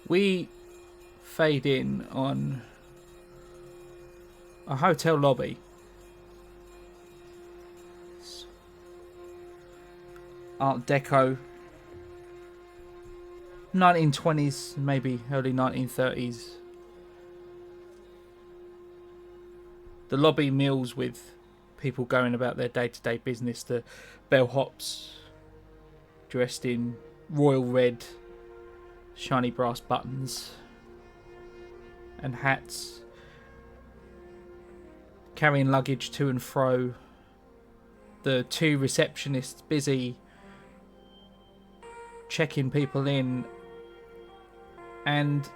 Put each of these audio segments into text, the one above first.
We fade in on a hotel lobby. Art Deco. 1920s, maybe early 1930s. The lobby mills with people going about their day-to-day business. The bellhops dressed in royal red, shiny brass buttons and hats, carrying luggage to and fro. The two receptionists busy checking people in, and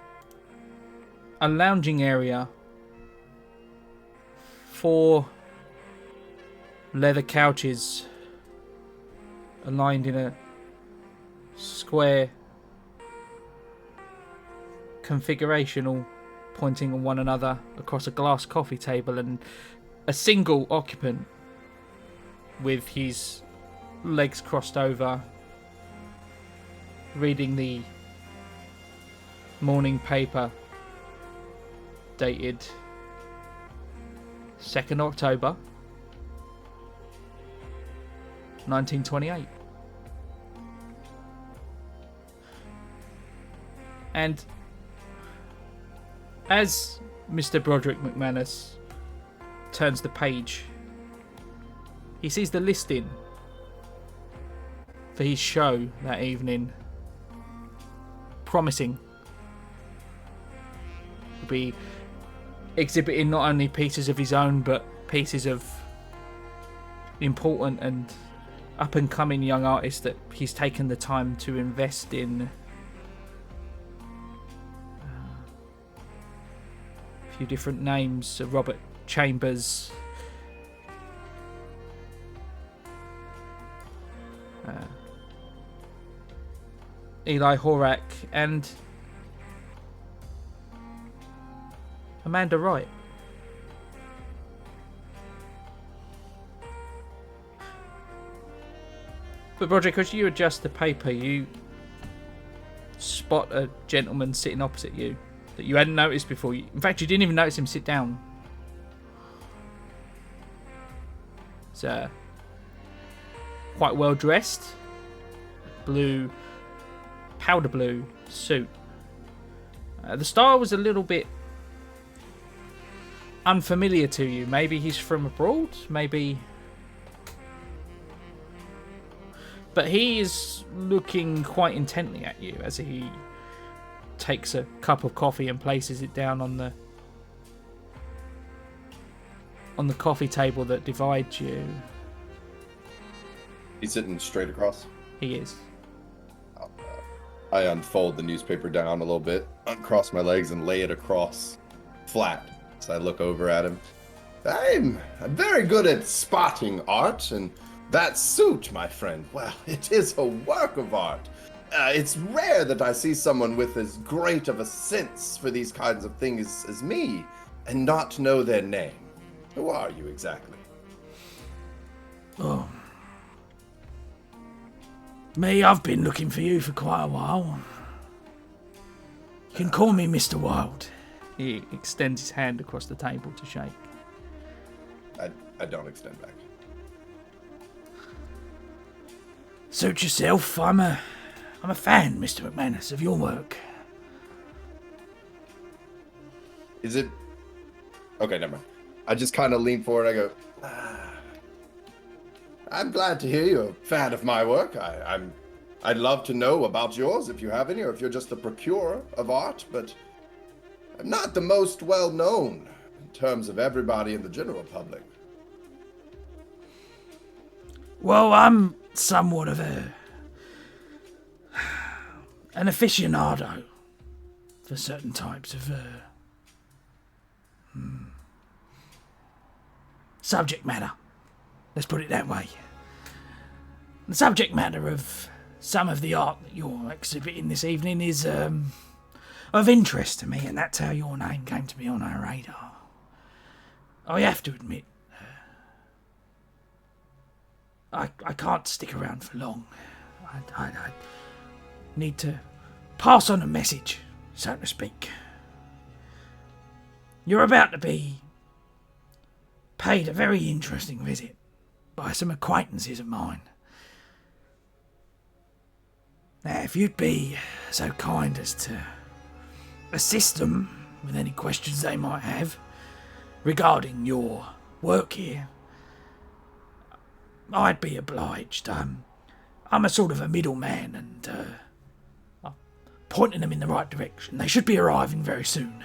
a lounging area, 4 leather couches aligned in a square configuration, all pointing on one another across a glass coffee table, and a single occupant with his legs crossed over, reading the morning paper dated 2nd October 1928. And as Mr. Broderick McManus turns the page, he sees the listing for his show that evening, promising to be exhibiting not only pieces of his own, but pieces of important and up-and-coming young artists that he's taken the time to invest in. A few different names: Robert Chambers, Eli Horak, and Amanda Wright. But Broderick, as you adjust the paper, you spot a gentleman sitting opposite you that you hadn't noticed before. In fact, you didn't even notice him sit down. He's quite well dressed, powder blue suit. The style was a little bit unfamiliar to you. Maybe he's from abroad, maybe. But he is looking quite intently at you as he takes a cup of coffee and places it down on the coffee table that divides you. He's sitting straight across? He is. I unfold the newspaper down a little bit, uncross my legs, and lay it across flat. So I look over at him. I'm very good at spotting art, and that suit, my friend, well, it is a work of art. It's rare that I see someone with as great of a sense for these kinds of things as me, and not know their name. Who are you exactly? Oh. Me, I've been looking for you for quite a while. You can call me Mr. Wilde. He extends his hand across the table to shake. I don't extend back. Suit yourself. I'm a fan, Mr. McManus, of your work. Is it... Okay, never mind. I just kind of lean forward and I go, I'm glad to hear you're a fan of my work. I'd love to know about yours if you have any, or if you're just a procurer of art, but I'm not the most well-known in terms of everybody in the general public. Well, I'm somewhat of an aficionado for certain types of subject matter. Let's put it that way. The subject matter of some of the art that you're exhibiting this evening is of interest to me, and that's how your name came to be on our radar. I have to admit, I can't stick around for long. I need to pass on a message so to speak. You're about to be paid a very interesting visit by some acquaintances of mine. Now, if you'd be so kind as to assist them with any questions they might have regarding your work here, I'd be obliged. I'm a sort of a middleman and I'm pointing them in the right direction. They should be arriving very soon.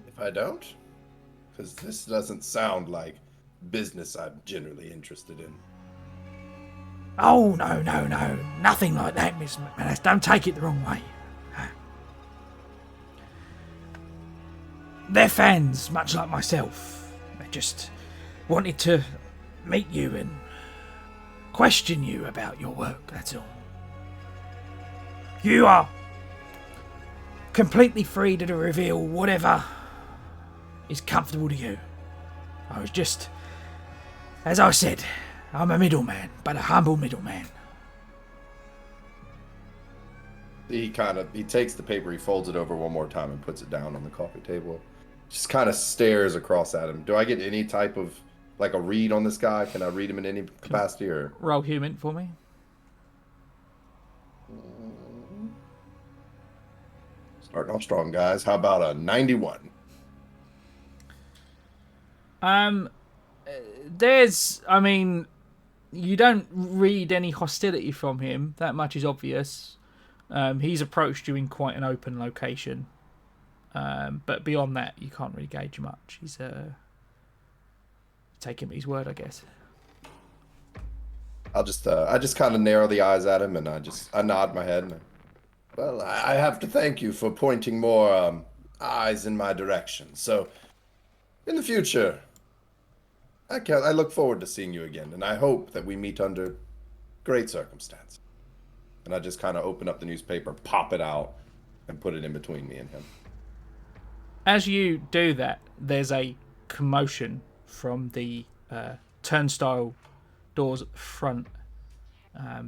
If I don't? Because this doesn't sound like business I'm generally interested in. Oh, no. Nothing like that, Miss McManus. Don't take it the wrong way. They're fans, much like myself. They just wanted to meet you and question you about your work, that's all. You are completely free to reveal whatever is comfortable to you. I was just, as I said, I'm a middleman, but a humble middleman. He takes the paper, he folds it over one more time and puts it down on the coffee table. Just kind of stares across at him. Do I get any type of, like, a read on this guy? Can I read him in any capacity, or? Roll human for me. Starting off strong, guys. How about a 91? You don't read any hostility from him. That much is obvious. He's approached you in quite an open location. But beyond that, you can't really gauge much. He's take him at his word, I guess. I just kind of narrow the eyes at him, and I nod my head. And well, I have to thank you for pointing more eyes in my direction. So, in the future, I look forward to seeing you again, and I hope that we meet under great circumstance. And I just kind of open up the newspaper, pop it out, and put it in between me and him. As you do that, there's a commotion from the turnstile doors at the front.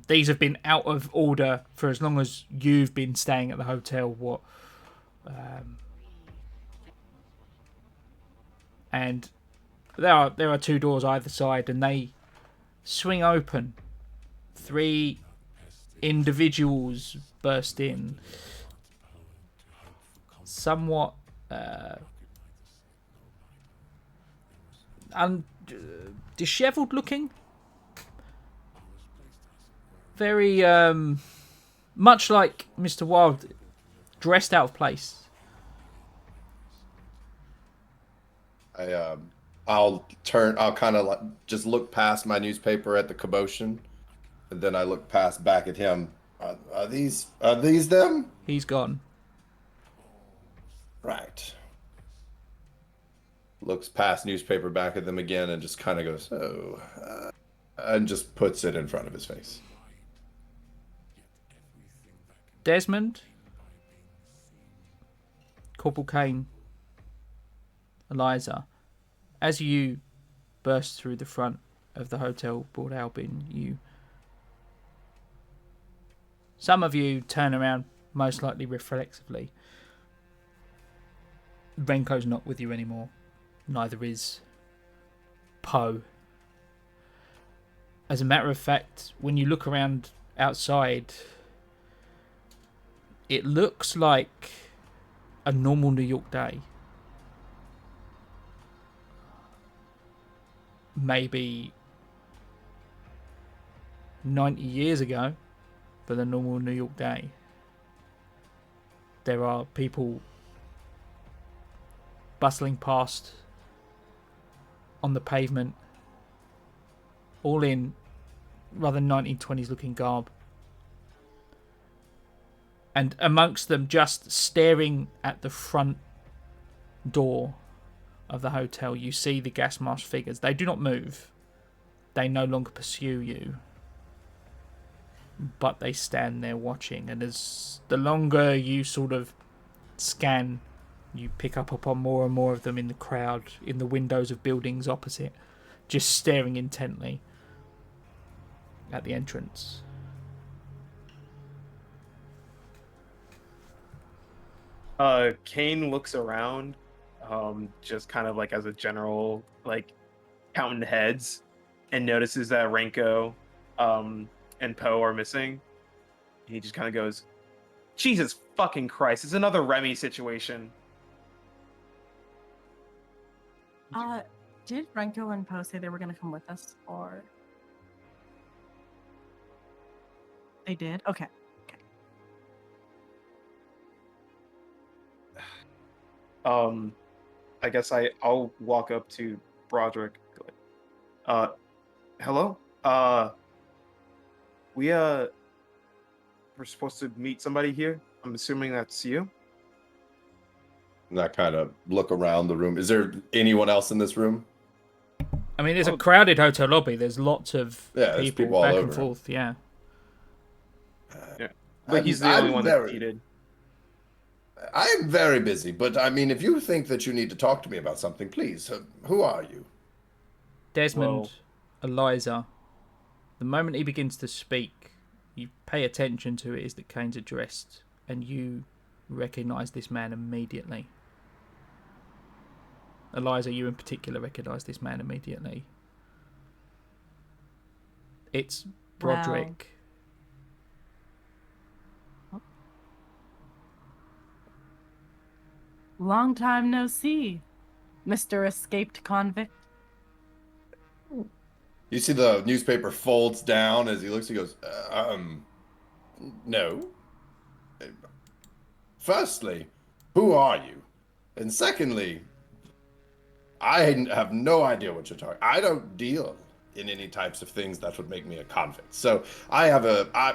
These have been out of order for as long as you've been staying at the hotel. And there are two doors either side, and they swing open. 3 individuals burst in, somewhat disheveled looking, very much like Mr. Wilde, dressed out of place. I'll kind of like just look past my newspaper at the commotion, and then I look back at him. Are these them? He's gone. Right. Looks past newspaper back at them again and just kind of goes, and just puts it in front of his face. Desmond, Corporal Kane, Eliza, as you burst through the front of the Hotel Broadalbin, some of you turn around, most likely reflexively. Renko's not with you anymore. Neither is Poe. As a matter of fact, when you look around outside, it looks like a normal New York day. Maybe 90 years ago, but a normal New York day. There are people bustling past on the pavement, all in rather 1920s looking garb. And amongst them, just staring at the front door of the hotel, you see the gas mask figures. They do not move. They no longer pursue you. But they stand there watching. And as the longer you sort of scan, you pick up upon more and more of them in the crowd, in the windows of buildings opposite, just staring intently at the entrance. Kane looks around, just kind of like as a general, like counting heads, and notices that Renko, and Poe are missing. He just kind of goes, "Jesus fucking Christ! It's another Remy situation." Did Renko and Poe say they were gonna come with us, or they did? Okay. I guess I'll walk up to Broderick. Hello. We're supposed to meet somebody here. I'm assuming that's you. And I kind of look around the room. Is there anyone else in this room? I mean, it's a crowded hotel lobby. There's lots of there's people all back over. and forth. Yeah. Yeah, but he's the only one that's seated. I'm very busy, but I mean, if you think that you need to talk to me about something, please. Who are you? Desmond, Eliza. The moment he begins to speak, you pay attention to it is that Kane's addressed, and you recognise this man immediately. Eliza, you in particular recognise this man immediately. It's Broderick. Wow. Long time no see, Mr. Escaped Convict. You see the newspaper folds down as he looks. He goes, no. Firstly, who are you? And secondly, I have no idea what you're talking. I don't deal in any types of things that would make me a convict. So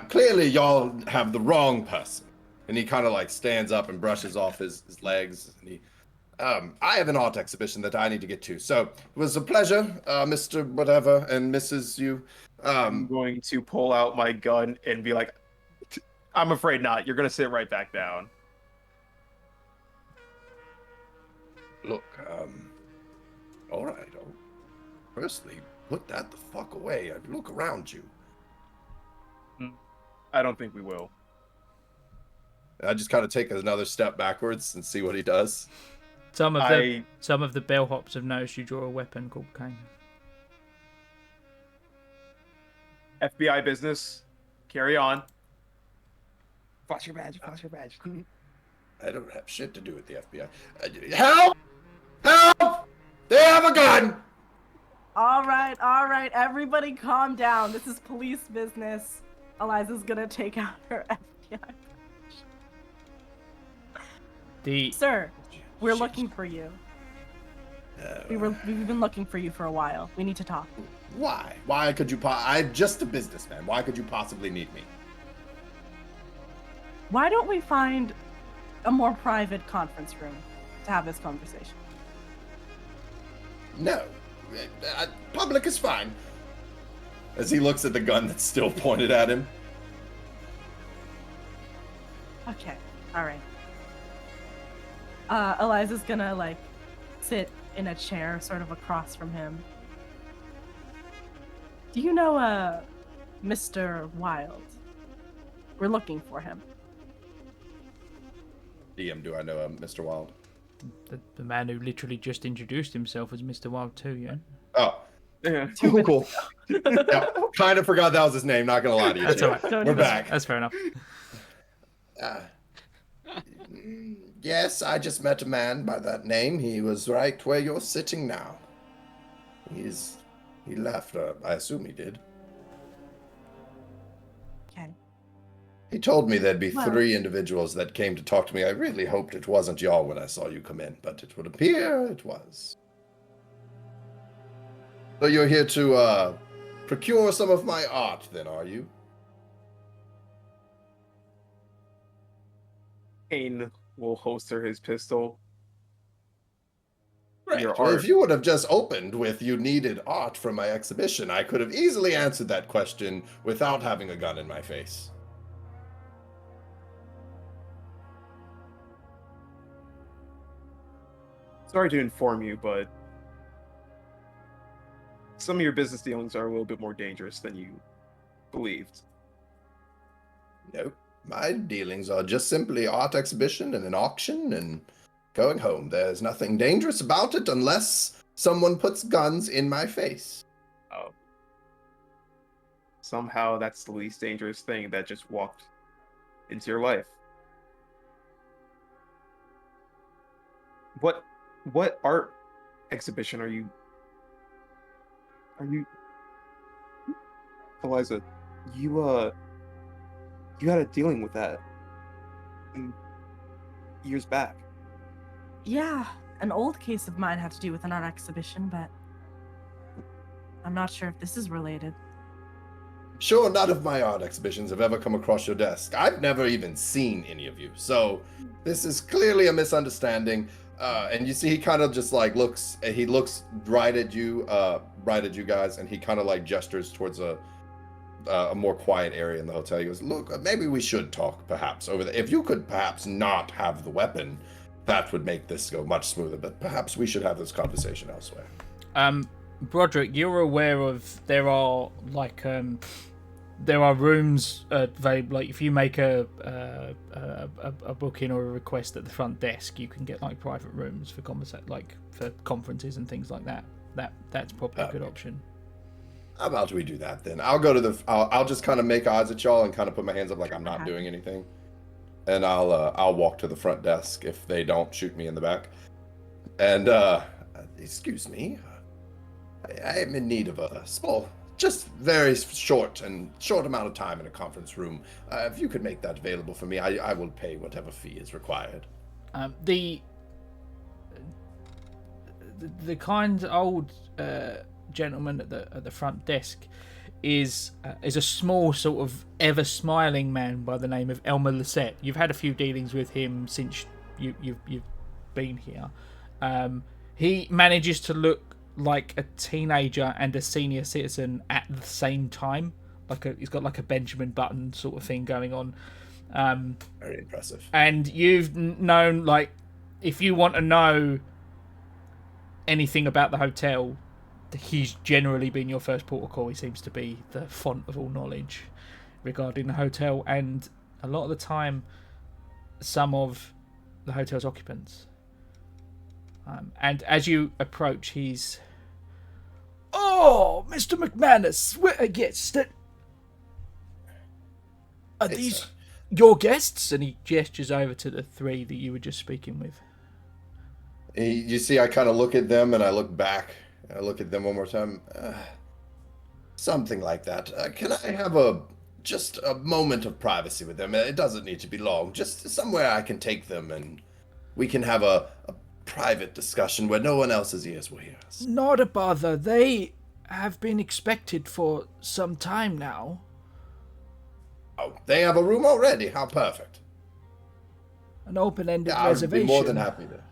clearly y'all have the wrong person. And he kind of like stands up and brushes off his legs. And he, I have an art exhibition that I need to get to. So it was a pleasure, Mr. Whatever and Mrs. You. I'm going to pull out my gun and be like, I'm afraid not. You're going to sit right back down. Look, all right. Firstly, put that the fuck away. Look around you. I don't think we will. I just kind of take another step backwards and see what he does. Some of the bellhops have noticed you draw a weapon called Kane. FBI business. Carry on. Flash your badge. Flash your badge. I don't have shit to do with the FBI. Help! Help! They have a gun! All right. Everybody calm down. This is police business. Eliza's gonna take out her FBI. Sir, we're looking for you. We've been looking for you for a while. We need to talk. Why? Why could you I'm just a businessman. Why could you possibly need me? Why don't we find a more private conference room to have this conversation? No. Public is fine. As he looks at the gun that's still pointed at him. Okay. All right. Eliza's gonna, like, sit in a chair sort of across from him. Do you know, Mr. Wild? We're looking for him. DM, do I know Mr. Wild? The man who literally just introduced himself as Mr. Wild too, yeah? Oh. Yeah. Cool. Yeah, kind of forgot that was his name, not gonna lie to you. That's all right. We're back. That's fair enough. Yes, I just met a man by that name. He was right where you're sitting now. He left. I assume he did. Okay. He told me there'd be 3 individuals that came to talk to me. I really hoped it wasn't y'all when I saw you come in, but it would appear it was. So you're here to procure some of my art, then, are you? Kane will holster his pistol. Right. Well, if you would have just opened with you needed art from my exhibition, I could have easily answered that question without having a gun in my face. Sorry to inform you, but some of your business dealings are a little bit more dangerous than you believed. No. My dealings are just simply art exhibition and an auction and going home. There's nothing dangerous about it unless someone puts guns in my face. Oh. Somehow that's the least dangerous thing that just walked into your life. What art exhibition are you Eliza, you had a dealing with that years back. Yeah, an old case of mine had to do with an art exhibition, but I'm not sure if this is related. Sure, none of my art exhibitions have ever come across your desk. I've never even seen any of you, so this is clearly a misunderstanding. And you see, he kind of just like looks right at you guys, and he kind of like gestures towards a more quiet area in the hotel. He goes, "Look, maybe we should talk, perhaps over there. If you could perhaps not have the weapon, that would make this go much smoother. But perhaps we should have this conversation elsewhere." Broderick, you're aware of there are rooms like if you make a booking or a request at the front desk, you can get like private rooms for for conferences and things like that. That's probably a good option. How about we do that then? I'll go to I'll just kind of make odds at y'all and kind of put my hands up like I'm not doing anything, and I'll walk to the front desk if they don't shoot me in the back. And excuse me, I am in need of a small, just very short amount of time in a conference room. If you could make that available for me, I will pay whatever fee is required. The kind old gentleman at the front desk is a small, sort of ever smiling man by the name of Elmer Lisette. You've had a few dealings with him since you've been here. He manages to look like a teenager and a senior citizen at the same time. He's got like a Benjamin Button sort of thing going on. Very impressive. And you've known, like, if you want to know anything about the hotel, he's generally been your first port of call. He seems to be the font of all knowledge regarding the hotel, and a lot of the time, some of the hotel's occupants. And as you approach, he's... "Oh, Mr. McManus, we're guests. Are these your guests?" And he gestures over to the three that you were just speaking with. You see, I kind of look at them and I look back. I look at them one more time. Something like that. Can I have just a moment of privacy with them? It doesn't need to be long. Just somewhere I can take them and we can have a private discussion where no one else's ears will hear us. "Not a bother. They have been expected for some time now." Oh, they have a room already? How perfect. "An open-ended I'd reservation." be more than happy to.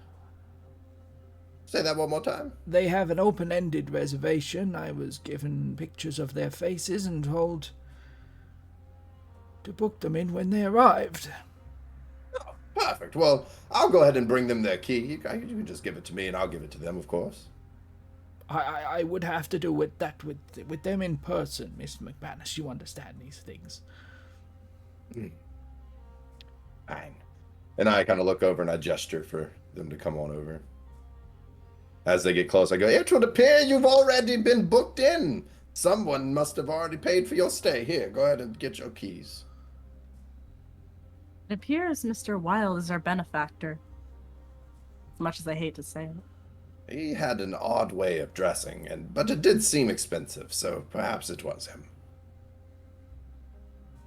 Say that one more time. "They have an open-ended reservation. I was given pictures of their faces and told to book them in when they arrived." Oh, perfect. Well, I'll go ahead and bring them their key. You can just give it to me and I'll give it to them, of course. I would have to do with them in person, Mr. McManus. You understand these things. Fine. And I kind of look over and I gesture for them to come on over. As they get close, I go, "It would appear you've already been booked in. Someone must have already paid for your stay. Here, go ahead and get your keys." It appears Mr. Wilde is our benefactor. As much as I hate to say it. He had an odd way of dressing, but it did seem expensive, so perhaps it was him.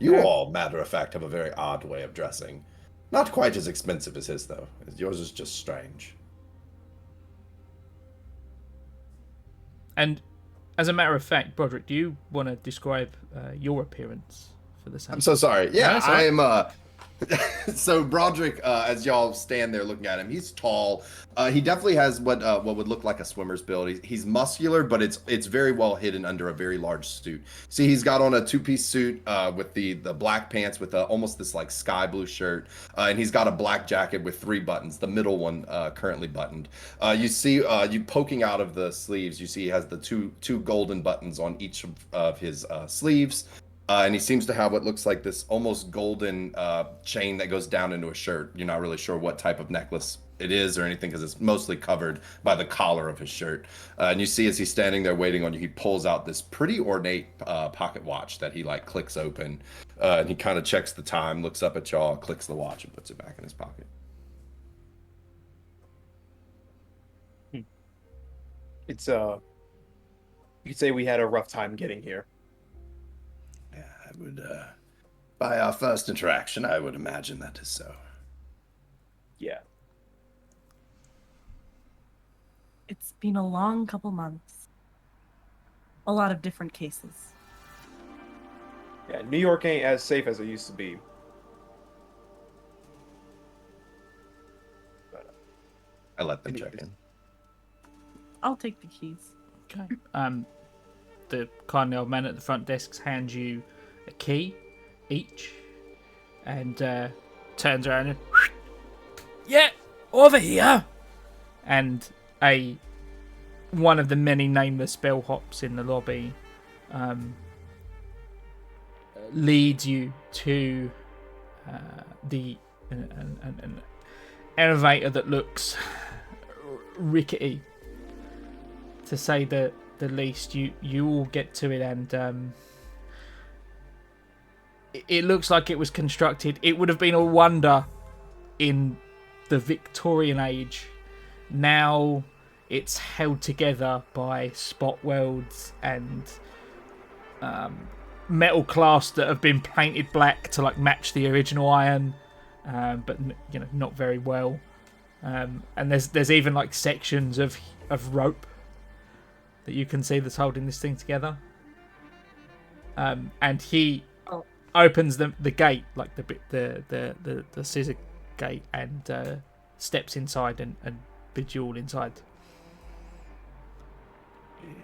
You all, matter of fact, have a very odd way of dressing. Not quite as expensive as his, though. Yours is just strange. And as a matter of fact, Broderick, do you want to describe your appearance for the same? I'm so sorry. Yeah, No, I am... So Broderick, as y'all stand there looking at him, he's tall. He definitely has what would look like a swimmer's build. He's muscular, but it's very well hidden under a very large suit. See, he's got on a two-piece suit with the black pants with almost this like sky blue shirt, and he's got a black jacket with 3 buttons. The middle one currently buttoned. You see, you poking out of the sleeves. You see he has the two golden buttons on each of his sleeves. And he seems to have what looks like this almost golden chain that goes down into a shirt. You're not really sure what type of necklace it is or anything because it's mostly covered by the collar of his shirt. And you see as he's standing there waiting on you, he pulls out this pretty ornate pocket watch that he like clicks open. And he kind of checks the time, looks up at y'all, clicks the watch, and puts it back in his pocket. It's you could say we had a rough time getting here. Yeah, I would, by our first interaction, I would imagine that is so. Yeah. It's been a long couple months. A lot of different cases. Yeah, New York ain't as safe as it used to be. I let them check in. I'll take the keys. Okay. The kindly old man at the front desk hands you a key each, and turns around and Yeah, over here. and one of the many nameless bellhops in the lobby leads you to an elevator that looks rickety, to say the least. You all get to it, and it looks like it was constructed. It would have been a wonder in the Victorian age. Now it's held together by spot welds and metal clasps that have been painted black to like match the original iron, but not very well. And there's even like sections of rope that you can see that's holding this thing together. And he opens the gate, like the scissor gate, and steps inside and bids you all inside.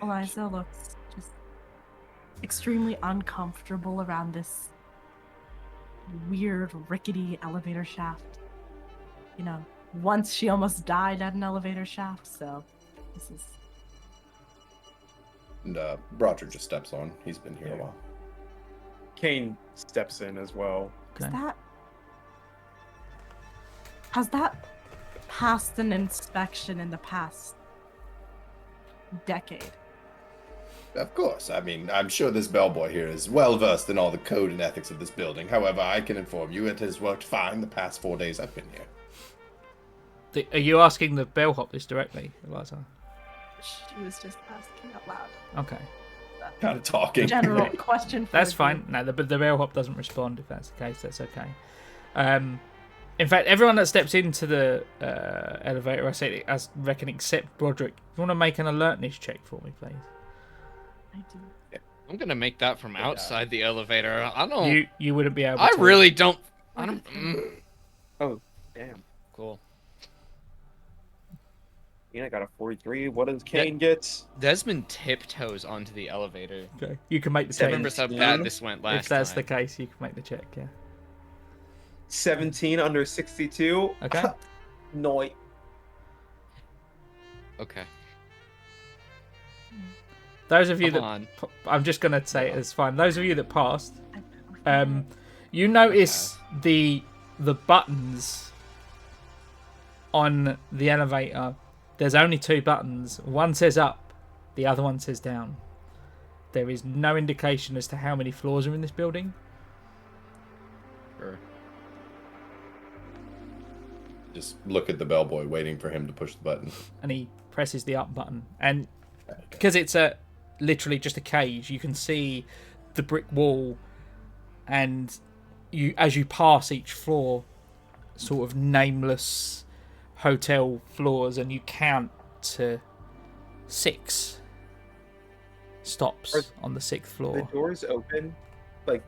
Eliza looks just extremely uncomfortable around this weird, rickety elevator shaft. Once she almost died at an elevator shaft, so this is... And Broderick just steps on. He's been here a while. Kane steps in as well. Okay. Has that passed an inspection in the past decade? Of course. I mean, I'm sure this bellboy here is well versed in all the code and ethics of this building. However, I can inform you it has worked fine the past 4 days I've been here. Are you asking the bellhop this directly, Eliza? She was just asking out loud. Okay. Kind of talking. General question. That's you. fine. No, but the bellhop doesn't respond. If that's the case, that's okay. In fact, everyone that steps into the elevator, I reckon, except Broderick. You want to make an alertness check for me, please? I do. I'm gonna make that from outside the elevator. I don't. You wouldn't be able to. I really don't. I don't. Oh, damn. Cool. I got a 43. What does Kane get? Desmond tiptoes onto the elevator. Okay. You can make the I check. remember how bad this went last If that's time. the case, you can make the check. Yeah. 17 under 62. Okay. No. Okay. Those of you Come on. I'm just gonna say it's fine. Those of you that passed, you notice the buttons on the elevator. There's only two buttons. One says up, the other one says down. There is no indication as to how many floors are in this building. Sure. Just look at the bellboy, waiting for him to push the button. And he presses the up button. And because it's literally just a cage, you can see the brick wall, and as you pass each floor, sort of nameless hotel floors, and you count to 6 stops on the 6th floor. The doors open. No,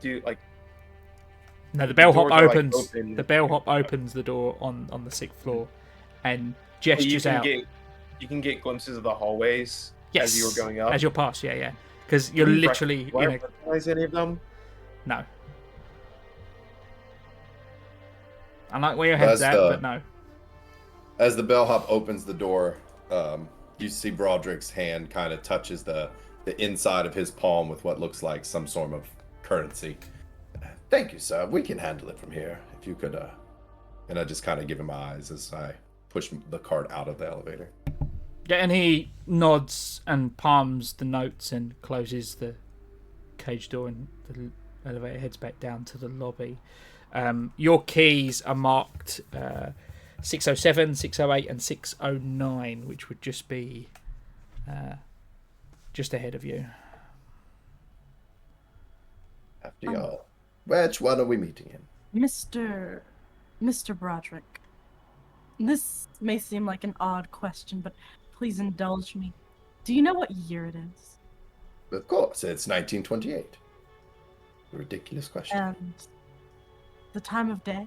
the bellhop doors are, opens. open. The bellhop opens the door on the 6th floor, and gestures out. You can get glimpses of the hallways Yes, as you were going up. as you're past, yeah, because you're Do you literally Do I recognize any of them? No. I like where your head's at, but no. As the bellhop opens the door, you see Broderick's hand kind of touches the inside of his palm with what looks like some sort of currency. Thank you, sir. We can handle it from here. If you could, and I just kind of give him my eyes as I push the cart out of the elevator. Yeah, and he nods and palms the notes and closes the cage door, and the elevator heads back down to the lobby. Your keys are marked 607, 608, and 609, which would just be just ahead of you. After y'all. Which one are we meeting in? Mr. Broderick. This may seem like an odd question, but please indulge me. Do you know what year it is? Of course, it's 1928. A ridiculous question. And the time of day,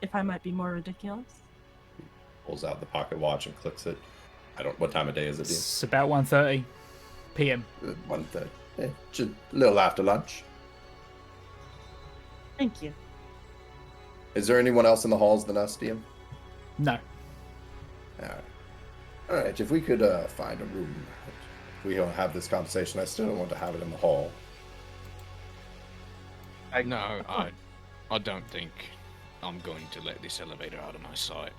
if I might be more ridiculous? Pulls out the pocket watch and clicks it. What time of day is it? It's about 1:30 p.m. 1:30. Yeah, just a little after lunch. Thank you. Is there anyone else in the halls than us, DM? No. All right. If we could find a room, if we don't have this conversation. I still don't want to have it in the hall. I don't think I'm going to let this elevator out of my sight.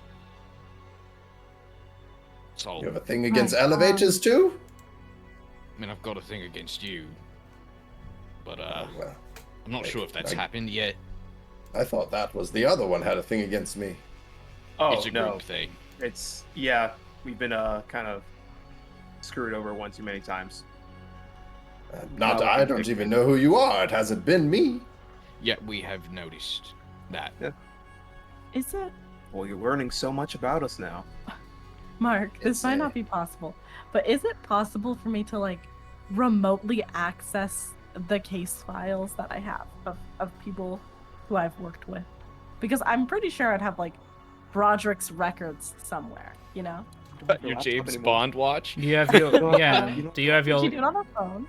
So, You have a thing against elevators too? I mean, I've got a thing against you, but Well, I'm not sure if that's happened yet. I thought that was the other one had a thing against me. Oh, It's a no. group thing. We've been kind of screwed over one too many times. I don't even know who you are. It hasn't been me. Yet we have noticed that. Yeah. Is it? Well, you're learning so much about us now. Mark, this might not be possible, but is it possible for me to, like, remotely access the case files that I have of people who I've worked with? Because I'm pretty sure I'd have, like, Broderick's records somewhere, you know? Your James Bond watch? You have your Do you have She your do it on her phone.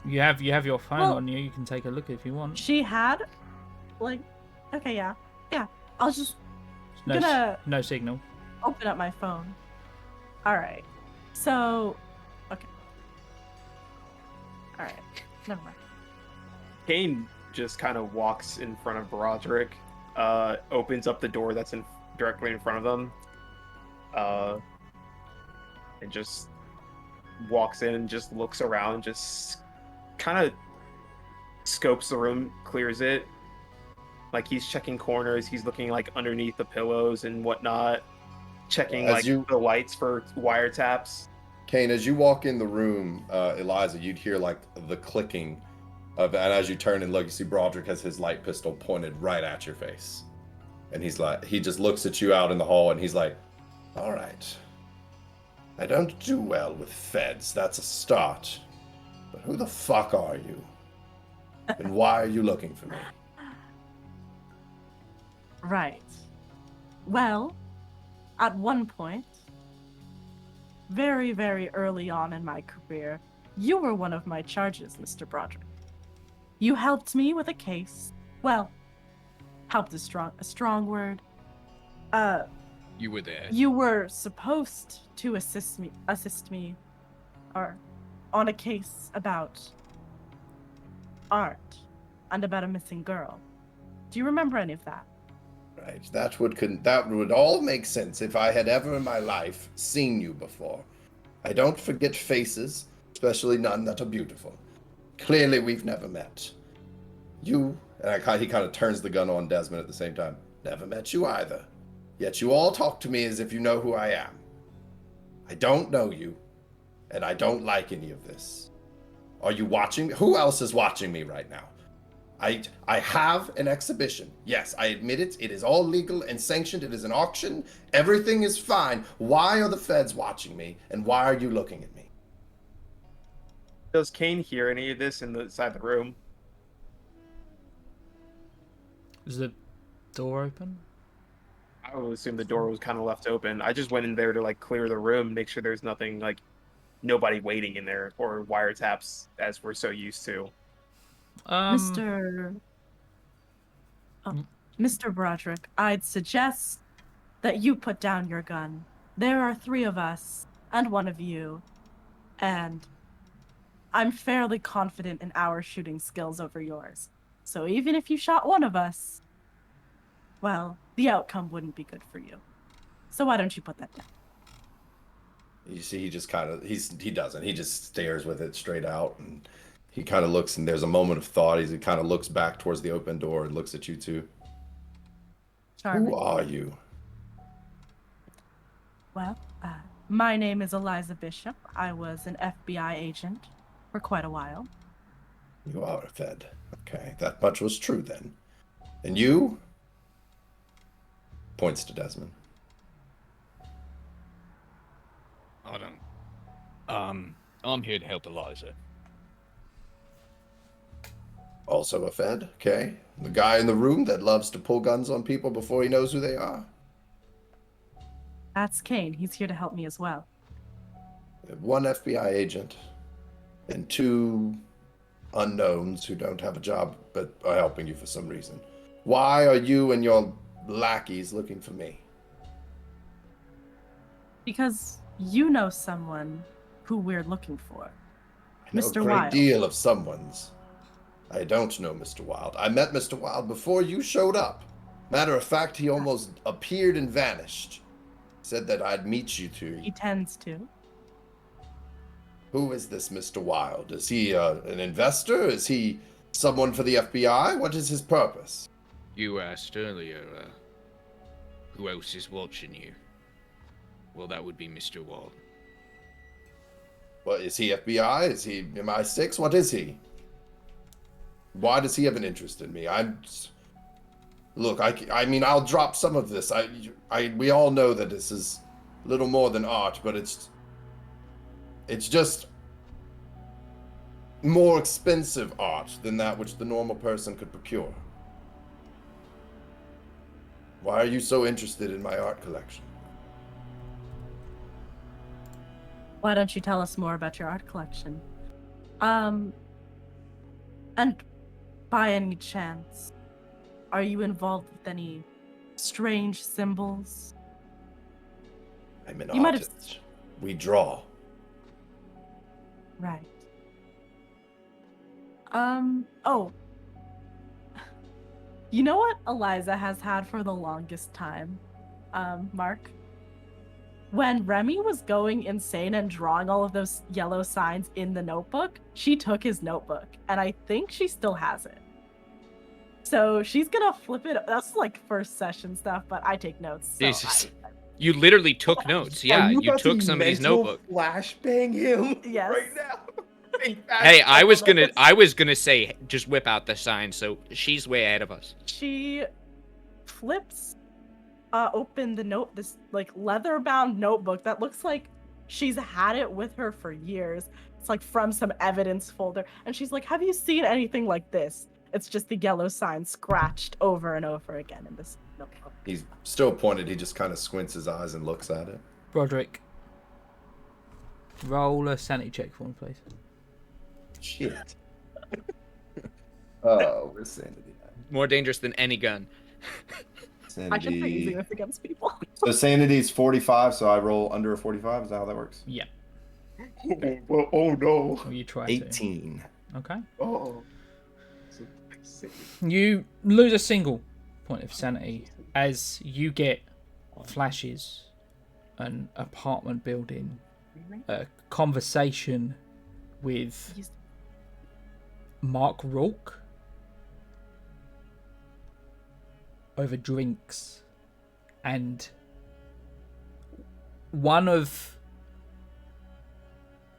you have your phone Well- on you? You can take a look if you want. She had, like, okay, yeah. I'll just No, gonna- no signal. open up my phone. All right. So, okay. All right. Never mind. Kane just kind of walks in front of Broderick, opens up the door that's directly in front of them, and just walks in and just looks around and just kind of scopes the room, clears it. Like he's checking corners, he's looking like underneath the pillows and whatnot, checking the lights for wiretaps. Kane, as you walk in the room, Eliza, you'd hear like the clicking of, and as you turn and look, you see Broderick has his light pistol pointed right at your face. And he just looks at you out in the hall and he's like, all right. I don't do well with feds. That's a start. But who the fuck are you? And why are you looking for me? Right. Well, at one point, very, very early on in my career, you were one of my charges, Mr. Broderick. You helped me with a case. Well, helped is a strong word. You were there. You were supposed to assist me, or on a case about art and about a missing girl. Do you remember any of that? Right. That would all make sense if I had ever in my life seen you before. I don't forget faces, especially none that are beautiful. Clearly, we've never met. You, and he kind of turns the gun on Desmond at the same time. Never met you either. Yet you all talk to me as if you know who I am. I don't know you, and I don't like any of this. Are you watching? Who else is watching me right now? I have an exhibition. Yes, I admit it. It is all legal and sanctioned. It is an auction. Everything is fine. Why are the feds watching me, and why are you looking at me? Does Kane hear any of this inside the room? Is the door open? I would assume the door was kind of left open. I just went in there to like clear the room, make sure there's nothing like nobody waiting in there or wiretaps as we're so used to. Mr. Broderick, I'd suggest that you put down your gun. There are 3 of us and 1 of you, and I'm fairly confident in our shooting skills over yours. So even if you shot one of us, well, the outcome wouldn't be good for you. So why don't you put that down? You see, he just kind of, he doesn't. He just stares with it straight out, and he kind of looks, and there's a moment of thought. He kind of looks back towards the open door and looks at you two. Charming. Who are you? Well, my name is Eliza Bishop. I was an FBI agent for quite a while. You are a Fed. Okay, that much was true then. And you? Points to Desmond. I don't. I'm here to help Eliza. Also a Fed, okay? The guy in the room that loves to pull guns on people before he knows who they are. That's Kane. He's here to help me as well. One FBI agent and two unknowns who don't have a job but are helping you for some reason. Why are you and your lackeys looking for me? Because you know someone who we're looking for. I know Mr. a great Wilde. deal of someone's. I don't know Mr. Wilde. I met Mr. Wilde before you showed up. Matter of fact, he almost appeared and vanished. Said that I'd meet you two. He tends to. Who is this Mr. Wilde? Is he an investor? Is he someone for the FBI? What is his purpose? You asked earlier, who else is watching you? Well, that would be Mr. Wall. What, is he FBI? Is he MI6? What is he? Why does he have an interest in me? Look, I mean, I'll drop some of this. We all know that this is little more than art, but it's just more expensive art than that which the normal person could procure. Why are you so interested in my art collection? Why don't you tell us more about your art collection? And by any chance, are you involved with any strange symbols? I'm an You might have- artist. We draw. Right. Oh. You know what Eliza has had for the longest time, Mark? When Remy was going insane and drawing all of those yellow signs in the notebook, she took his notebook, and I think she still has it. So she's gonna flip it. That's like first session stuff, but I take notes. So Jesus. You literally took notes. Yeah, you took somebody's notebook. Flashbang him Yes. right now. Hey, I was gonna say just whip out the sign, so she's way ahead of us. She flips open the note, this like leather bound notebook that looks like she's had it with her for years. It's like from some evidence folder, and she's like, have you seen anything like this? It's just the yellow sign scratched over and over again in this notebook. He's still pointed. He just kind of squints his eyes and looks at it. Broderick, roll a sanity check for me, please. Shit. Oh, where's sanity at? More dangerous than any gun. I should be using this against people. So sanity's 45, so I roll under a 45. Is that how that works? Yeah. Oh no. Or you try 18. to. Okay. Oh. You lose a single point of sanity as you get flashes, an apartment building, a conversation with Mark Rourke over drinks, and one of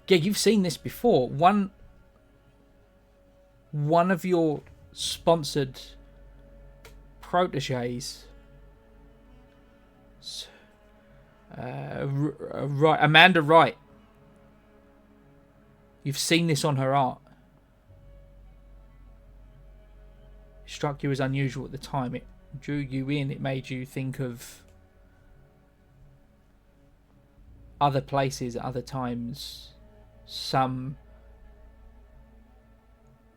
you've seen this before. One of your sponsored proteges, right, Amanda Wright. You've seen this on her art. It struck you as unusual at the time. It drew you in. It made you think of other places at other times. Some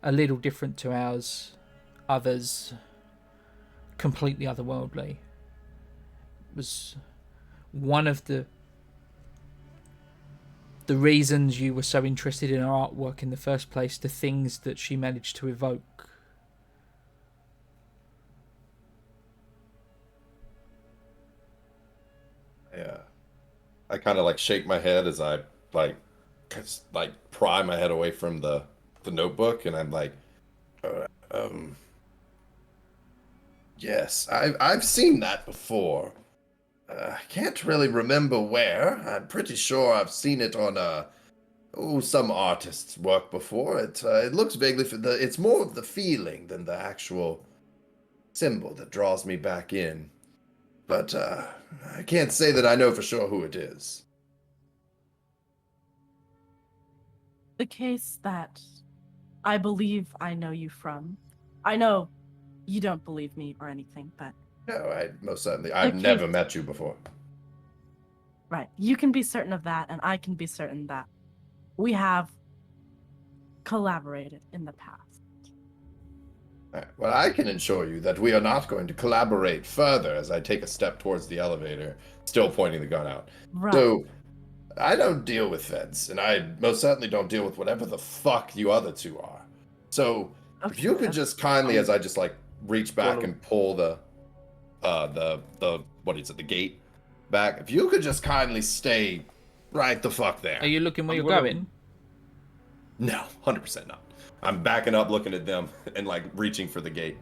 a little different to ours, others completely otherworldly. It was one of the the reasons you were so interested in her artwork in the first place, the things that she managed to evoke. Yeah. I kind of like shake my head as I like pry my head away from the notebook, and I'm like, uh, yes, I've seen that before. I can't really remember where. I'm pretty sure I've seen it on some artist's work before. It looks vaguely it's more of the feeling than the actual symbol that draws me back in. But I can't say that I know for sure who it is. The case that I believe I know you from. I know you don't believe me or anything, but... No, I most certainly. I've never met you before. Right. You can be certain of that, and I can be certain that we have collaborated in the past. All right. Well, I can assure you that we are not going to collaborate further as I take a step towards the elevator, still pointing the gun out. Right. So, I don't deal with feds, and I most certainly don't deal with whatever the fuck you other two are. So, if you could just kindly, as I just like reach back and pull the what is it, the gate back, if you could just kindly stay right the fuck there. Are you looking where you're going? No, 100% not. I'm backing up, looking at them, and like reaching for the gate.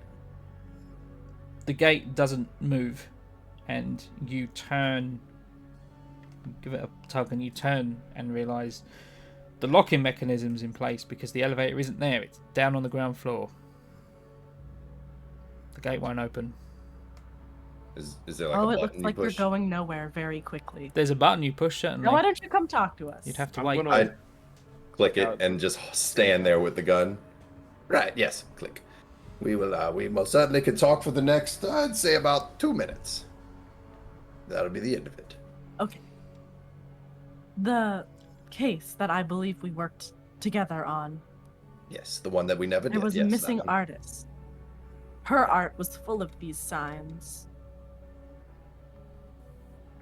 The gate doesn't move, and you turn. Give it a tug, and you turn and realise the locking mechanism's in place because the elevator isn't there. It's down on the ground floor. The gate won't open. Is there like a it button looks like you push? you're going nowhere very quickly. There's a button you push, certainly. Now, why don't you come talk to us? You'd have to I'm wait. gonna- I click it and just stand there with the gun. Right, yes, click. We will, we most certainly can talk for the next, I'd say about 2 minutes. That'll be the end of it. Okay. The case that I believe we worked together on, Yes, the one that we never did. there was yes, a that missing one. artist. Her art was full of these signs.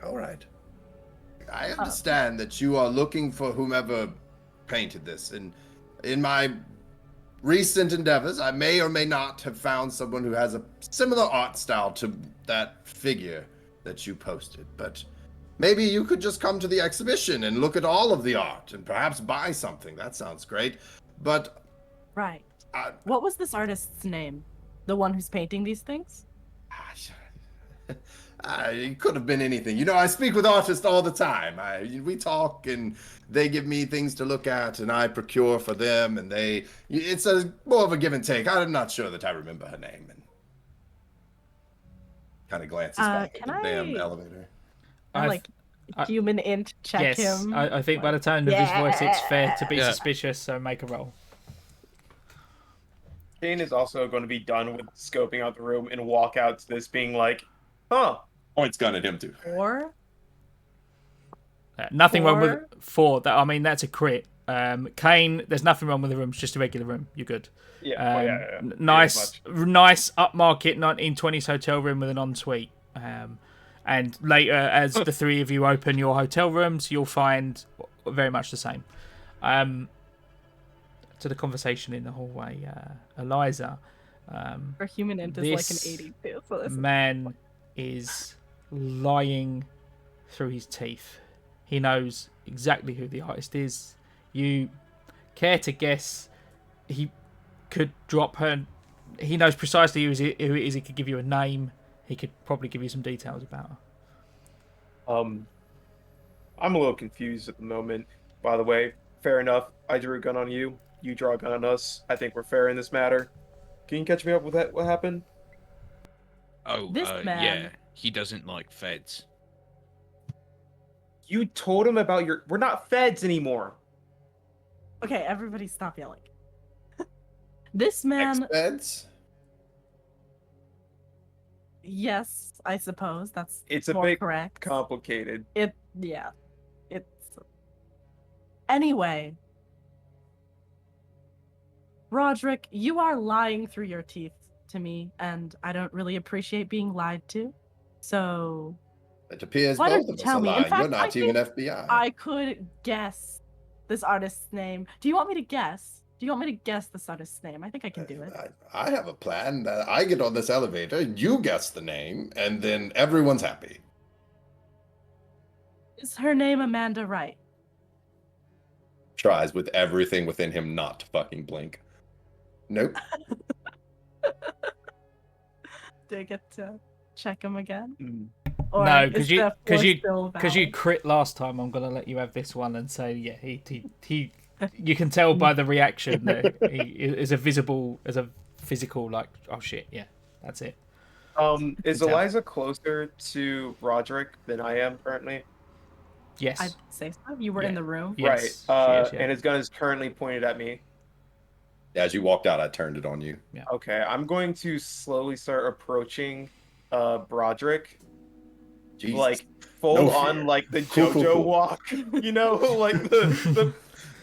All right. I understand that you are looking for whomever painted this, and in my recent endeavors, I may or may not have found someone who has a similar art style to that figure that you posted, but maybe you could just come to the exhibition and look at all of the art and perhaps buy something. That sounds great, but... Right. What was this artist's name? The one who's painting these things? It could have been anything. You know, I speak with artists all the time. We talk, and they give me things to look at, and I procure for them, and it's more of a give and take. I'm not sure that I remember her name. And kind of glances back at the damn elevator. Human int check yes, him. I think by the tone of his voice, it's fair to be suspicious, so make a roll. Kane is also going to be done with scoping out the room and walk out to this being like, huh. Points gun at him, too. Or Nothing wrong with 4. I mean, that's a crit. Kane, there's nothing wrong with the room. It's just a regular room. You're good. Yeah. Nice upmarket 1920s hotel room with an ensuite. And later, as the three of you open your hotel rooms, you'll find very much the same. To the conversation in the hallway, Eliza. her human int is like an 82. So this man is lying through his teeth. He knows exactly who the artist is. You care to guess he could drop her... He knows precisely who it is. He could give you a name. He could probably give you some details about her. I'm a little confused at the moment. By the way, fair enough. I drew a gun on you. You draw a gun on us. I think we're fair in this matter. Can you catch me up with that? What happened? Oh, This man- yeah. He doesn't like feds. You told him about your... We're not feds anymore. Okay, everybody stop yelling. This man... Ex-feds? Yes, I suppose. That's It's a more bit correct. complicated. Yeah. It's... Anyway. Broderick, you are lying through your teeth to me, and I don't really appreciate being lied to. So... It appears Why both don't you of us tell are me? In lying. fact, You're not I even think FBI. I could guess this artist's name. Do you want me to guess? Do you want me to guess this artist's name? I think I can do it. I have a plan. I get on this elevator, you guess the name, and then everyone's happy. Is her name Amanda Wright? Tries with everything within him not to fucking blink. Nope. Do I get to check him again? No, is because the force you still because you valid? crit last time. I'm gonna let you have this one and say, yeah, he. You can tell by the reaction that he is a physical, like, oh shit, yeah, that's it. Is tell. Eliza closer to Broderick than I am currently? Yes. I'd say so. You were in the room. Yes, Right. she is, yeah. And his gun is currently pointed at me. As you walked out, I turned it on you. Okay, I'm going to slowly start approaching Broderick. Jesus. Like full No on fear. like the Cool, JoJo cool, cool. walk. You know, like the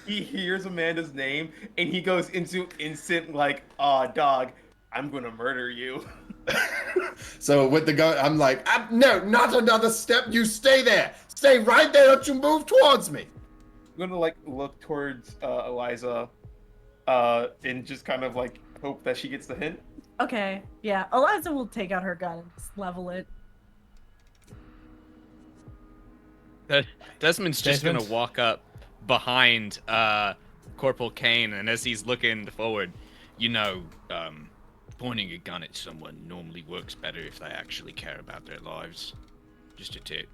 he hears Amanda's name and he goes into instant like, dog, I'm gonna murder you. So with the gun, I'm like, no, not another step. You stay there. Stay right there. Don't you move towards me. I'm gonna like look towards Eliza and just kind of like hope that she gets the hint. Okay, yeah. Eliza will take out her gun and just level it. Desmond's just Desmond? gonna walk up behind Corporal Kane, and as he's looking forward, pointing a gun at someone normally works better if they actually care about their lives. Just a tip.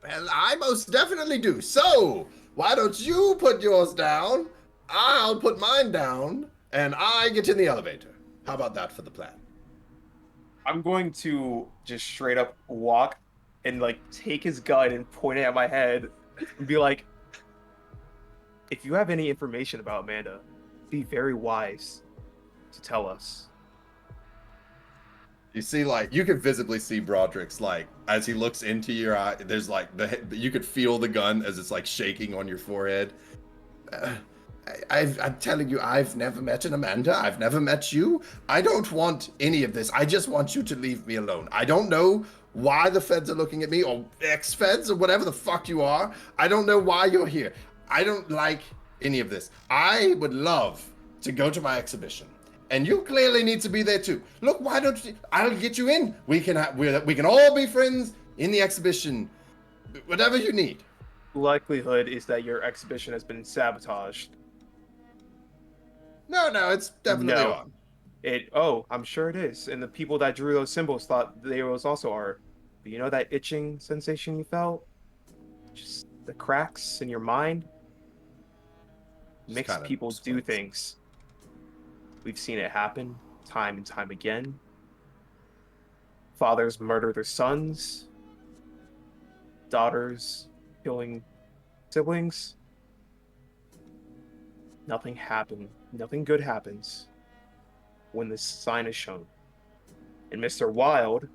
Well, I most definitely do. So why don't you put yours down? I'll put mine down, and I get in the elevator. How about that for the plan? I'm going to just straight up walk and like take his gun and point it at my head and be like, if you have any information about Amanda, be very wise to tell us. You see, like, you can visibly see Broderick's, like, as he looks into your eye, there's, like, you could feel the gun as it's, like, shaking on your forehead. I'm telling you, I've never met an Amanda. I've never met you. I don't want any of this. I just want you to leave me alone. I don't know why the feds are looking at me, or ex-feds, or whatever the fuck you are. I don't know why you're here. I don't like any of this. I would love to go to my exhibition. And you clearly need to be there too. Look, why don't you? I'll get you in. We can all be friends in the exhibition. Whatever you need. Likelihood is that your exhibition has been sabotaged. No, it's definitely No. on. I'm sure it is. And the people that drew those symbols thought they was also art. But you know that itching sensation you felt? Just the cracks in your mind? Makes kinda people do splits. things. We've seen it happen time and time again. Fathers murder their sons. Daughters killing siblings. Nothing good happens when this sign is shown. And Mr. Wilde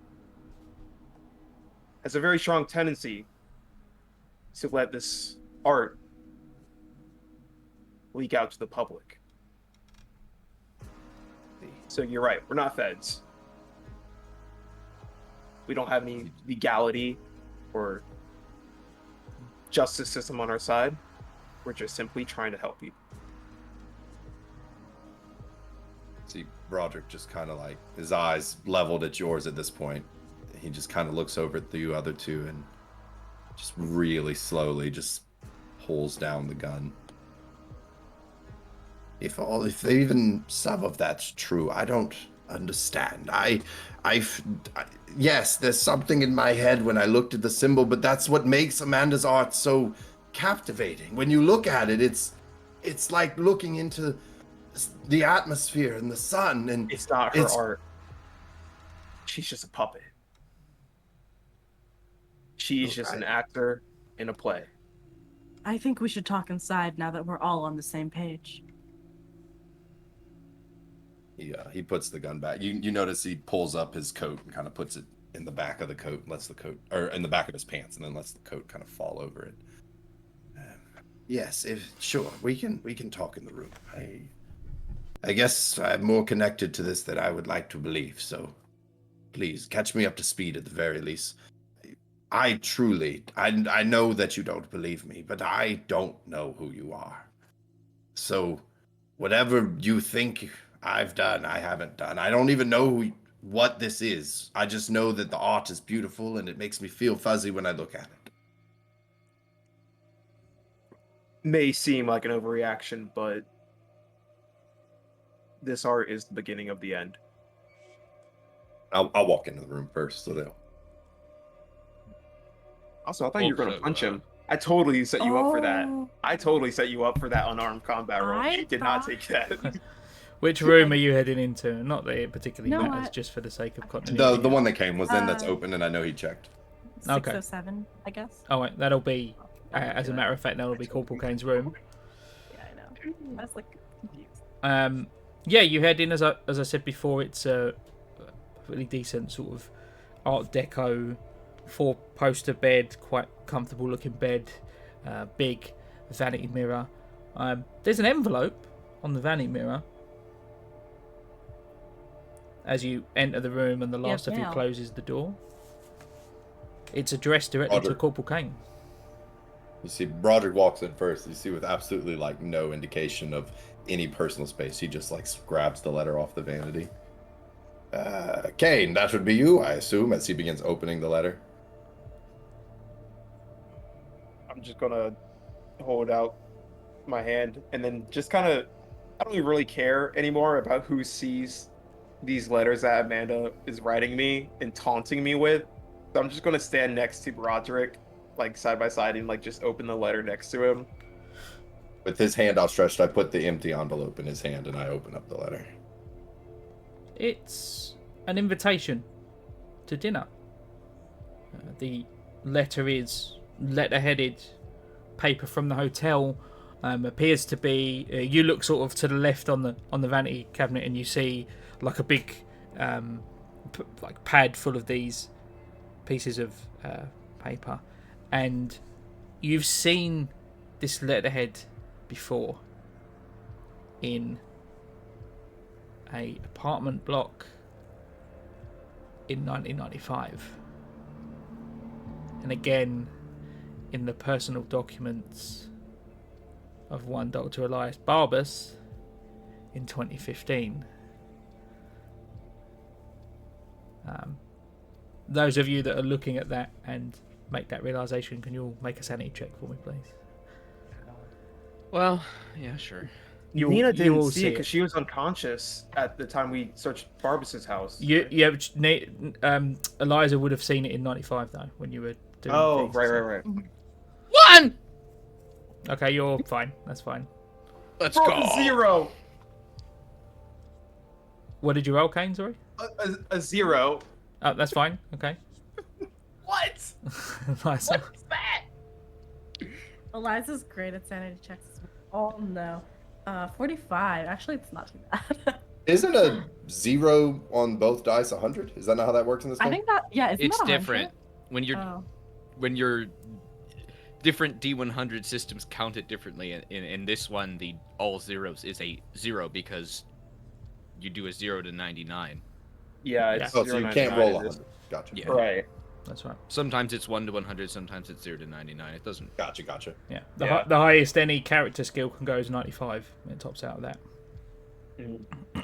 has a very strong tendency to let this art leak out to the public. So you're right, we're not feds. We don't have any legality or justice system on our side. We're just simply trying to help people. See, Broderick just kind of like, his eyes leveled at yours at this point. He just kind of looks over at the other two and just really slowly just pulls down the gun. If even some of that's true, I don't understand. Yes, there's something in my head when I looked at the symbol, but that's what makes Amanda's art so captivating. When you look at it, it's like looking into the atmosphere and the sun, and It's not her art. She's just a puppet. She's just an actor in a play. I think we should talk inside now that we're all on the same page. He puts the gun back. You notice he pulls up his coat and kind of puts it in the back of the coat, lets the coat, or in the back of his pants, and then lets the coat kind of fall over it. Yes, sure, we can talk in the room. I guess I'm more connected to this than I would like to believe. So, please catch me up to speed at the very least. I truly, I know that you don't believe me, but I don't know who you are. So, whatever you think I've done, I haven't done. I don't even know what this is. I just know that the art is beautiful and it makes me feel fuzzy when I look at it. May seem like an overreaction, but this art is the beginning of the end. I'll walk into the room first, so they'll. Also, I thought you were going to Also, punch him. I totally set you up for that. Oh, I totally set you up for that unarmed combat roll. I You did not thought- take that. Which room are you heading into? Not that it particularly No, matters, I- just for the sake of continuity. The one that came was in that's Uh, open, and I know he checked. Okay. 607, I guess. Oh, wait, that'll be, as a matter of fact, that'll be Corporal Kane's room. Yeah, I know. I was like confused. Yeah, you head in, as I said before, it's a really decent sort of Art Deco, 4-poster bed, quite comfortable looking bed, big vanity mirror. There's an envelope on the vanity mirror as you enter the room, and the last of you mail. closes the door. It's addressed directly to Broderick. Corporal Kane. You see, Broderick walks in first. You see, with absolutely like no indication of any personal space, he just like grabs the letter off the vanity. Kane, that would be you, I assume, as he begins opening the letter. I'm just gonna hold out my hand and then just kind of, I don't even really care anymore about who sees these letters that Amanda is writing me and taunting me with. So I'm just gonna stand next to Broderick, like side by side, and like just open the letter next to him. With his hand outstretched, I put the empty envelope in his hand and I open up the letter. It's an invitation to dinner. The letter is letter-headed, paper from the hotel. Appears to be. You look sort of to the left on the vanity cabinet, and you see like a big like pad full of these pieces of paper, and you've seen this letterhead before in a apartment block in 1995, and again in the personal documents of one Dr. Elias Barbas in 2015. Those of you that are looking at that and make that realization, can you all make a sanity check for me, please? Well, yeah, sure. Nina you didn't all see see it it. because she was unconscious at the time we searched Barbas's house. Eliza would have seen it in 95 though, when you were doing Oh, things, right, so- right. One! Okay, you're fine. That's fine. Let's Bro, go. 0. What did you roll, Kane? Sorry. A 0. Oh, that's fine. Okay. What? Eliza. What's that? Eliza's great at sanity checks. Oh no. 45. Actually, it's not too bad. Isn't a 0 on both dice 100? Is that not how that works in this game? I think that, yeah, isn't It's that 100? different when you're Oh. when you're different D100 systems count it differently. In this one, the all zeros is a 0 because you do a 0 to 99. Yeah, it's Oh, so you can't roll 100. Gotcha. Yeah. Right. That's right. Sometimes it's 1 to 100, sometimes it's 0 to 99. It doesn't. Gotcha. Yeah. Yeah. The highest any character skill can go is 95. It tops out of that.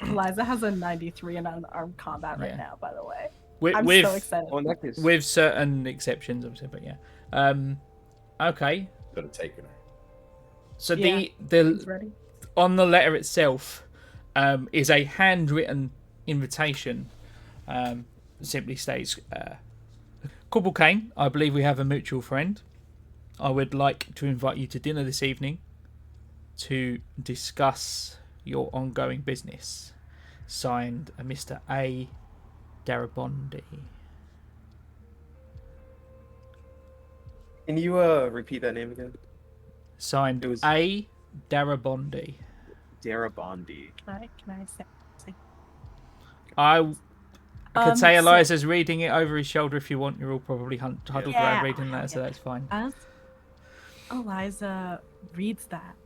Eliza has a 93 in unarmed combat right Yeah. now, by the way. With I'm with, so excited. Well, in that case, with certain exceptions, obviously, but yeah. Okay. Could have taken her. So Yeah. the He's ready. on the letter itself is a handwritten invitation. Simply states, Corporal Kane, I believe we have a mutual friend. I would like to invite you to dinner this evening to discuss your ongoing business. Signed, Mr. A. Darabondi. can you repeat that name again? Signed, It was- A. Darabondi. Darabondi. Can I say? I could say so- Eliza's reading it over his shoulder if you want. You're all probably huddled Yeah. around reading that, so that's fine. As Eliza reads that,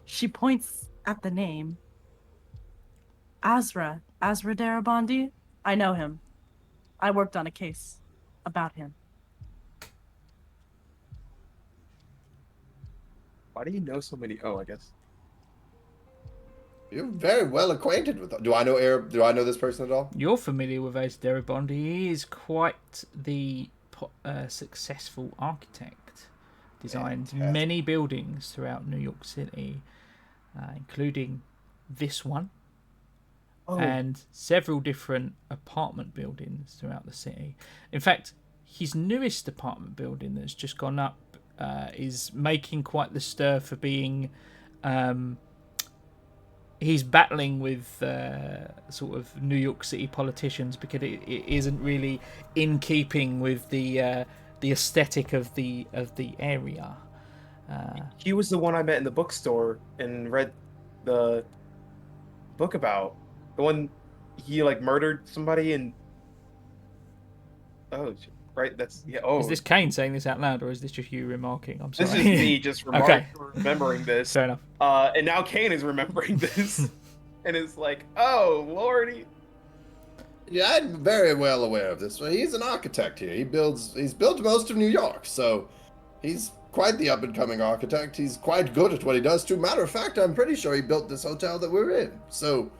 she points at the name. Azra Darabondi. I know him. I worked on a case about him. Why do you know so many? Oh, I guess. You're very well acquainted with them. Do I know this person at all? You're familiar with Ace Deribond. He is quite the successful architect. Designed Fantastic. many buildings throughout New York City, including this one and several different apartment buildings throughout the city. In fact, his newest apartment building that's just gone up is making quite the stir for being... he's battling with sort of New York City politicians because it isn't really in keeping with the aesthetic of the area. He was the one I met in the bookstore and read the book about. The one he like murdered somebody and right. That's yeah. Oh, Is this Kane saying this out loud, or is this just you remarking? I'm sorry. this is me just Okay. remembering this. Fair enough. And now Kane is remembering this, and it's like, oh lordy. Yeah, I'm very well aware of this. He's an architect here. He's built most of New York, so he's quite the up-and-coming architect. He's quite good at what he does, too. Matter of fact, I'm pretty sure he built this hotel that we're in. So,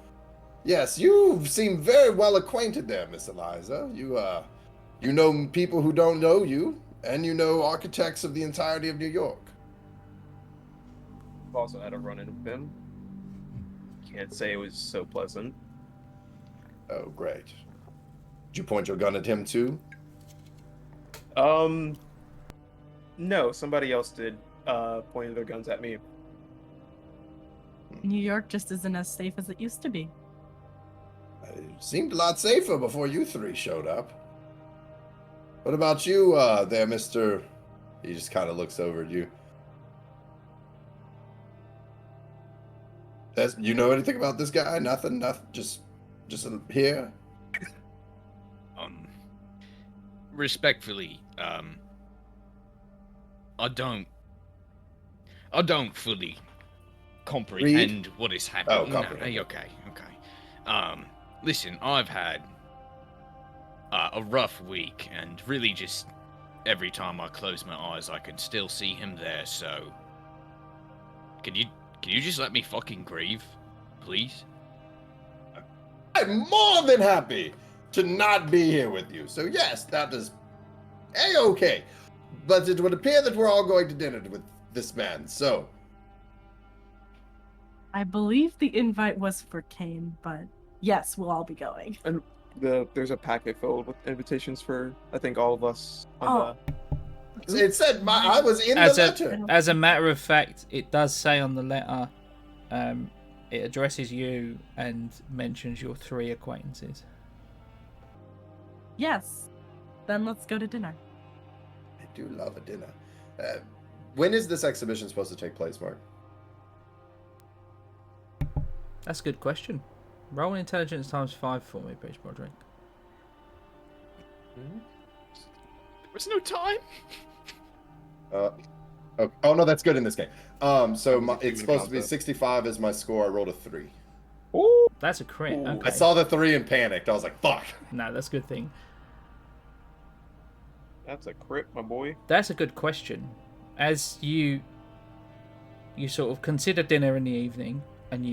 yes, you seem very well acquainted there, Miss Eliza. You know people who don't know you, and you know architects of the entirety of New York. I've also had a run-in with him. Can't say it was so pleasant. Oh, great. Did you point your gun at him, too? No, somebody else did, pointed their guns at me. New York just isn't as safe as it used to be. It seemed a lot safer before you three showed up. What about you, there, Mr. He just kind of looks over at you. You know anything about this guy? Nothing, just here? Respectfully, I don't fully comprehend what is happening. Oh, comprehend. No, okay. Listen, I've had a rough week, and really just every time I close my eyes, I can still see him there. So, can you just let me fucking grieve, please? I'm more than happy to not be here with you. So yes, that is A-okay. But it would appear that we're all going to dinner with this man, so... I believe the invite was for Kane, but yes, we'll all be going. And there's a packet filled with invitations for, I think, all of us. It said I was in the letter. As a matter of fact, it does say on the letter, it addresses you and mentions your 3 acquaintances. Yes. Then let's go to dinner. I do love a dinner. When is this exhibition supposed to take place, Mark? That's a good question. Roll intelligence ×5 for me, please, Broderick. There's no time. Oh no, that's good in this game. So it's supposed to be 65 is my score. I rolled a 3. Ooh, that's a crit. Okay. I saw the 3 and panicked. I was like, fuck. No, that's a good thing. That's a crit, my boy. That's a good question. As you sort of consider dinner in the evening, and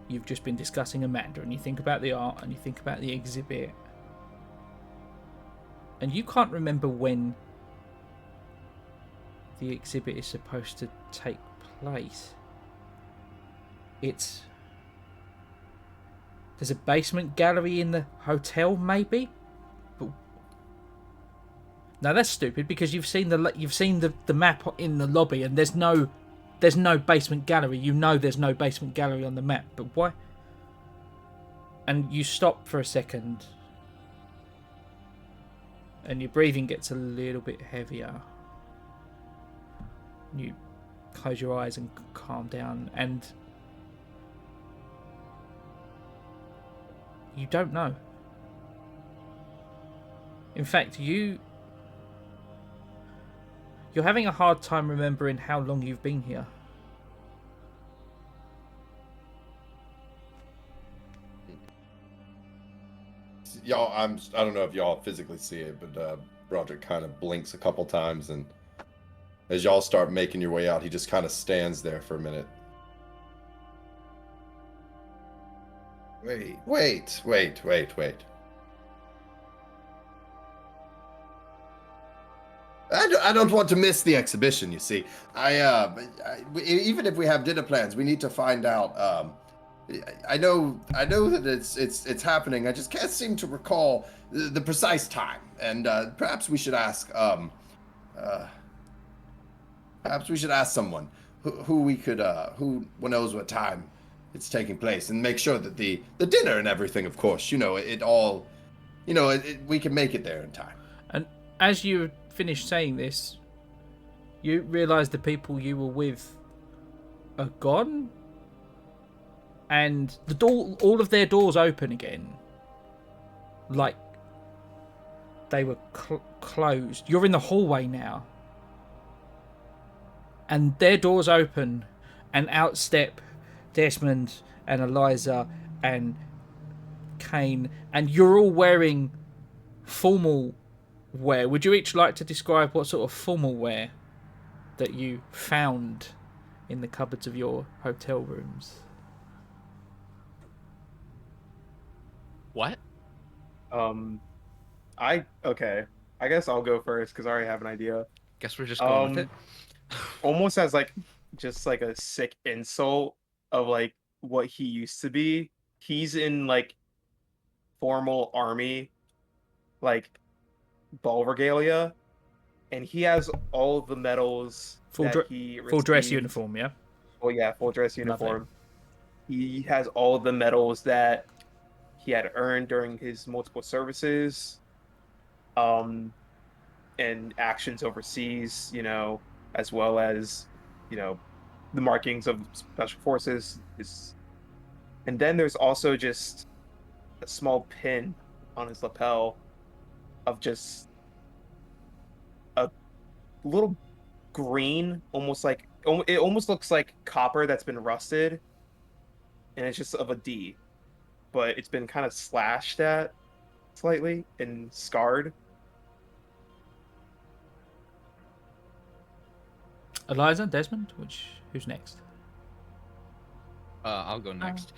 you've just been discussing Amanda, and you think about the art, and you think about the exhibit, and you can't remember when the exhibit is supposed to take place. There's a basement gallery in the hotel, maybe. But no, that's stupid because you've seen the map in the lobby, and there's no basement gallery. You know there's no basement gallery on the map, but why? And you stop for a second, and your breathing gets a little bit heavier. You close your eyes and calm down, and you don't know. In fact, you're having a hard time remembering how long you've been here. Y'all, I don't know if y'all physically see it, but Broderick kind of blinks a couple times and As y'all start making your way out, he just kind of stands there for a minute. Wait. I don't want to miss the exhibition, you see. Even if we have dinner plans, we need to find out. I know that it's happening. I just can't seem to recall the precise time. And perhaps we should ask someone who knows what time it's taking place, and make sure that the dinner and everything, of course, we can make it there in time. And as you finish saying this, you realise the people you were with are gone, and all of their doors open again, like they were closed. You're in the hallway now, and their doors open, and out step Desmond and Eliza and Kane, and you're all wearing formal wear. Would you each like to describe what sort of formal wear that you found in the cupboards of your hotel rooms? What? I guess I'll go first because I already have an idea. Guess we're just going with it. Almost as like just like a sick insult of like what he used to be. He's in like formal army, like ball regalia, and he has all the medals Full dress uniform, yeah. Oh yeah, full dress uniform. He has all the medals that he had earned during his multiple services, and actions overseas, as well as, the markings of special forces. And then there's also just a small pin on his lapel of just a little green, it almost looks like copper that's been rusted, and it's just of a D, but it's been kind of slashed at slightly and scarred. Eliza, Desmond, who's next? I'll go next.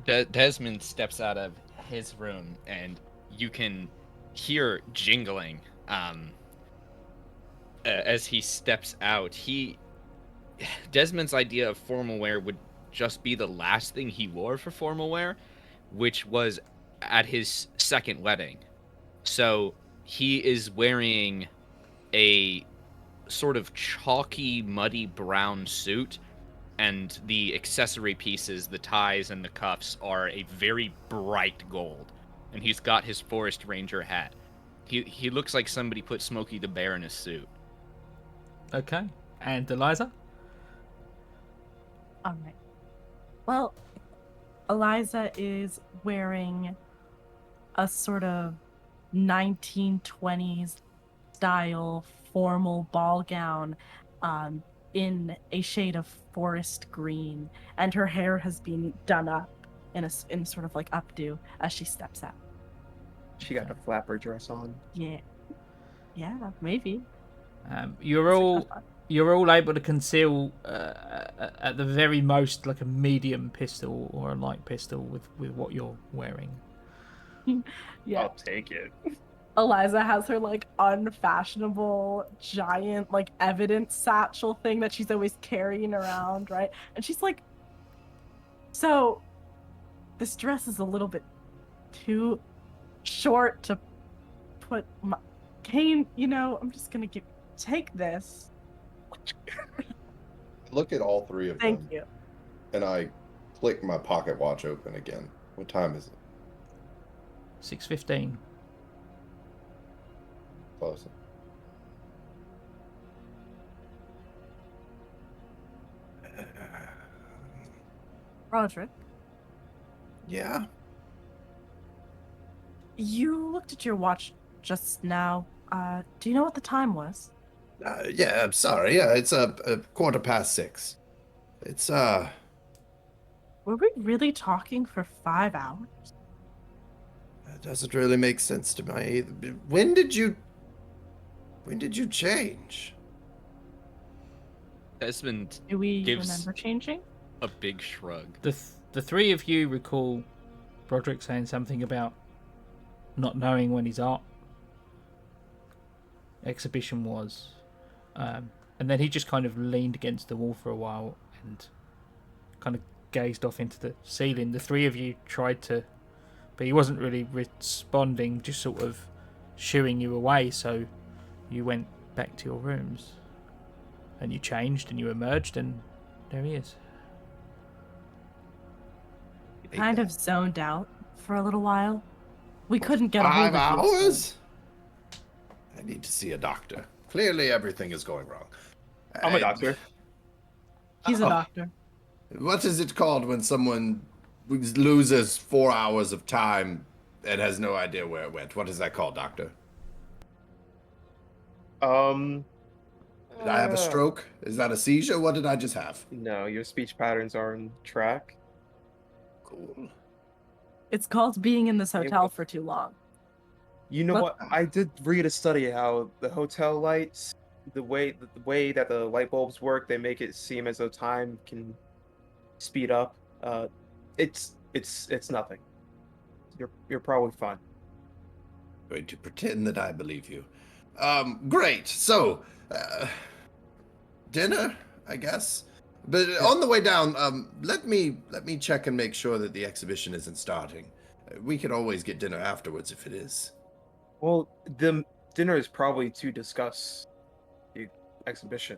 Desmond steps out of his room, and you can hear jingling as he steps out. Desmond's idea of formal wear would just be the last thing he wore for formal wear, which was at his second wedding. So he is wearing a sort of chalky, muddy brown suit, and the accessory pieces, the ties and the cuffs, are a very bright gold. And he's got his Forest Ranger hat. He looks like somebody put Smokey the Bear in his suit. Okay. And Eliza? All right. Well, Eliza is wearing a sort of 1920s style formal ball gown in a shade of forest green, and her hair has been done up in sort of like updo as she steps out. She got a flapper dress on. Yeah, maybe. You're all able to conceal at the very most like a medium pistol or a light pistol with what you're wearing. Yeah, I'll take it. Eliza has her like unfashionable giant like evidence satchel thing that she's always carrying around, right? And she's like, so this dress is a little bit too short to put my Kane, I'm just gonna take this. Look at all three of them. Thank you. And I click my pocket watch open again. What time is it? 6:15. Close. Broderick, Yeah. you looked at your watch just now. Do you know what the time was? Yeah, I'm sorry. Yeah, it's a 6:15. It's Were we really talking for 5 hours? That doesn't really make sense to me. When did you change? Desmond Do we gives remember changing? a big shrug. The three of you recall Broderick saying something about not knowing when his art exhibition was. And then he just kind of leaned against the wall for a while and kind of gazed off into the ceiling. The three of you tried to, but he wasn't really responding, just sort of shooing you away, so you went back to your rooms. And you changed and you emerged, and there he is. Kind of zoned out for a little while. We couldn't get a hold 5 of you. hours? I need to see a doctor. Clearly everything is going wrong. I'm a doctor. He's a doctor. What is it called when someone loses 4 hours of time and has no idea where it went? What is that called, doctor? Did I have a stroke? Is that a seizure? What did I just have? No, your speech patterns are on track. Cool. It's called being in this hotel for too long. You know what? I did read a study how the hotel lights, the way that the light bulbs work, they make it seem as though time can speed up. It's nothing. You're probably fine. Going to pretend that I believe you. Great. So, dinner, I guess. But on the way down, let me check and make sure that the exhibition isn't starting. We can always get dinner afterwards if it is. Well, the dinner is probably to discuss the exhibition.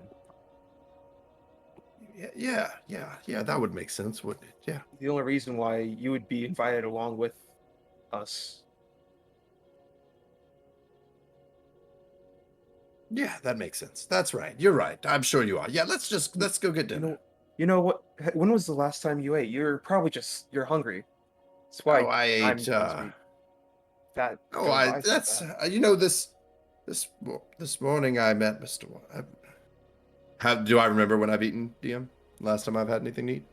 Yeah, that would make sense, wouldn't it? Yeah. The only reason why you would be invited along with us. Yeah, that makes sense. That's right. You're right. I'm sure you are. Yeah, let's go get dinner. You know what? When was the last time you ate? You're probably you're hungry. That's why I ate. That. This morning I met Mr. Do I remember when I've eaten, DM? Last time I've had anything to eat?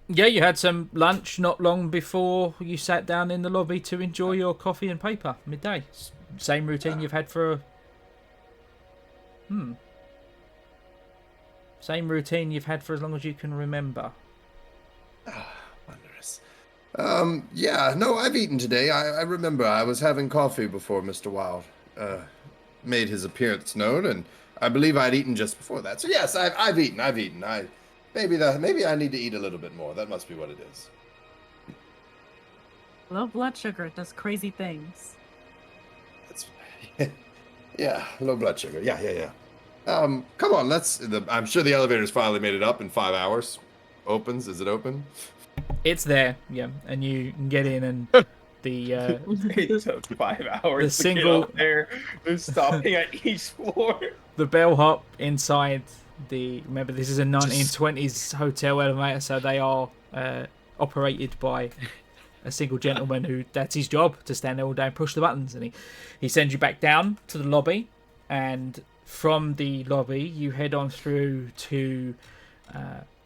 Yeah, you had some lunch not long before you sat down in the lobby to enjoy your coffee and paper midday. Same routine you've had for. Same routine you've had for as long as you can remember. Wondrous. Yeah, no, I've eaten today. I remember I was having coffee before Mr. Wild made his appearance known, and I believe I'd eaten just before that. So yes, I've eaten. Maybe I need to eat a little bit more. That must be what it is. Low blood sugar does crazy things. That's yeah, low blood sugar. Yeah. Come on, I'm sure the elevator's finally made it up in 5 hours. Opens? Is it open? It's there, yeah, and you can get in, and the It took 5 hours. The single- to get up there. They're stopping at each floor. the bellhop inside remember this is a 1920s hotel elevator, so they are operated by a single gentleman who that's his job, to stand there all day and push the buttons, and he sends you back down to the lobby, and from the lobby you head on through to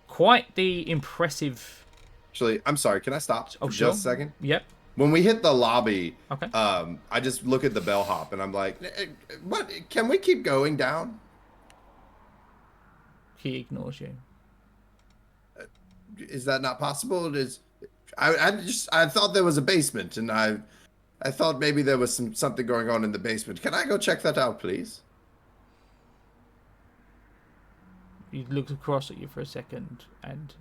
quite the impressive. Actually, I'm sorry, can I stop for sure. just a second? Yep. When we hit the lobby, Okay. I just look at the bellhop and I'm like, what? Can we keep going down? He ignores you. Is that not possible? I thought there was a basement, and I thought maybe there was something going on in the basement. Can I go check that out, please? He looks across at you for a second, and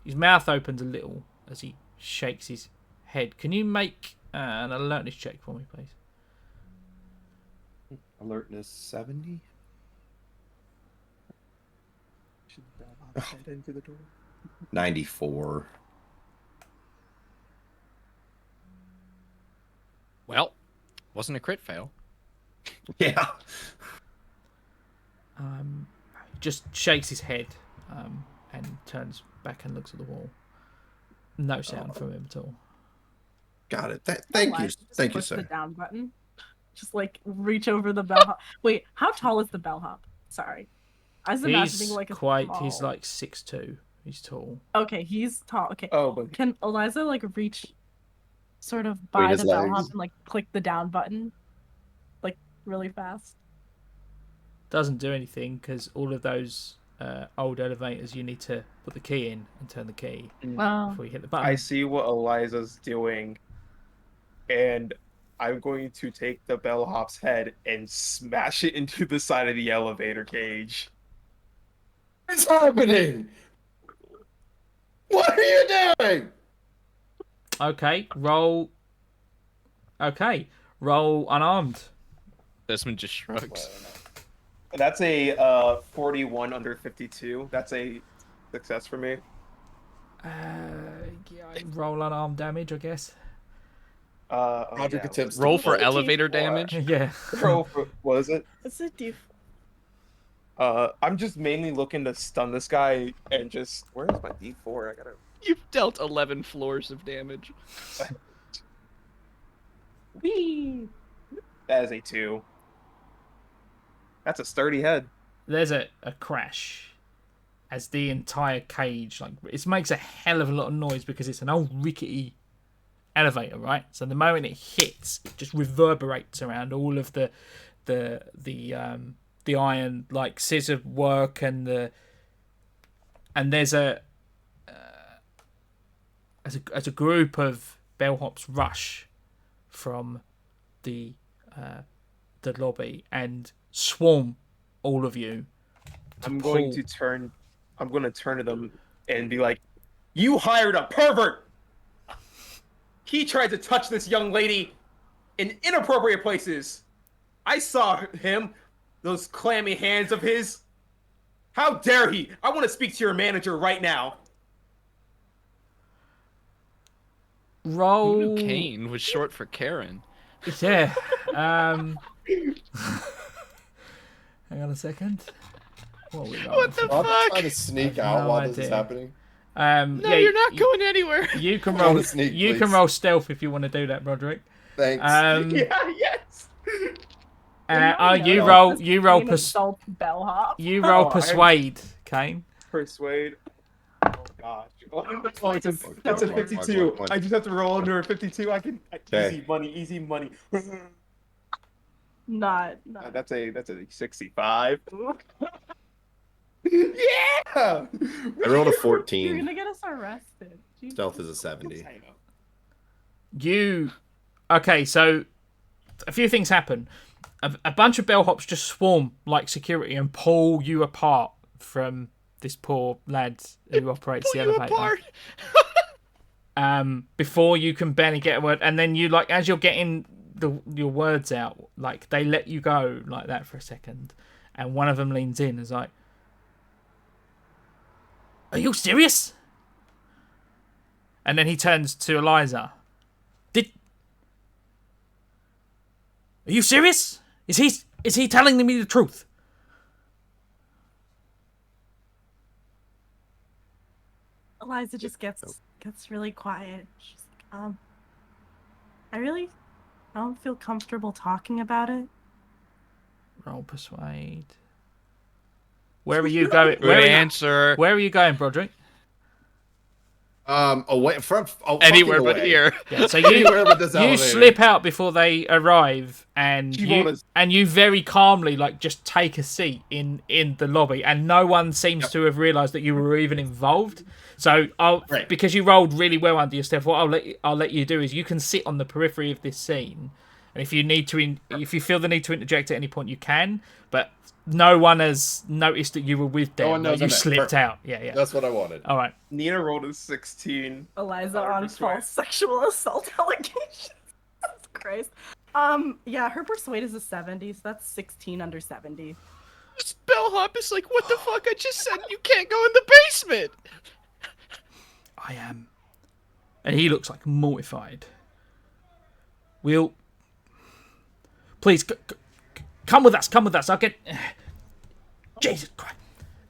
his mouth opens a little as he shakes his head. Can you make an alertness check for me, please? Alertness 70. Head into the door. 94. Well, wasn't a crit fail. Yeah. Just shakes his head and turns back and looks at the wall. No sound from him at all. Got it. Thank you. Thank you, Push the sir. down button. Just reach over the bellhop. Wait, how tall is the bellhop? Sorry, I was imagining He's a quite. small... He's 6'2". He's tall. Okay, he's tall. Okay. Oh, but Can Eliza reach sort of by his the bellhop legs. and click the down button, really fast? doesn't do anything because all of those old elevators, you need to put the key in and turn the key Well, before you hit the button. I see what Eliza's doing, and I'm going to take the bellhop's head and smash it into the side of the elevator cage. What's happening? What are you doing? Okay, roll. Okay, roll unarmed. Desmond just shrugs. That's a 41 under 52. That's a success for me. Yeah, roll unarmed damage, I guess. Broderick Yeah. attempts to Roll for pull. elevator D4. damage. Yeah. Roll for, what is it? it's a D4. I'm just mainly looking to stun this guy and just. Where is my D4? I gotta. You've dealt 11 floors of damage. Whee! That is a 2. That's a sturdy head. There's a crash as the entire cage, like, it makes a hell of a lot of noise because it's an old rickety elevator, right? So the moment it hits, it just reverberates around all of the iron, like, scissor work, and there's as a group of bellhops rush from the lobby and swarm all of you. I'm going to turn to them and be like, "You hired a pervert! He tried to touch this young lady in inappropriate places. I saw him, those clammy hands of his. How dare he? I want to speak to your manager right now." Roll. Who knew Kane was short for Karen? Yeah. Hang on a second. What are we rolling What for? the I'm fuck? trying to sneak I have out no while this is idea. happening. No, Yeah, you're not going anywhere. You can I wanna roll. sneak, You can please. roll stealth if you want to do that, Broderick. Thanks. Yeah, yes. You No, roll. this You roll. Kane assault bellhop. You roll Oh, I- persuade, Kane. Persuade. Oh gosh. Oh, it's a 52. I just have to roll under a 52. Okay. Easy money. Not. That's a 65. Yeah. I rolled a You're 14. gonna get us arrested. Jesus. Stealth is a 70. Okay, so a few things happen. A bunch of bellhops just swarm like security and pull you apart from this poor lad who operates the Pull you elevator. apart. Before you can barely get a word, and then you, like, as you're getting your words out, like, they let you go like that for a second, and one of them leans in and is like, "Are you serious?" And then he turns to Eliza. Are you serious? Is he telling me the truth? Eliza just gets really quiet. She's like, I don't feel comfortable talking about it. Roll persuade. Where are you going? Good answer. Where are you going, Broderick? Away from Anywhere fucking but away. here. Yeah, so Anywhere but this you elevator. slip out before they arrive, and you very calmly, like, just take a seat in the lobby, and no one seems to have realised that you were even involved. So Right. because you rolled really well under your stuff, what I'll let you do is you can sit on the periphery of this scene, and if you need to, if you feel the need to interject at any point, you can. But no one has noticed that you were with them. No one knows you I'm there. slipped Perfect. out. Yeah. That's what I wanted. All right. Nina rolled a 16. Eliza Or on persuade. false sexual assault allegations. Jesus Christ. Yeah, her persuade is a 70, so that's 16 under 70. This bellhop is like, what the fuck? I just said you can't go in the basement. I am. And he looks like mortified. We'll. Please, come with us. Come with us. I'll get. Jesus Christ.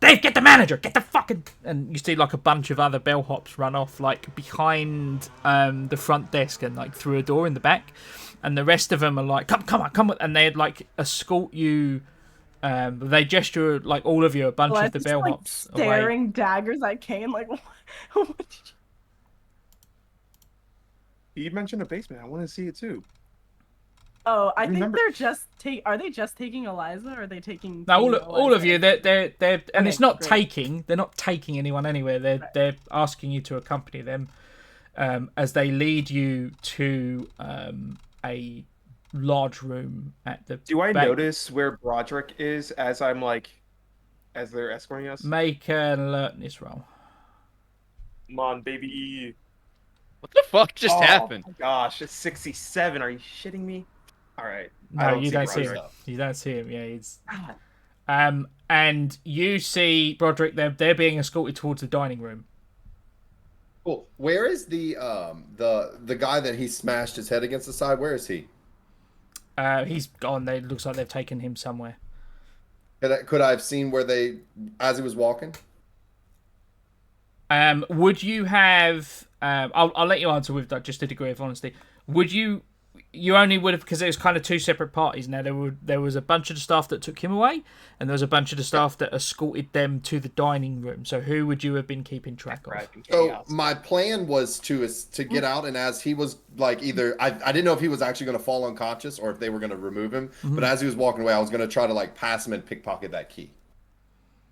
Dave, get the manager. Get the fucking. And you see, like, a bunch of other bellhops run off, like, behind the front desk and, like, through a door in the back. And the rest of them are like, come on. And they'd, like, escort you. They gesture, like, all of you, a bunch of the Eliza's, like, bellhops away. staring daggers at Kane, like, what did you... You mentioned a basement. I want to see it too. Oh, I think Remember- they're just are they just taking Eliza, or are they taking No, Kane, all of Eliza, you. and- They're and Okay, it's not great. taking. They're not taking anyone anywhere. They're asking you to accompany them, as they lead you to a large room at the. Do I back. notice where Broderick is as I'm like, as they're escorting us? Make an alertness roll. Come on, baby. What the fuck just Oh, happened? my gosh, it's 67. Are you shitting me? All right. No, you don't see him. Broderick. You don't see him. Yeah, he's. God. And you see Broderick. They're being escorted towards the dining room. Cool. Where is the guy that he smashed his head against the side? Where is he? He's gone. It looks like they've taken him somewhere. Could I have seen where as he was walking? Would you have? I'll let you answer with that, just a degree of honesty. Would you? You only would have, because it was kind of two separate parties. Now there was a bunch of the staff that took him away, and there was a bunch of the staff that escorted them to the dining room. So who would you have been keeping track of? So my plan was to get out, and as he was like I didn't know if he was actually going to fall unconscious or if they were going to remove him. Mm-hmm. But as he was walking away, I was going to try to like pass him and pickpocket that key.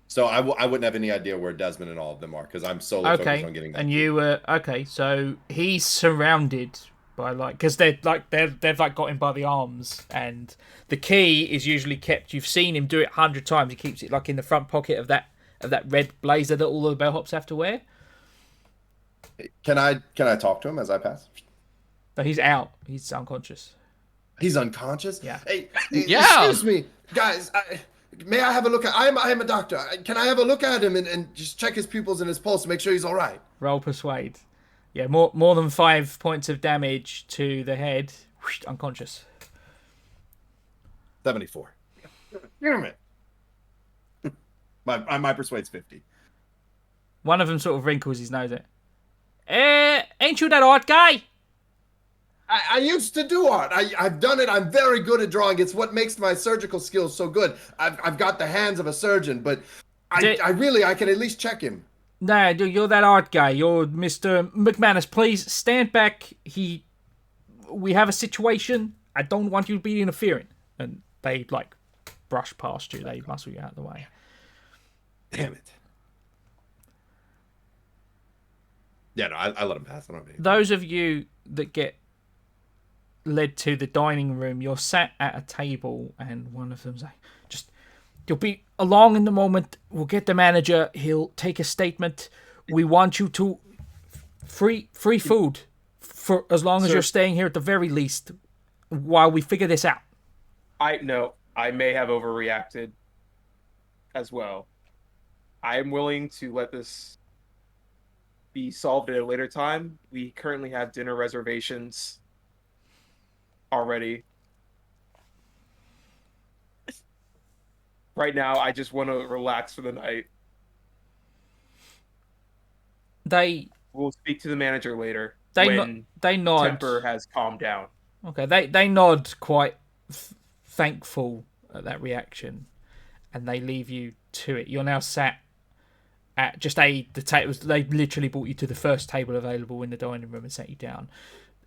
So I wouldn't have any idea where Desmond and all of them are because I'm solely focused on getting that. And key. you were okay. So he's surrounded by because they've got him by the arms, and the key is usually kept. You've seen him do it 100 times. He keeps it like in the front pocket of that red blazer that all of the bellhops have to wear. Can I talk to him as I pass? But he's out. He's unconscious. He's unconscious. Yeah. Hey, Yeah. Excuse me, guys. May I have a look at? I am a doctor. Can I have a look at him and just check his pupils and his pulse to make sure he's all right? Roll persuade. Yeah, more than 5 points of damage to the head. Whoosh, unconscious. 74. Damn it. My persuade's 50. One of them sort of wrinkles his nose at. Ain't you that art guy? I used to do art. I've done it. I'm very good at drawing. It's what makes my surgical skills so good. I've got the hands of a surgeon, but I can at least check him. Nah, you're that art guy. You're Mr. McManus. Please stand back. We have a situation. I don't want you to be interfering. And they like brush past you. They muscle you out of the way. Damn it. Yeah, no, I let him pass. I don't need. Those of you that get led to the dining room, you're sat at a table, and one of them's like, you'll be along in the moment. We'll get the manager. He'll take a statement. We want you to free food for as long as you're staying here at the very least while we figure this out. I may have overreacted as well. I am willing to let this be solved at a later time. We currently have dinner reservations already. Right now, I just want to relax for the night. We'll speak to the manager later when they nod. temper has calmed down. Okay, they nod quite thankful at that reaction, and they leave you to it. You're now sat at just the table. They literally brought you to the first table available in the dining room and sat you down.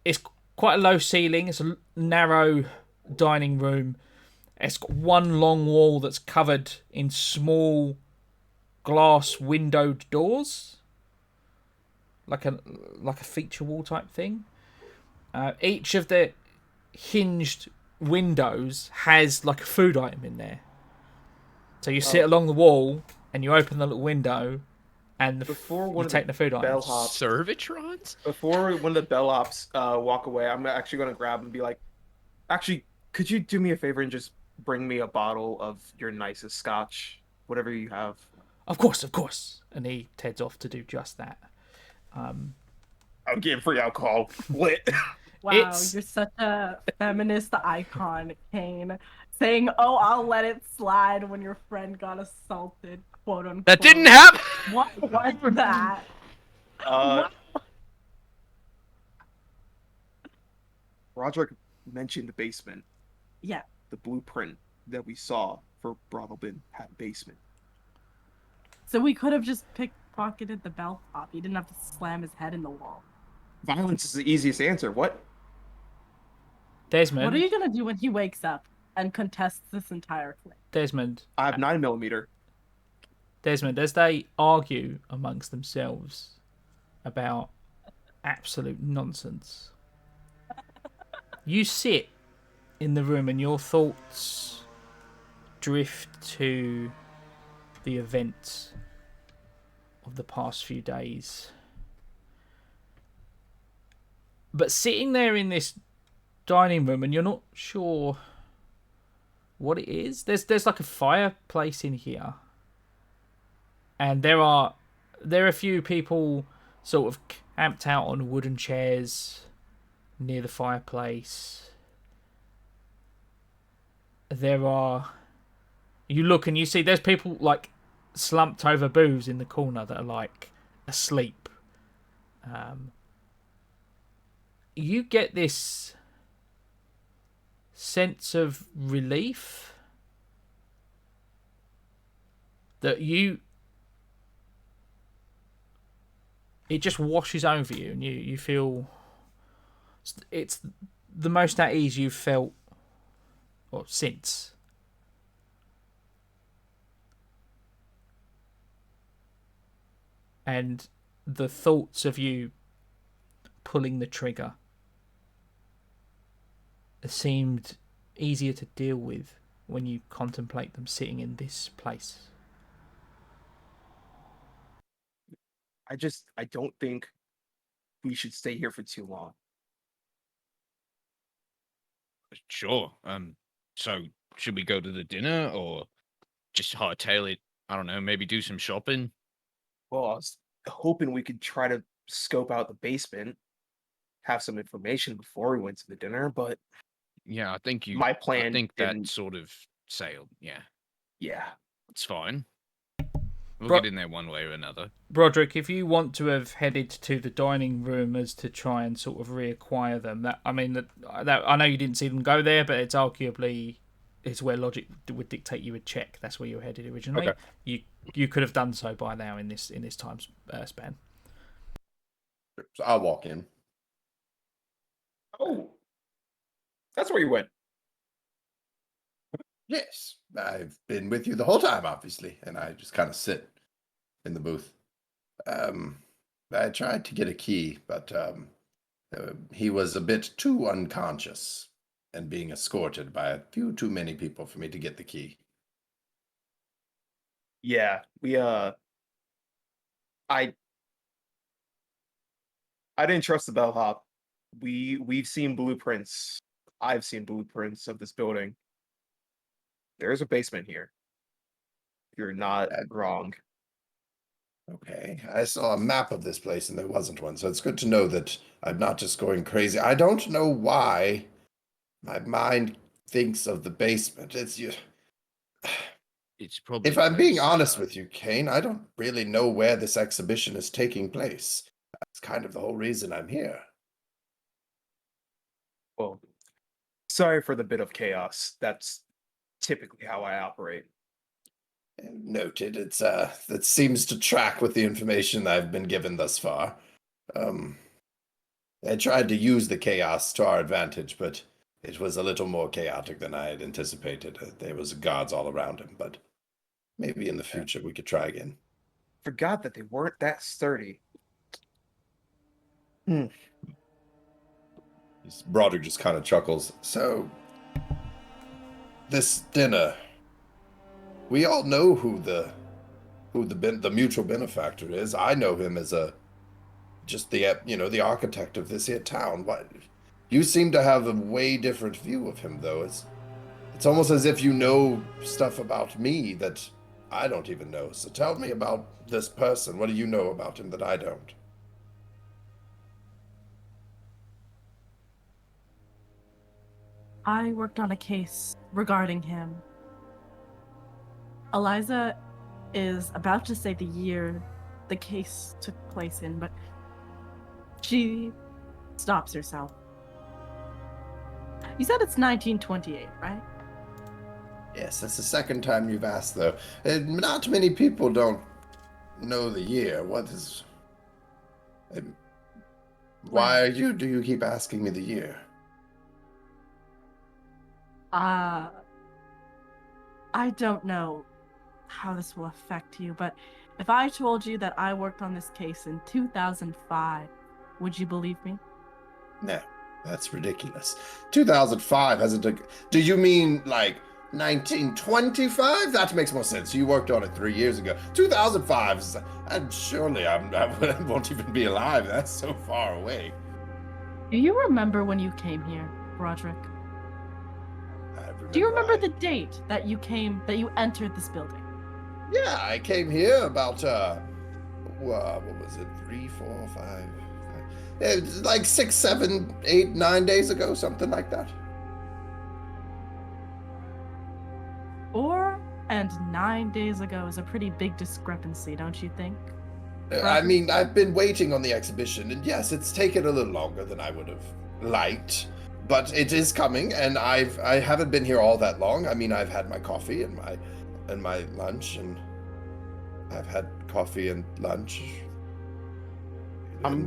It's quite a low ceiling. It's a narrow dining room. It's got one long wall that's covered in small glass windowed doors, like a feature wall type thing. Each of the hinged windows has like a food item in there. So you sit along the wall and you open the little window, and you take the food item. Servitrons? Before one of the bellhops walk away, I'm actually going to grab him and be like, actually, could you do me a favor and just bring me a bottle of your nicest scotch, whatever you have? Of course. And he heads off to do just that. I'm getting free alcohol. Lit. Wow, you're such a feminist icon, Kane. Saying, "Oh, I'll let it slide" when your friend got assaulted, quote unquote. That didn't happen. What was that? Broderick mentioned the basement. Yeah. The blueprint that we saw for Broadalbin had a basement. So we could have just pickpocketed the bellhop. He didn't have to slam his head in the wall. Violence is the easiest answer. What? Desmond. What are you gonna do when he wakes up and contests this entire claim? Desmond. I have 9mm. Desmond, as they argue amongst themselves about absolute nonsense, you sit in the room and your thoughts drift to the events of the past few days. But sitting there in this dining room and you're not sure what it is. There's like a fireplace in here. And there are a few people sort of camped out on wooden chairs near the fireplace. You look and you see there's people like slumped over booths in the corner that are like asleep. You get this sense of relief that it just washes over you, and you feel it's the most at ease you've felt since. And the thoughts of you pulling the trigger seemed easier to deal with when you contemplate them sitting in this place. I don't think we should stay here for too long. Sure. So should we go to the dinner or just hightail it? I don't know, maybe do some shopping? Well, I was hoping we could try to scope out the basement, have some information before we went to the dinner, but Yeah, I think my plan I think that didn't. sort of sailed. Yeah, Yeah. it's fine. We'll Bro- get in there one way or another. Broderick, if you want to have headed to the dining room as to try and sort of reacquire them, that I know you didn't see them go there, but it's arguably where logic would dictate you would check. That's where you were headed originally. Okay. You could have done so by now in this time span. So I'll walk in. Oh, that's where you went. Yes, I've been with you the whole time, obviously, and I just kind of sit in the booth. I tried to get a key, but he was a bit too unconscious and being escorted by a few too many people for me to get the key. Yeah, I didn't trust the bellhop. We've seen blueprints. I've seen blueprints of this building. There's a basement here. You're not wrong. Okay, I saw a map of this place and there wasn't one, so it's good to know that I'm not just going crazy. I don't know why my mind thinks of the basement. It's you. It's probably. If I'm being because, honest with you, Kane, I don't really know where this exhibition is taking place. That's kind of the whole reason I'm here. Well, sorry for the bit of chaos. That's typically how I operate. Noted. It's that seems to track with the information I've been given thus far. I tried to use the chaos to our advantage, but it was a little more chaotic than I had anticipated. There was guards all around him, but maybe in the future we could try again. Forgot that they weren't that sturdy. Broderick just kind of chuckles. So, this dinner, we all know who the mutual benefactor is. I know him as the architect of this here town. What? You seem to have a way different view of him, though. It's almost as if you know stuff about me that I don't even know. So tell me about this person. What do you know about him that I don't? I worked on a case regarding him. Eliza is about to say the year the case took place in, but she stops herself. You said it's 1928, right? Yes, that's the second time you've asked, though. Not many people don't know the year. What is... Why do you keep asking me the year? I don't know how this will affect you, but if I told you that I worked on this case in 2005, would you believe me? No, that's ridiculous. 2005 hasn't a... Do you mean, like, 1925? That makes more sense. You worked on it 3 years ago. 2005 is... surely I won't even be alive. That's so far away. Do you remember when you came here, Broderick? Do you remember the date that you entered this building? Yeah, I came here about, what was it, 3, 4, 5... like 6, 7, 8, 9 days ago, something like that. 4 and 9 days ago is a pretty big discrepancy, don't you think? I mean, I've been waiting on the exhibition, and yes, it's taken a little longer than I would have liked, but it is coming, and I haven't been here all that long. I mean, I've had my coffee and my lunch, and I've had coffee and lunch. I'm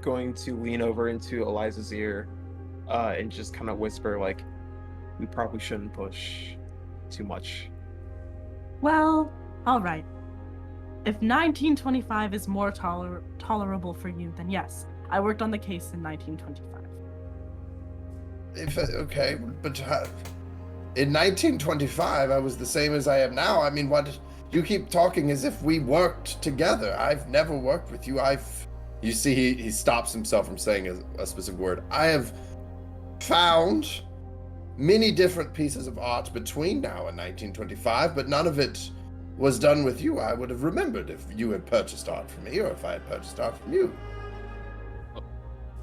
going to lean over into Eliza's ear and just kind of whisper, like, we probably shouldn't push too much. Well, all right. If 1925 is more tolerable for you, then yes, I worked on the case in 1925. Okay, but in 1925, I was the same as I am now. I mean, what? You keep talking as if we worked together. I've never worked with you. You see, he stops himself from saying a specific word. I have found many different pieces of art between now and 1925, but none of it was done with you. I would have remembered if you had purchased art from me or if I had purchased art from you.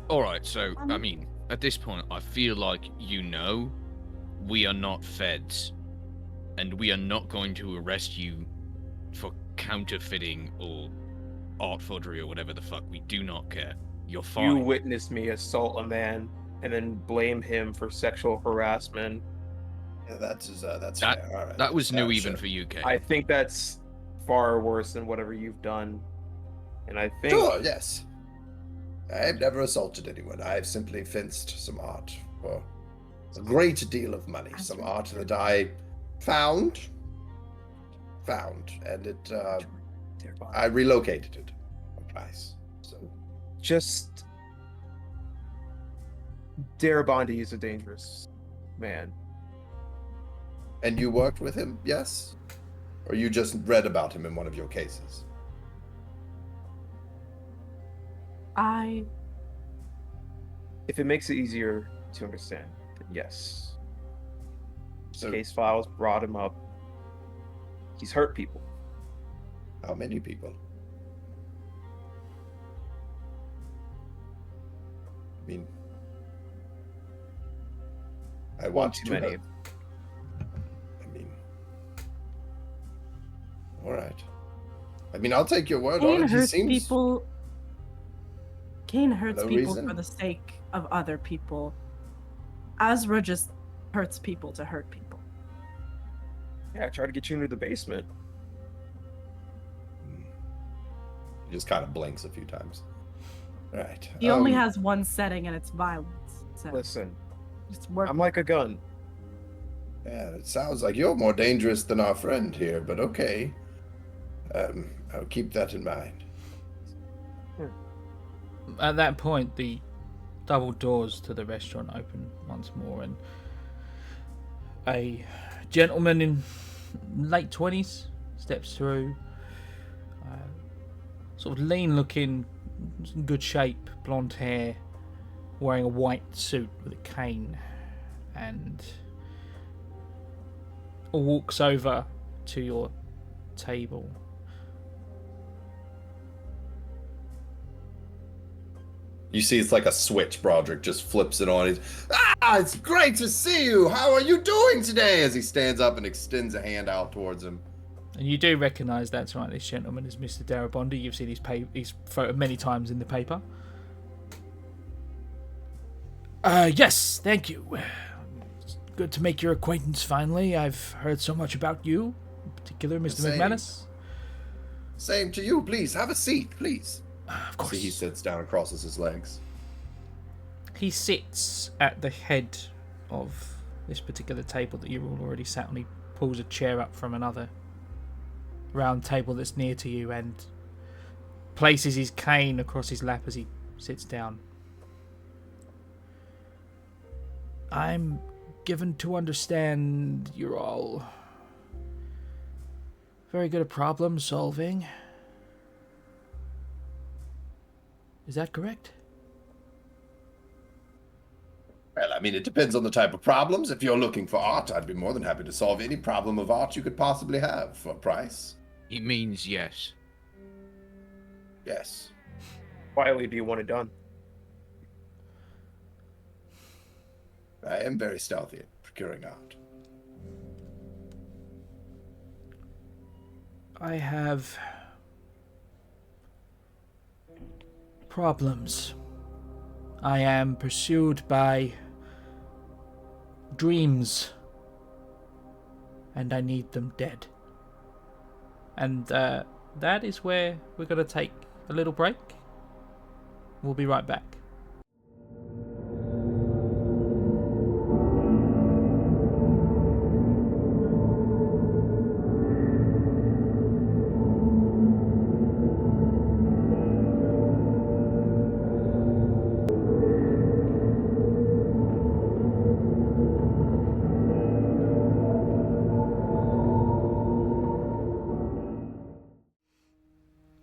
All right, so, I mean, at this point, I feel like we are not feds, and we are not going to arrest you for counterfeiting or art forgery or whatever the fuck. We do not care. You're fine. You witnessed me assault a man and then blame him for sexual harassment. Yeah, that's fair. All right. That was new even sure. for you, Kane. I think that's far worse than whatever you've done. And I think... Sure, yes. I've never assaulted anyone. I've simply fenced some art for a great deal of money. Some art that I found, and it, I relocated it for price. So, just... Darabondi is a dangerous man. And you worked with him, yes? Or you just read about him in one of your cases? If it makes it easier to understand, then yes. So, Case files brought him up. He's hurt people. how many people? I mean, I One want too to many. help. I mean, all right. I mean, I'll take your word on Kane it. He hurts seems... people. Kane hurts No people reason. for the sake of other people. Azra just hurts people to hurt people. Yeah, I tried to get you into the basement. He just kind of blinks a few times. All right. He only has one setting, and it's violence. So Listen, just work. I'm like a gun. Yeah, it sounds like you're more dangerous than our friend here, but okay. I'll keep that in mind. At that point, the double doors to the restaurant open once more, and a gentleman in late 20s steps through. Sort of lean looking, good shape, blonde hair, wearing a white suit with a cane, and walks over to your table. You see, it's like a switch. Broderick just flips it on. It's great to see you. How are you doing today? As he stands up and extends a hand out towards him. And you do recognise that's right. This gentleman is Mr. Darabondi. You've seen his photo many times in the paper. Yes, thank you. It's good to make your acquaintance finally. I've heard so much about you, in particular, Mr. Same. McManus. Same to you. Please, have a seat, please. Of course. See, he sits down and crosses his legs. He sits at the head of this particular table that you're all already sat on. He pulls a chair up from another round table that's near to you and places his cane across his lap as he sits down. I'm given to understand you're all very good at problem solving. Is that correct? Well, I mean, it depends on the type of problems. If you're looking for art, I'd be more than happy to solve any problem of art you could possibly have for a price. He means yes. Yes. Quietly, do you want it done? I am very stealthy at procuring art. I have problems. I am pursued by dreams, and I need them dead. And that is where we're going to take a little break. We'll be right back.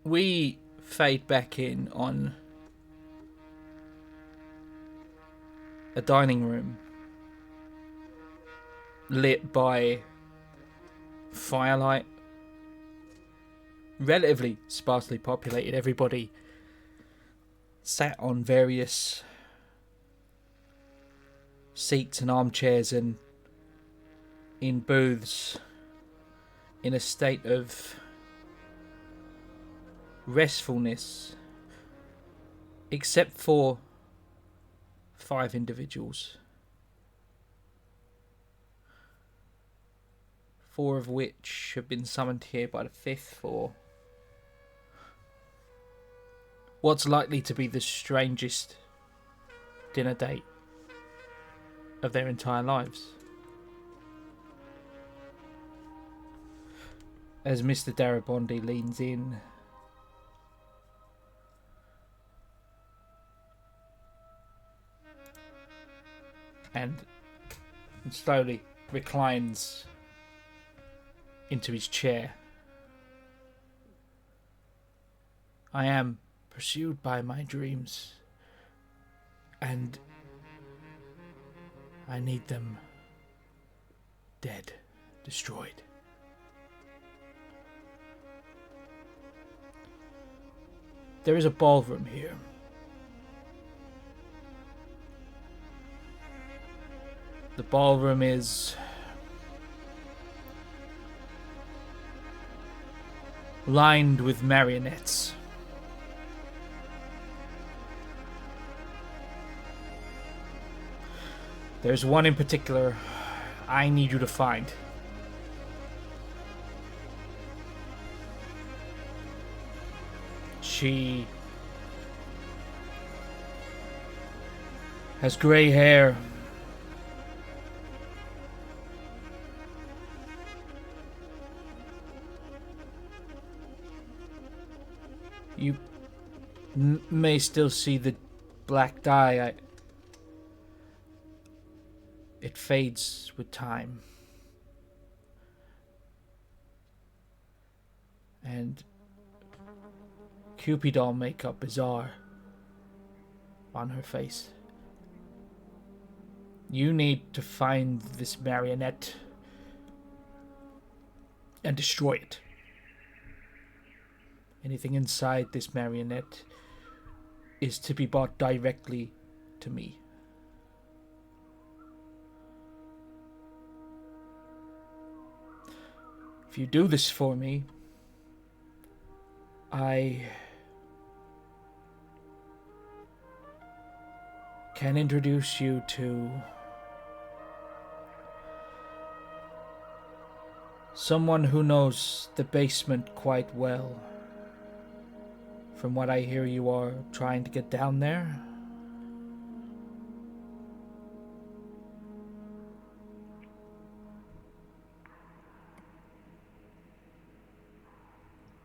We fade back in on a dining room lit by firelight, relatively sparsely populated. Everybody sat on various seats and armchairs and in booths in a state of restfulness, except for 5 individuals, 4 of which have been summoned here by the 5th for what's likely to be the strangest dinner date of their entire lives. As Mr. Darabondi leans in and slowly reclines into his chair. I am pursued by my dreams, and I need them dead, destroyed. There is a ballroom here. The ballroom is lined with marionettes. There's one in particular I need you to find. She has grey hair. You may still see the black dye. It fades with time. And Cupid doll makeup bizarre on her face. You need to find this marionette and destroy it. Anything inside this marionette is to be brought directly to me. If you do this for me, I can introduce you to someone who knows the basement quite well. From what I hear, you are trying to get down there.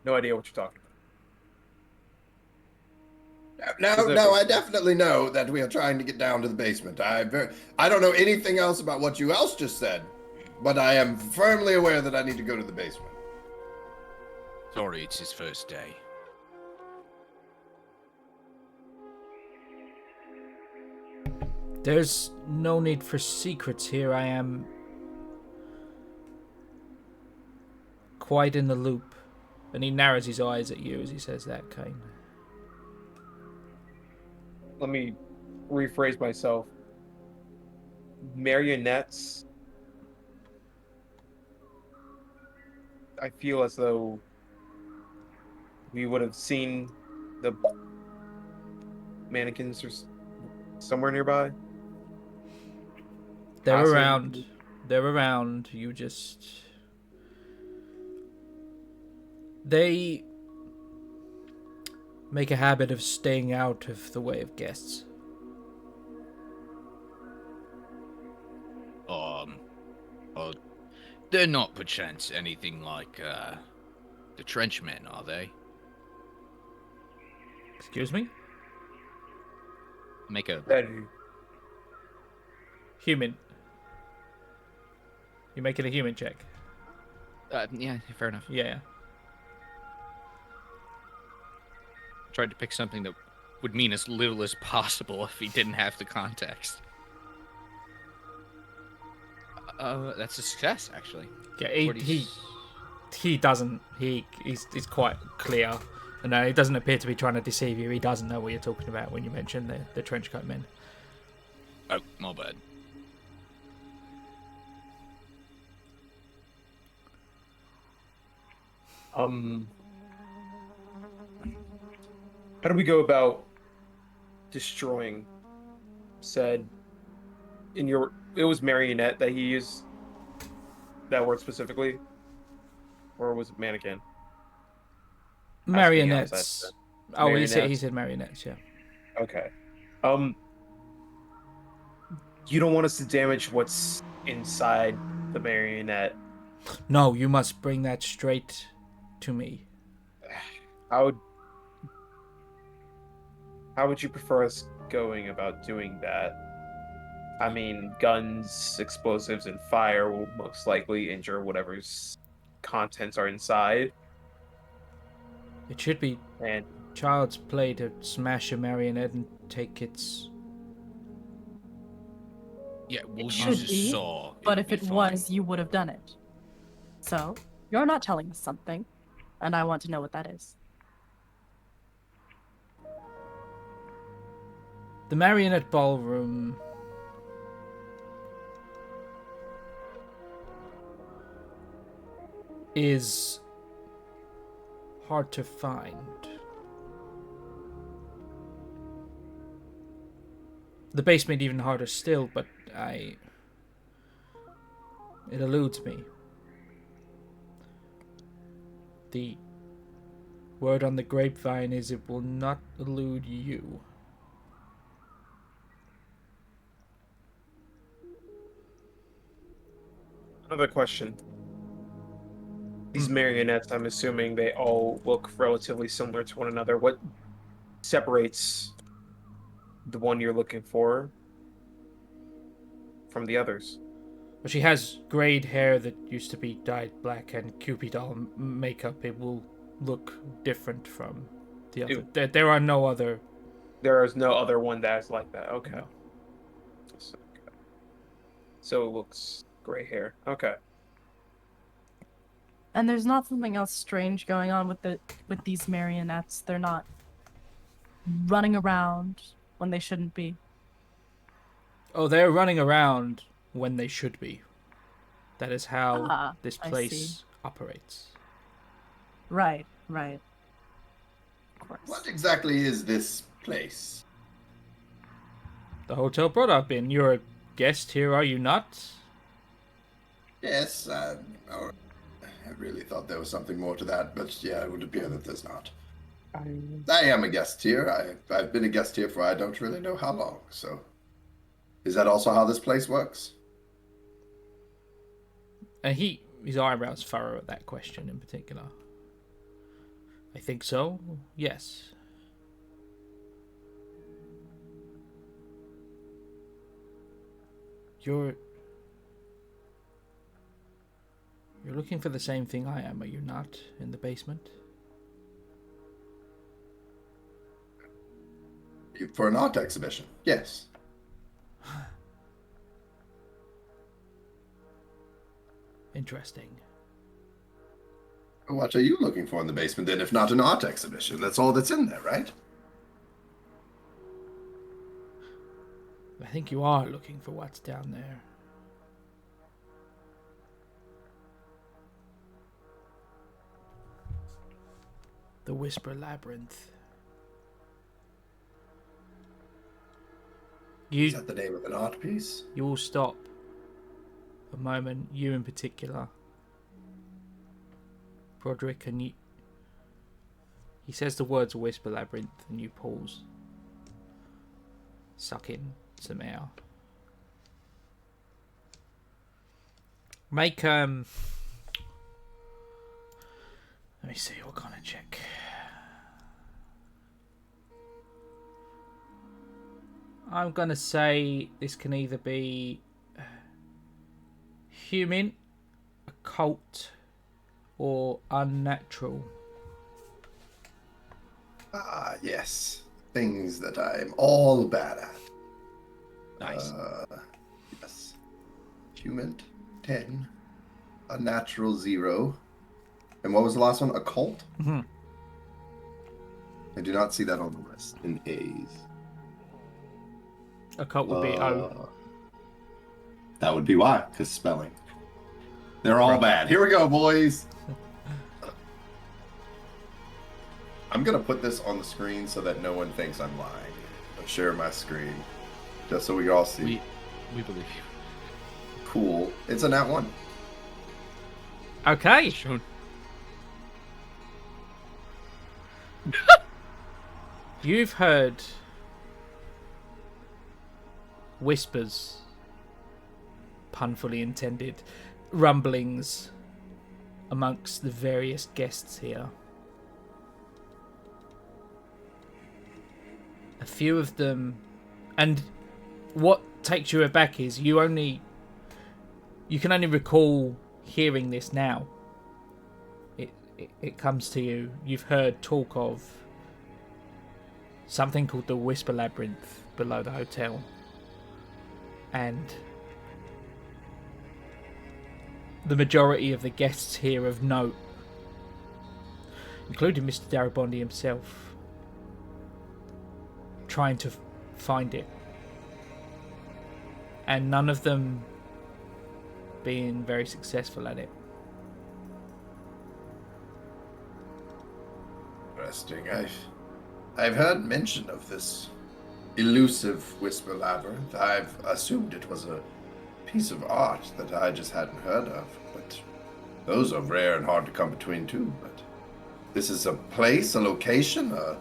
No idea what you're talking about. No, I definitely know that we are trying to get down to the basement. I don't know anything else about what you else just said, but I am firmly aware that I need to go to the basement. Sorry, it's his first day. There's no need for secrets here. I am quite in the loop. And he narrows his eyes at you as he says that, Kane. Let me rephrase myself. Marionettes. I feel as though we would have seen the mannequins or somewhere nearby. They're Passing. around. They're around. You just... They make a habit of staying out of the way of guests. They're not perchance anything like, the Trenchmen, are they? Excuse me? Make a... Human. You're making a human check. Yeah, fair enough. Yeah. Tried to pick something that would mean as little as possible if he didn't have the context. That's a success, actually. Yeah, he doesn't. He's quite clear. And he doesn't appear to be trying to deceive you. He doesn't know what you're talking about when you mention the trenchcoat men. Oh, my bad. How do we go about destroying said it was marionette that he used that word specifically? Or was it mannequin? Marionettes. Oh, he Marionettes. said marionettes, yeah. Okay. You don't want us to damage what's inside the marionette. No, you must bring that straight to me. How would you prefer us going about doing that? I mean, guns, explosives, and fire will most likely injure whatever's contents are inside. It should be And child's play to smash a marionette and take its... Yeah, we'll It use should a be, saw. but It'll if be it fine. was, you would have done it. So, you're not telling us something, and I want to know what that is. The marionette ballroom is hard to find. The basement even harder still, but it eludes me. The word on the grapevine is it will not elude you. another question. These marionettes, I'm assuming they all look relatively similar to one another. What separates the one you're looking for from the others? But she has grayed hair that used to be dyed black and Cupid doll makeup. It will look different from the other. There are no other. There is no other one that's like that. Okay. No. So it looks gray hair. Okay. And there's not something else strange going on with these marionettes. They're not running around when they shouldn't be. Oh, they're running around when they should be. That is how this I place see. operates. Right. Of course. What exactly is this place? The Hotel Broadalbin. You're a guest here, are you not? Yes, I really thought there was something more to that, but yeah, it would appear that there's not. I am a guest here. I've been a guest here for I don't really know how long, so... Is that also how this place works? And his eyebrows furrow at that question in particular. I think so, yes. You're looking for the same thing I am, are you not, in the basement? For an art exhibition, yes. Interesting. What are you looking for in the basement then, if not an art exhibition? That's all that's in there, right? I think you are looking for what's down there. The Whisper Labyrinth. Is that the name of an art piece? You all stop a moment, you in particular. Broderick, and you... He says the words Whisper Labyrinth, and you pause. Suck in some air. Make, let me see, what kind of check? I'm gonna say this can either be human, occult, or unnatural. Ah, yes. Things that I'm all bad at. Nice. Yes. Human, 10. Unnatural, 0. And what was the last one? Occult? Mm-hmm. I do not see that on the list in A's. Occult would be O. That would be why, because spelling. They're all bad. Here we go, boys. I'm going to put this on the screen so that no one thinks I'm lying. I'll share my screen just so we can all see. We believe you. Cool. It's a nat 1. Okay. Shown. You've heard whispers, pun fully intended, rumblings amongst the various guests here. A few of them, and what takes you aback is you can only recall hearing this now. It comes to you. You've heard talk of something called the Whisper Labyrinth below the hotel. And the majority of the guests here of note, including Mr. Darabondi himself, trying to find it. And none of them being very successful at it. Interesting. I've heard mention of this elusive Whisper Labyrinth. I've assumed it was a piece of art that I just hadn't heard of, but those are rare and hard to come between too. But this is a place, a location, a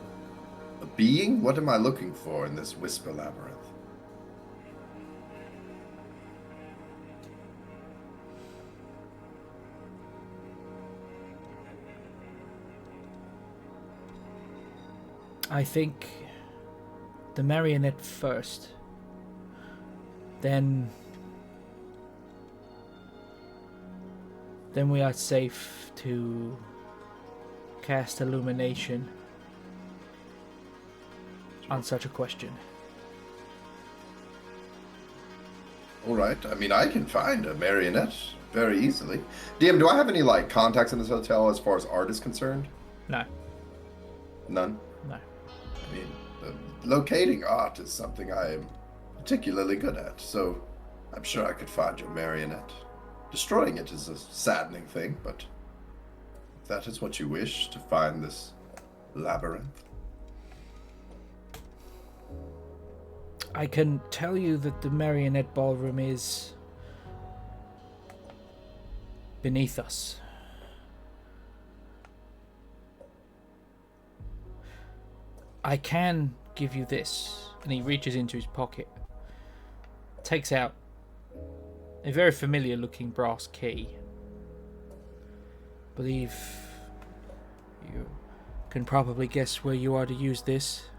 being? What am I looking for in this Whisper Labyrinth? I think the marionette first. Then we are safe to cast illumination on such a question. Alright, I mean, I can find a marionette very easily. DM, do I have any, contacts in this hotel as far as art is concerned? No. None? No. I mean, locating art is something I am particularly good at, so I'm sure I could find your marionette. Destroying it is a saddening thing, but if that is what you wish, to find this labyrinth. I can tell you that the marionette ballroom is beneath us. I can give you this. And he reaches into his pocket, takes out a very familiar looking brass key. I believe you can probably guess where you are to use this.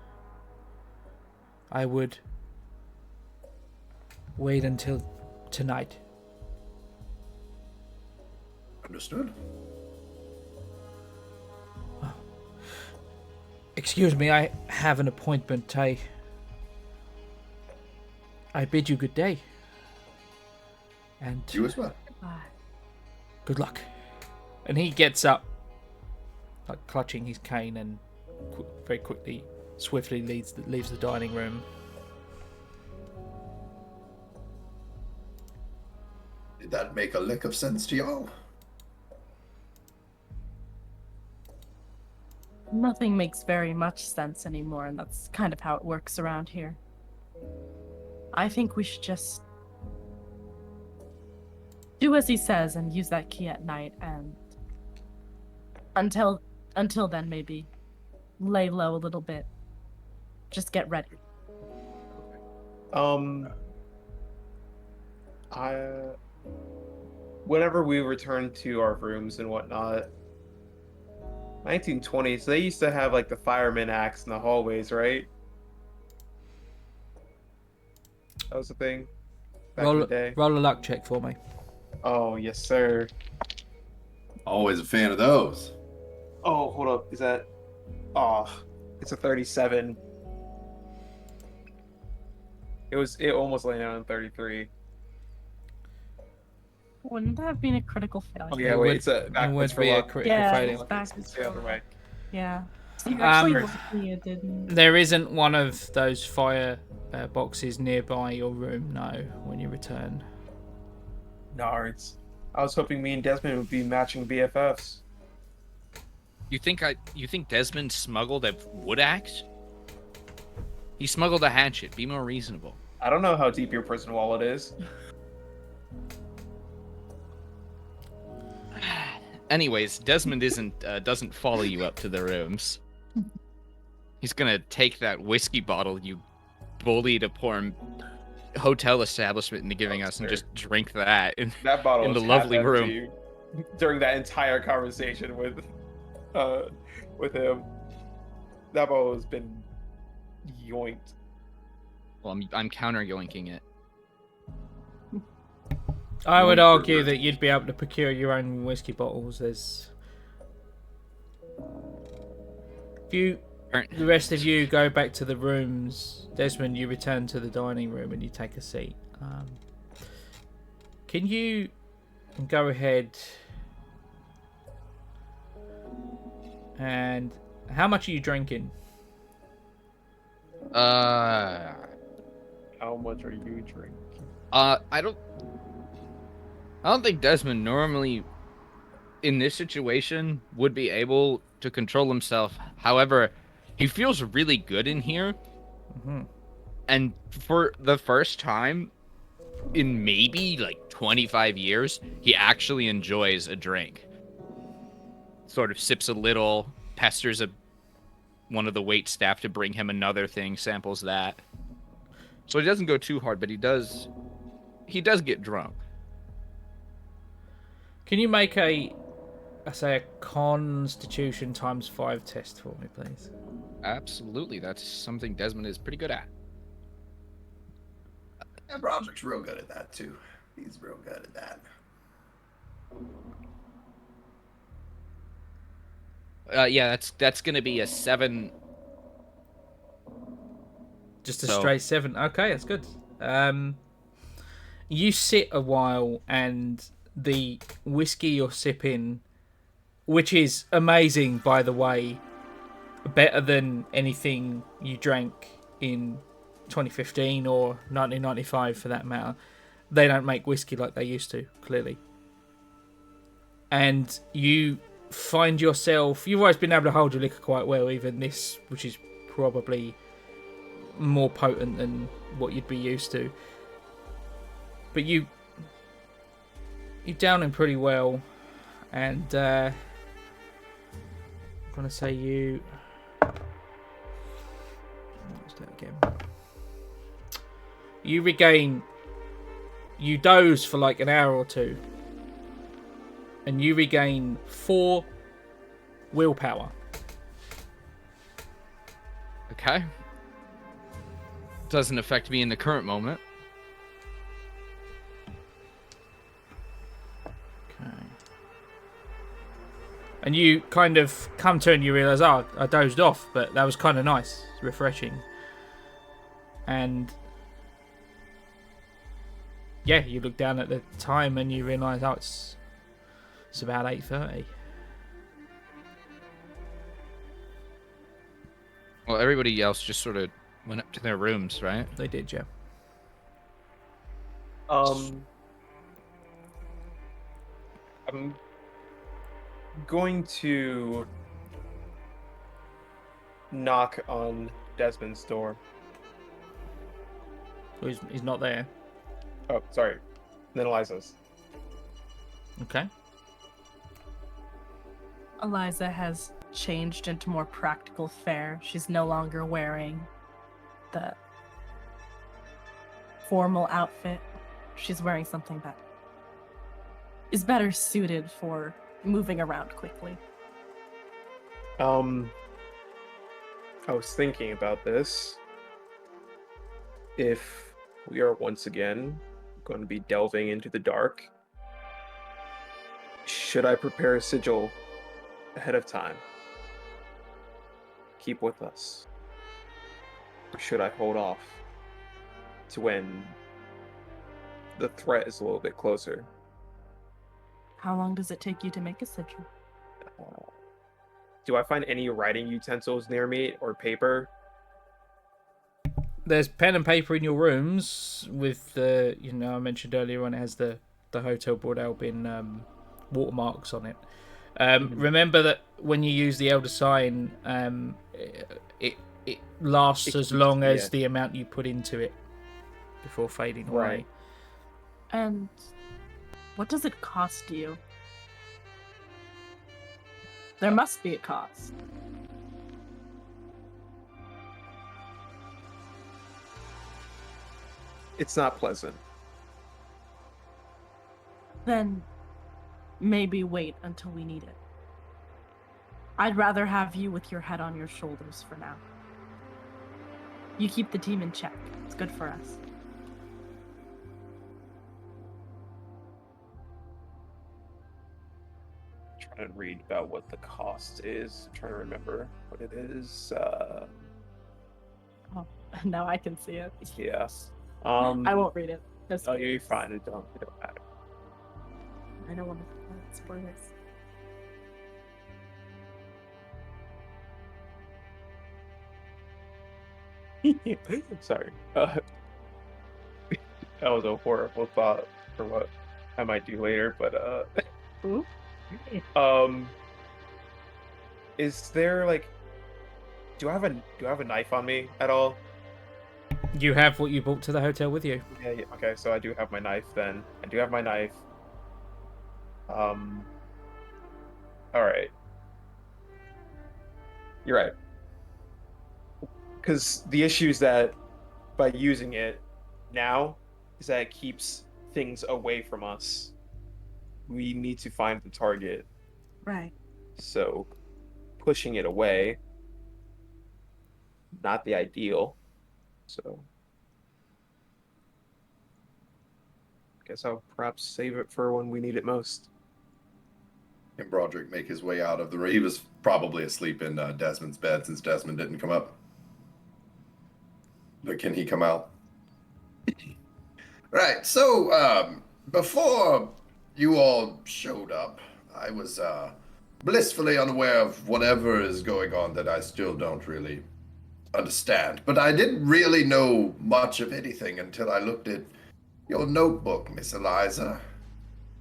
I would wait until tonight. Understood. Excuse me, I have an appointment. I bid you good day. And You as well. good luck. And he gets up, like clutching his cane, and very quickly, swiftly leaves the dining room. Did that make a lick of sense to y'all? Nothing makes very much sense anymore, and that's kind of how it works around here. I think we should just do as he says and use that key at night, and until then, maybe lay low a little bit. Just get ready. Whenever we return to our rooms and whatnot, 1920s, they used to have like the fireman axe in the hallways, right? That was the thing back in the day. Roll a luck check for me. Oh, yes, sir. Always a fan of those. Oh, hold up. Is that... Oh, it's a 37. It almost landed on 33. Wouldn't that have been a critical failure? Oh, yeah, wait, it's a backwards for be a luck. critical Yeah, failure. it's backwards It's the other way. Yeah. So you actually Um, lucky it didn't. There isn't one of those fire boxes nearby your room, no, when you return. Nards. I was hoping me and Desmond would be matching BFFs. You think Desmond smuggled a wood axe? He smuggled a hatchet. Be more reasonable. I don't know how deep your prison wallet is. Anyways, Desmond doesn't follow you up to the rooms. He's gonna take that whiskey bottle you bullied a poor hotel establishment into giving us and just drink that That bottle in the was lovely half room. empty during that entire conversation with him. That bottle has been yoinked. Well, I'm counter yoinking it. I would argue that you'd be able to procure your own whiskey bottles. If the rest of you go back to the rooms, Desmond, you return to the dining room and you take a seat. Can you go ahead and how much are you drinking? How much are you drinking? I don't think Desmond normally, in this situation, would be able to control himself. However, he feels really good in here. Mm-hmm. And for the first time in maybe like 25 years, he actually enjoys a drink. Sort of sips a little, pesters one of the wait staff to bring him another thing, samples that. So he doesn't go too hard, but he does get drunk. Can you make a Constitution ×5 test for me, please? Absolutely, that's something Desmond is pretty good at. Yeah, Broderick's real good at that too. He's real good at that. Yeah, that's gonna be a 7. Just a straight 7. Okay, that's good. You sit a while and the whiskey you're sipping, which is amazing, by the way, better than anything you drank in 2015 or 1995 for that matter. They don't make whiskey like they used to, clearly. And you find yourself, you've always been able to hold your liquor quite well, even this, which is probably more potent than what you'd be used to. But you're downing pretty well, and I'm gonna say you. Let's do it again. You doze for like an hour or two, and you regain 4 willpower. Okay. Doesn't affect me in the current moment. Okay. And you kind of come to and you realise, oh, I dozed off, but that was kind of nice, refreshing. And yeah, you look down at the time and you realise, oh, it's about 8:30. Well, everybody else just sort of went up to their rooms, right? They did, yeah. I'm going to knock on Desmond's door. Well, he's not there. Oh, sorry. Then Eliza's. Okay. Eliza has changed into more practical fare. She's no longer wearing the formal outfit. She's wearing something that is better suited for moving around quickly. I was thinking about this. If we are once again going to be delving into the dark, should I prepare a sigil ahead of time? Keep with us? Or should I hold off to when the threat is a little bit closer? How long does it take you to make a sigil? Do I find any writing utensils near me or paper? There's pen and paper in your rooms with the, I mentioned earlier on, it has the Hotel Broadalbin watermarks on it. Remember that when you use the Elder Sign, it lasts as long as the amount you put into it before fading away. Right. And what does it cost you? There must be a cost. It's not pleasant. Then maybe wait until we need it. I'd rather have you with your head on your shoulders for now. You keep the team in check. It's good for us. Trying to read about what the cost is. I'm trying to remember what it is. Oh, now I can see it. Yeah. I won't read it. Oh, you're fine. It don't matter. I don't want to spoil this. Sorry. That was a horrible thought for what I might do later, but is there do I have a knife on me at all? You have what you brought to the hotel with you. Yeah, okay, so I do have my knife then. I do have my knife. Alright. You're right. Because the issue is that by using it now is that it keeps things away from us. We need to find the target. Right. So pushing it away, not the ideal. So guess I'll perhaps save it for when we need it most. Can Broderick make his way out of the room? He was probably asleep in Desmond's bed since Desmond didn't come up. But can he come out? Right, so before you all showed up, I was blissfully unaware of whatever is going on that I still don't really understand. But I didn't really know much of anything until I looked at your notebook, Miss Eliza.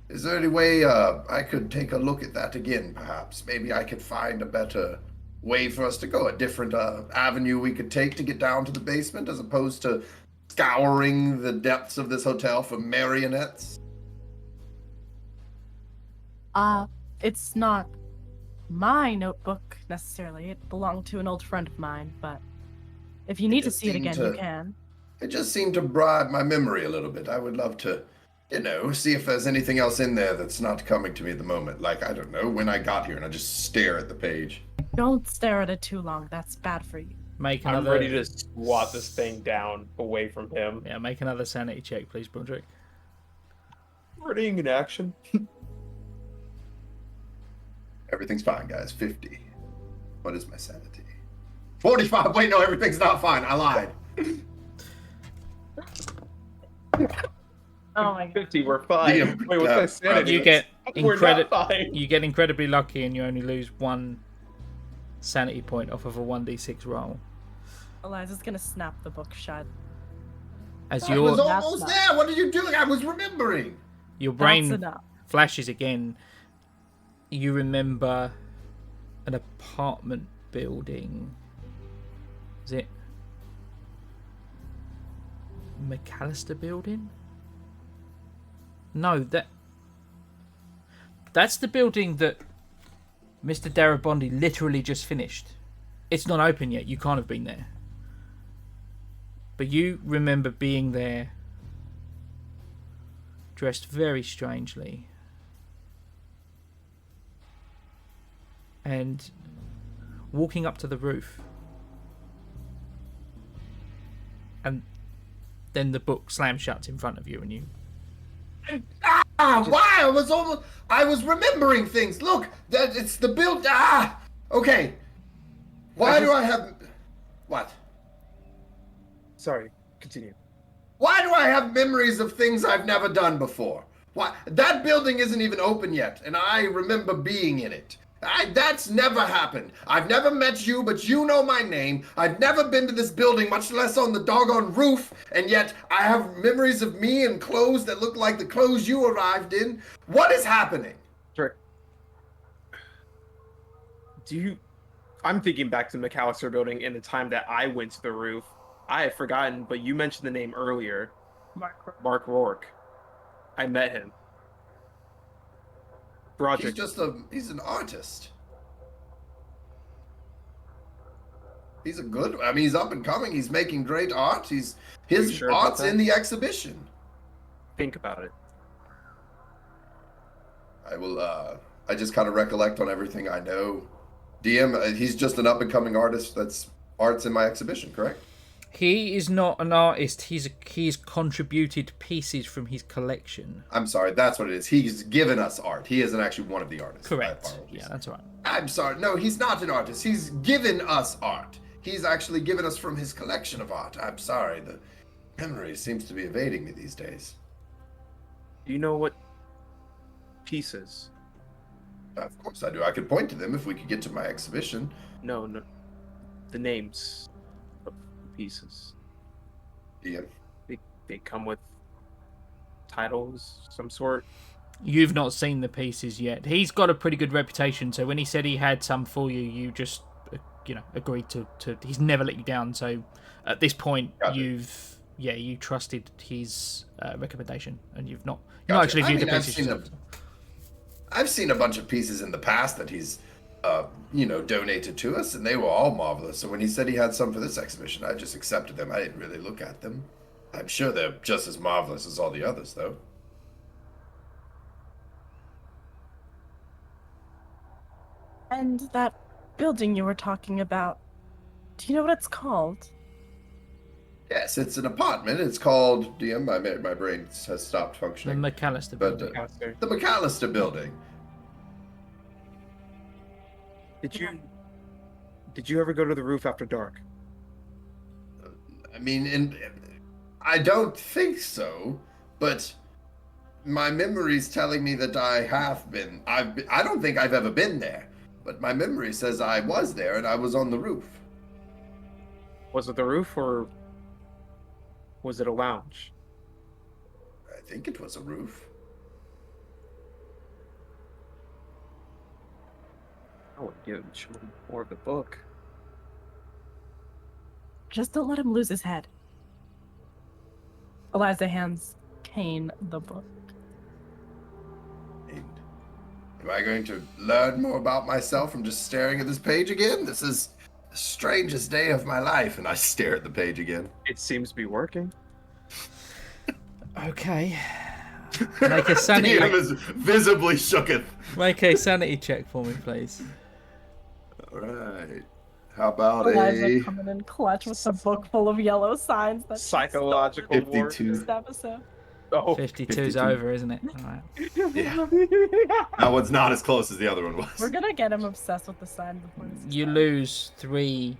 Is there any way I could take a look at that again, perhaps? Maybe I could find a better way for us to go, a different avenue we could take to get down to the basement, as opposed to scouring the depths of this hotel for marionettes? It's not my notebook necessarily. It belonged to an old friend of mine, but if you need to see it again, you can. It just seemed to bribe my memory a little bit. I would love to, see if there's anything else in there that's not coming to me at the moment. Like, I don't know, when I got here and I just stare at the page. Don't stare at it too long. That's bad for you. Make I'm another. ready to swat this thing down away from him. Yeah, make another sanity check, please, Broderick. Readying in action. Everything's fine, guys. 50. What is my sanity? 45. Wait, no, everything's not fine. I lied. Oh my god. 50, we're fine. Yeah, Wait, what's my sanity? You get We're not fine. You get incredibly lucky, and you only lose 1 sanity point off of a 1d6 roll. Eliza's gonna snap the book shut. As I was your almost That's there. What are you doing? I was remembering. your That's brain enough. flashes again, you remember an apartment building. Is it McAllister building? No, that's the building that Mr. Darabondi literally just finished. It's not open yet. You can't have been there. But you remember being there, dressed very strangely, and walking up to the roof. And then the book slams shut in front of you, and you... Why? I was remembering things. Look, it's the build. Okay. Why do I have... What? Sorry, continue. Why do I have memories of things I've never done before? Why? That building isn't even open yet, and I remember being in it. That's never happened. I've never met you, but you know my name. I've never been to this building, much less on the doggone roof, and yet I have memories of me in clothes that look like the clothes you arrived in. What is happening? I'm thinking back to the McAllister building in the time that I went to the roof. I had forgotten, but you mentioned the name earlier. Mark Rourke. I met him. Broderick. He's an artist. He's he's up and coming. He's making great art. His sure about art's that? in the exhibition. Think about it. I just kind of recollect on everything I know. DM, he's just an up and coming artist art's in my exhibition, correct? He is not an artist. He's contributed pieces from his collection. I'm sorry, that's what it is. He's given us art. He isn't actually one of the artists. Correct. Yeah, that's right. I'm sorry. No, he's not an artist. He's given us art. He's actually given us from his collection of art. I'm sorry. The memory seems to be evading me these days. Do you know what pieces? Of course I do. I could point to them if we could get to my exhibition. No. The names of the pieces. Yeah. They come with titles, some sort. You've not seen the pieces yet. He's got a pretty good reputation, so when he said he had some for you, you just, agreed to. He's never let you down. So at this point, you trusted his recommendation, and you've not actually viewed the pieces yourself. I've seen a bunch of pieces in the past that he's, donated to us, and they were all marvelous. So when he said he had some for this exhibition, I just accepted them. I didn't really look at them. I'm sure they're just as marvelous as all the others, though. And that building you were talking about, do you know what it's called? Yes, it's an apartment. It's called DM. My brain has stopped The functioning. McAllister But building. the McAllister building. Did you ever go to the roof after dark? I mean, I don't think so, but my memory's telling me that I have been. I don't think I've ever been there, but my memory says I was there and I was on the roof. Was it the roof or was it a lounge? I think it was a roof. I would give him more of the book. Just don't let him lose his head. Eliza hands Kane the book. And am I going to learn more about myself from just staring at this page again? This is the strangest day of my life, and I stare at the page again. It seems to be working. Okay. Make a sanity. DM is visibly shooketh. Make a sanity check for me, please. All right. How about Eliza a coming in clutch with a book full of yellow signs that she Psychological stole war. 52? this episode. Oh, 52's 52. over, isn't it? All right. Yeah. That one's not as close as the other one was. We're gonna get him obsessed with the sign before this is You done. lose 3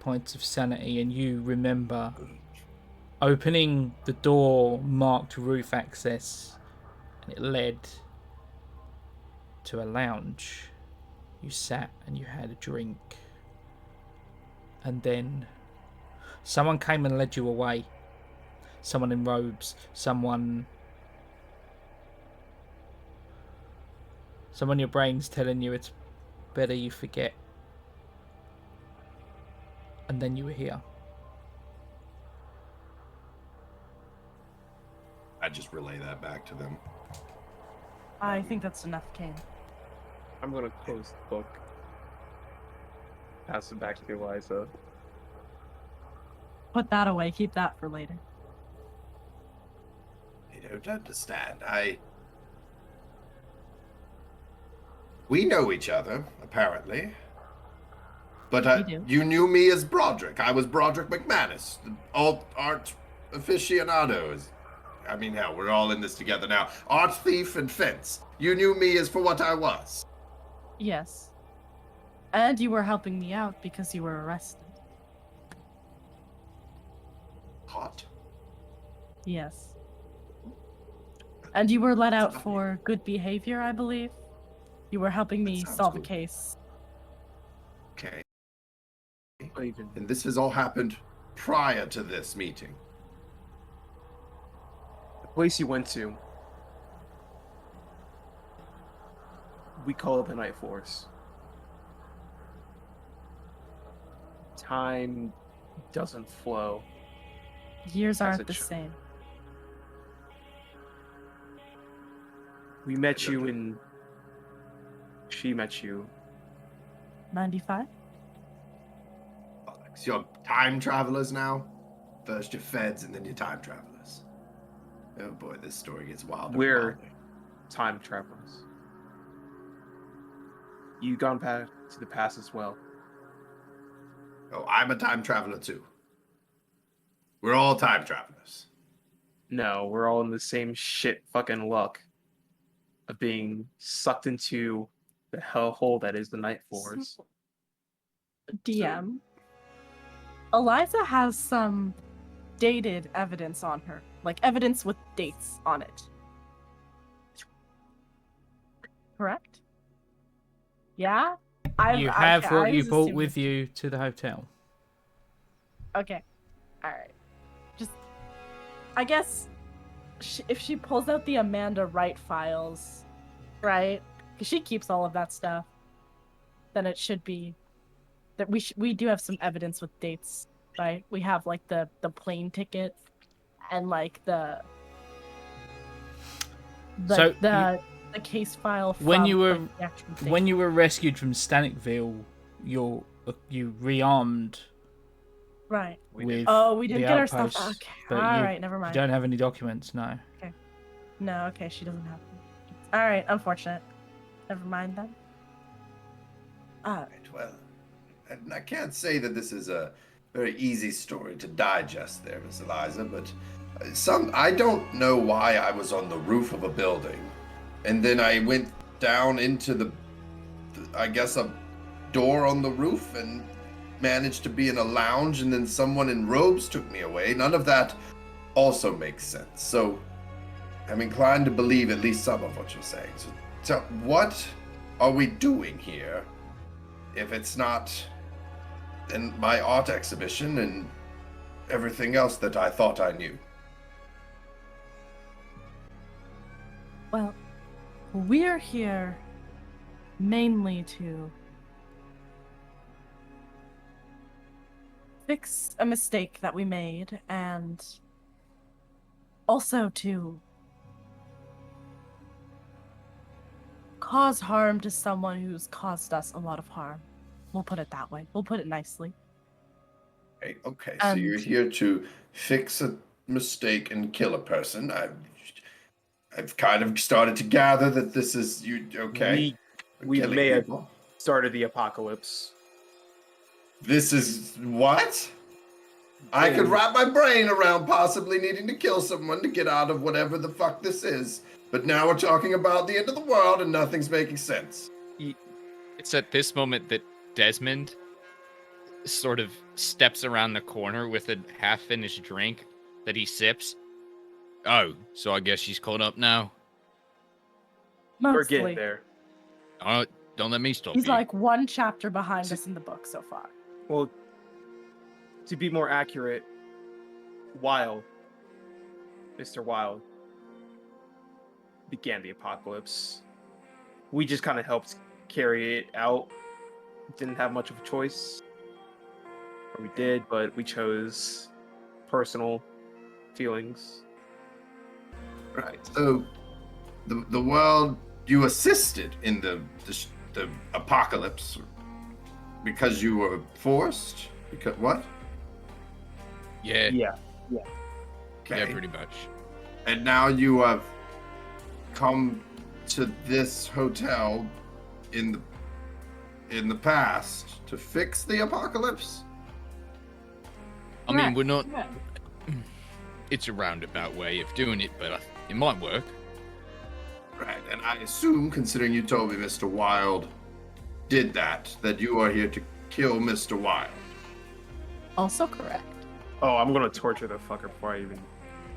points of sanity, and you remember opening the door marked roof access, and it led to a lounge. You sat and you had a drink, and then someone came and led you away. Someone in robes, someone your brain's telling you it's better you forget. And then you were here. I just relay that back to them. I think that's enough, Kane. I'm gonna close the book. Pass it back to Eliza. Put that away. Keep that for later. I don't understand. We know each other, apparently. But We do. you knew me as Broderick. I was Broderick McManus, the alt art aficionado. I mean, hell, we're all in this together now. Art thief and fence. You knew me as for what I was. Yes. And you were helping me out because you were arrested. Hot. Yes. And you were let out for good behavior, I believe. You were helping me sounds solve a good. case. Okay. Even And this has all happened prior to this meeting. the place you went to, we call it the Night Force. Time doesn't flow. Years As aren't it the should. same. We met you in. She met you. 95? So you're time travelers now? First you're feds and then you're time travelers. Oh boy, this story gets wilder. and We're- wilder. Time travelers. You gone back to the past as well. Oh, I'm a time traveler too. We're all time travelers. No, we're all in the same shit fucking luck of being sucked into the hellhole that is the Night Force. DM. Eliza has some dated evidence on her. Like evidence with dates on it. Correct? Yeah? You have okay, what I you was brought assuming- with you to the hotel. Okay. Alright. Just. I guess. If she pulls out the Amanda Wright files, right? Because she keeps all of that stuff, then it should be. That we do have some evidence with dates, right? We have like the plane ticket and like the So, the case file from when you were- like, the actual date. When you were rescued from Stanicville, you rearmed right. with Oh, we didn't the get our stuff. outposts, Okay. but All you, right, never you mind. don't have any documents, no. No, okay, she doesn't have them. All right, unfortunate. Never mind then. Right, well, and I can't say that this is a very easy story to digest there, Miss Eliza, but I don't know why I was on the roof of a building, and then I went down into I guess a door on the roof and managed to be in a lounge, and then someone in robes took me away. None of that also makes sense. So I'm inclined to believe at least some of what you're saying. So what are we doing here if it's not in my art exhibition and everything else that I thought I knew? Well, we're here mainly to fix a mistake that we made and also to cause harm to someone who's caused us a lot of harm. We'll put it that way. We'll put it nicely. Okay, so you're And- here to fix a mistake and kill a person. I've kind of started to gather that this is you. Okay, We Killing may have people. started the apocalypse. This is what? I could wrap my brain around possibly needing to kill someone to get out of whatever the fuck this is. But now we're talking about the end of the world and nothing's making sense. It's at this moment that Desmond sort of steps around the corner with a half-finished drink that he sips. Oh, so I guess she's caught up now? We're Mostly. getting there. Oh, don't let me stop He's you. like one chapter behind us in the book so far. Well, to be more accurate, Mr. Wild, began the apocalypse. We just kind of helped carry it out. Didn't have much of a choice. Or we did, but we chose personal feelings. Right. So, the world you assisted in the apocalypse because you were forced. Because what? Yeah, Yeah. Okay. pretty much. And now you have come to this hotel in the past to fix the apocalypse. I mean, Correct. we're not... Yeah. It's a roundabout way of doing it, but it might work. Right. And I assume, considering you told me Mr. Wild did that you are here to kill Mr. Wild. Also correct. Oh, I'm gonna torture the fucker before I even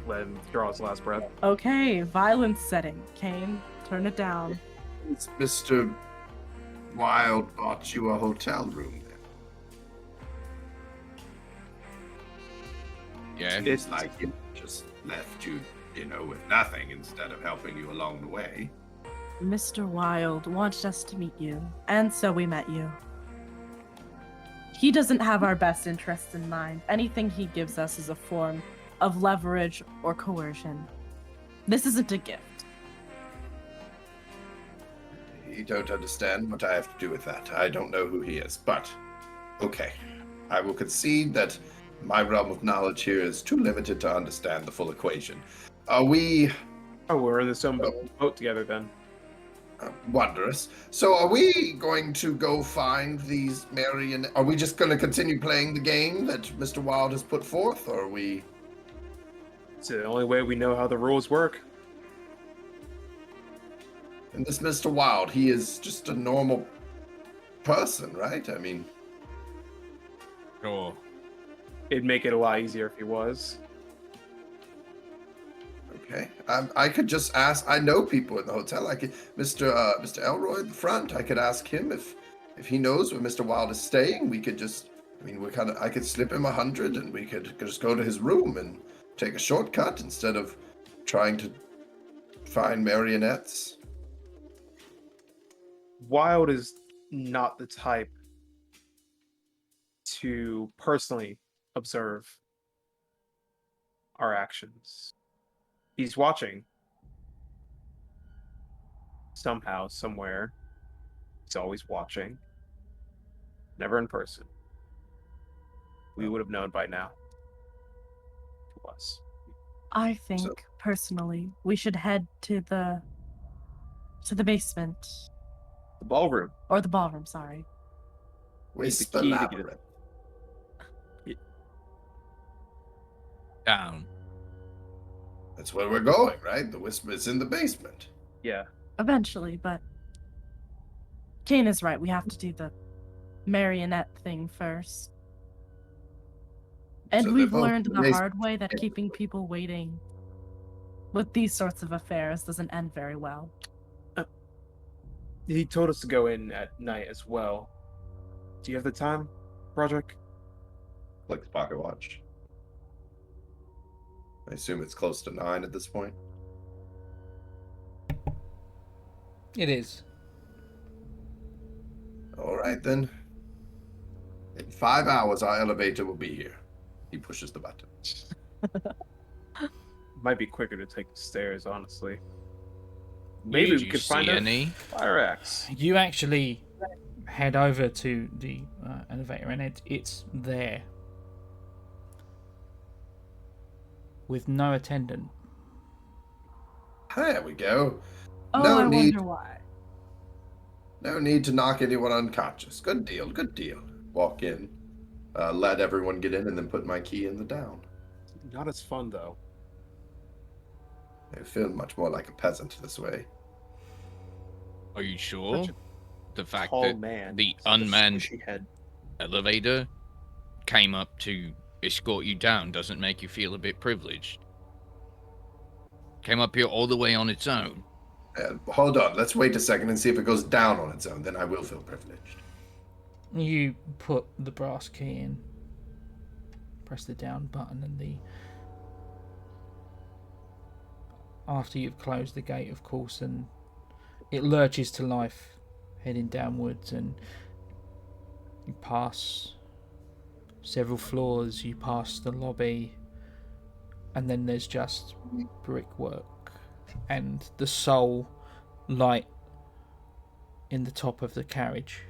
let him draw his last breath. Okay, violence setting. Kane, turn it down. Mr. Wild bought you a hotel room then. Yeah. It's like he just left you, with nothing instead of helping you along the way. Mr. Wild wanted us to meet you, and so we met you. He doesn't have our best interests in mind. Anything he gives us is a form of leverage or coercion. This isn't a gift. You don't understand what I have to do with that. I don't know who he is, but okay. I will concede that my realm of knowledge here is too limited to understand the full equation. Are we Oh, we're in the same boat together then. wondrous? So are we going to go find these marionettes? Are we just going to continue playing the game that Mr. Wild has put forth, or are we... It's the only way we know how the rules work. And this Mr. Wild, he is just a normal person, right? I mean... Sure. It'd make it a lot easier if he was. Okay, I could just ask. I know people in the hotel. I could, Mr. Elroy at the front. I could ask him if he knows where Mr. Wild is staying. We could just, I could slip him 100, and we could just go to his room and take a shortcut instead of trying to find marionettes. Wild is not the type to personally observe our actions. He's watching. Somehow, somewhere. He's always watching. Never in person. We would have known by now. To us. I think, So- personally, we should head to the basement. The ballroom. Or the ballroom, sorry. Whisper key to get it. Labyrinth. Down. That's where we're going, right? The whisper is in the basement. Yeah. Eventually, but Kane is right. We have to do the marionette thing first. And So we've they're both learned the basement. hard way that keeping people waiting with these sorts of affairs doesn't end very well. He told us to go in at night as well. Do you have the time, Broderick? Like the pocket watch. I assume it's close to 9 at this point. It is. All right, then. In 5 hours, our elevator will be here. He pushes the button. Might be quicker to take the stairs, honestly. Maybe Did we you could find see a any? fire axe. You actually head over to the elevator, and it's there with no attendant. There we go. Oh, No I need. wonder why. No need to knock anyone unconscious. Good deal, good deal. Walk in. let everyone get in, and then put my key in the down. Not as fun though. I feel much more like a peasant this way. Are you sure? Such The fact Tall that man. the Such a unmanned squishy head. elevator came up to escort you down doesn't make you feel a bit privileged. Came up here all the way on its own. Hold on, let's wait a second and see if it goes down on its own. Then I will feel privileged. You put the brass key in, press the down button, and after you've closed the gate, of course, and it lurches to life, heading downwards, and you pass several floors, you pass the lobby, and then there's just brickwork and the sole light in the top of the carriage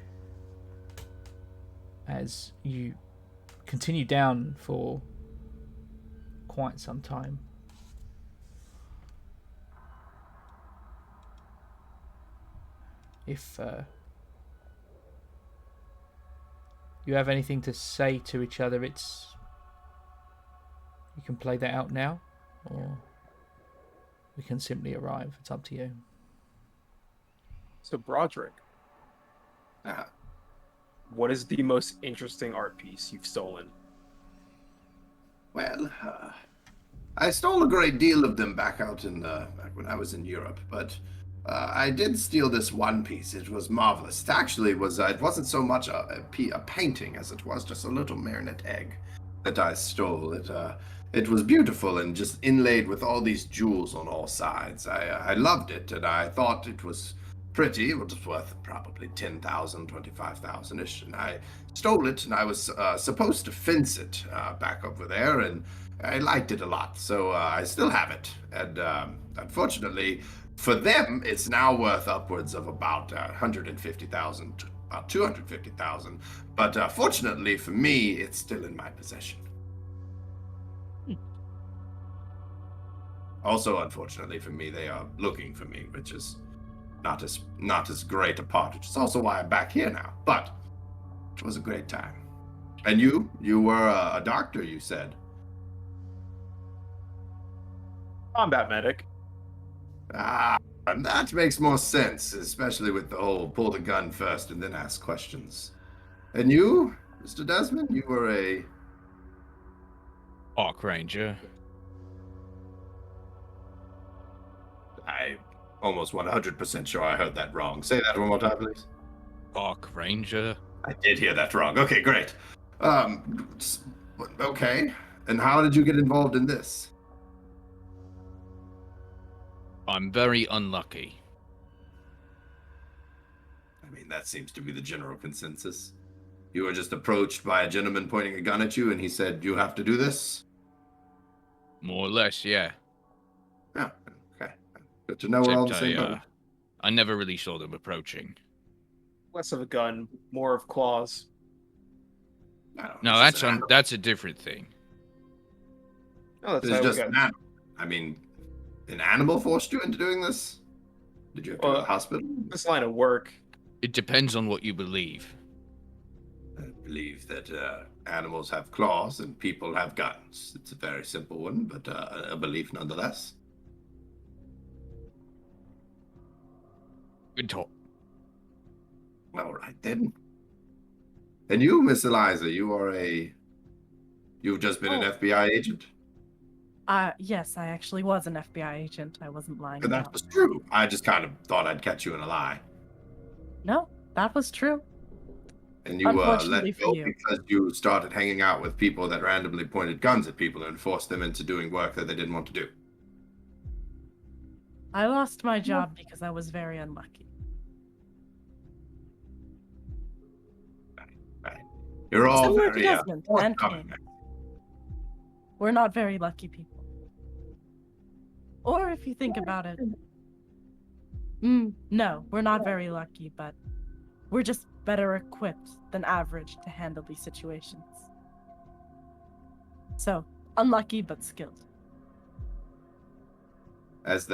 as you continue down for quite some time. If you have anything to say to each other, you can play that out now, or we can simply arrive. It's up to you. So Broderick, what is the most interesting art piece you've stolen? Well, I stole a great deal of them back when I was in Europe, but I did steal this one piece. It was marvelous. It actually was. It wasn't so much a painting as it was just a little marionette egg that I stole. It was beautiful and just inlaid with all these jewels on all sides. I loved it, and I thought it was pretty. It was worth probably 10,000, 25,000-ish, and I stole it, and I was supposed to fence it back over there, and I liked it a lot, so I still have it. And unfortunately, for them, it's now worth upwards of about 150,000, about 250,000. But fortunately for me, it's still in my possession. Also, unfortunately for me, they are looking for me, which is not as great a part, which is also why I'm back here now. But it was a great time. And you were a doctor, you said. Combat medic. And that makes more sense, especially with the whole pull the gun first and then ask questions. And you, Mr. Desmond, you were a Arc Ranger. I'm almost 100% sure I heard that wrong. Say that one more time, please. Arc Ranger. I did hear that wrong. Okay, great. Okay. And how did you get involved in this? I'm very unlucky. I mean, that seems to be the general consensus. You were just approached by a gentleman pointing a gun at you, and he said, you have to do this? More or less, yeah. Yeah, okay. Good to know we're all the Except same boat. I never really saw them approaching. Less of a gun, more of claws. No, that's a different thing. No, that's It's how just we an got. animal. I mean, an animal forced you into doing this? Did you have to go to the hospital? This line of work. It depends on what you believe. I believe that animals have claws and people have guns. It's a very simple one, but a belief nonetheless. Good talk. All right, then. And you, Miss Eliza, you've just been an FBI agent? Yes, I actually was an FBI agent. I wasn't lying. And that about was true. I just kind of thought I'd catch you in a lie. No, that was true. And you let Unfortunately for go you. because you started hanging out with people that randomly pointed guns at people and forced them into doing work that they didn't want to do. I lost my job because I was very unlucky. Right. You're all Similar to very Desmond and forthcoming. Kane. We're not very lucky people. Or if you think about it, no, we're not very lucky, but we're just better equipped than average to handle these situations. So, unlucky but skilled. As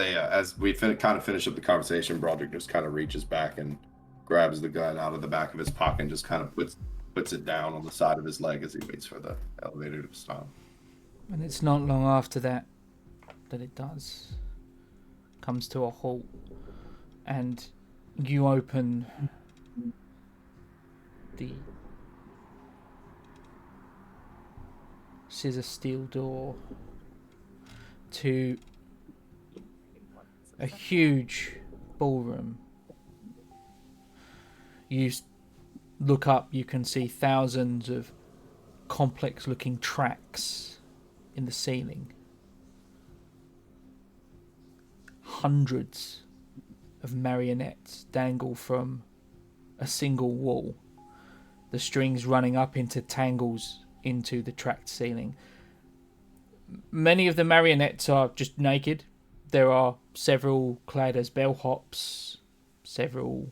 we kind of finish up the conversation, Broderick just kind of reaches back and grabs the gun out of the back of his pocket and just kind of puts puts it down on the side of his leg as he waits for the elevator to stop. And it's not long after that it does. Comes to a halt. And you open the scissor steel door to a huge ballroom. You look up, you can see thousands of complex looking tracks in the ceiling. Hundreds of marionettes dangle from a single wall, the strings running up into tangles into the tracked ceiling. Many of the marionettes are just naked. There are several clad as bellhops, several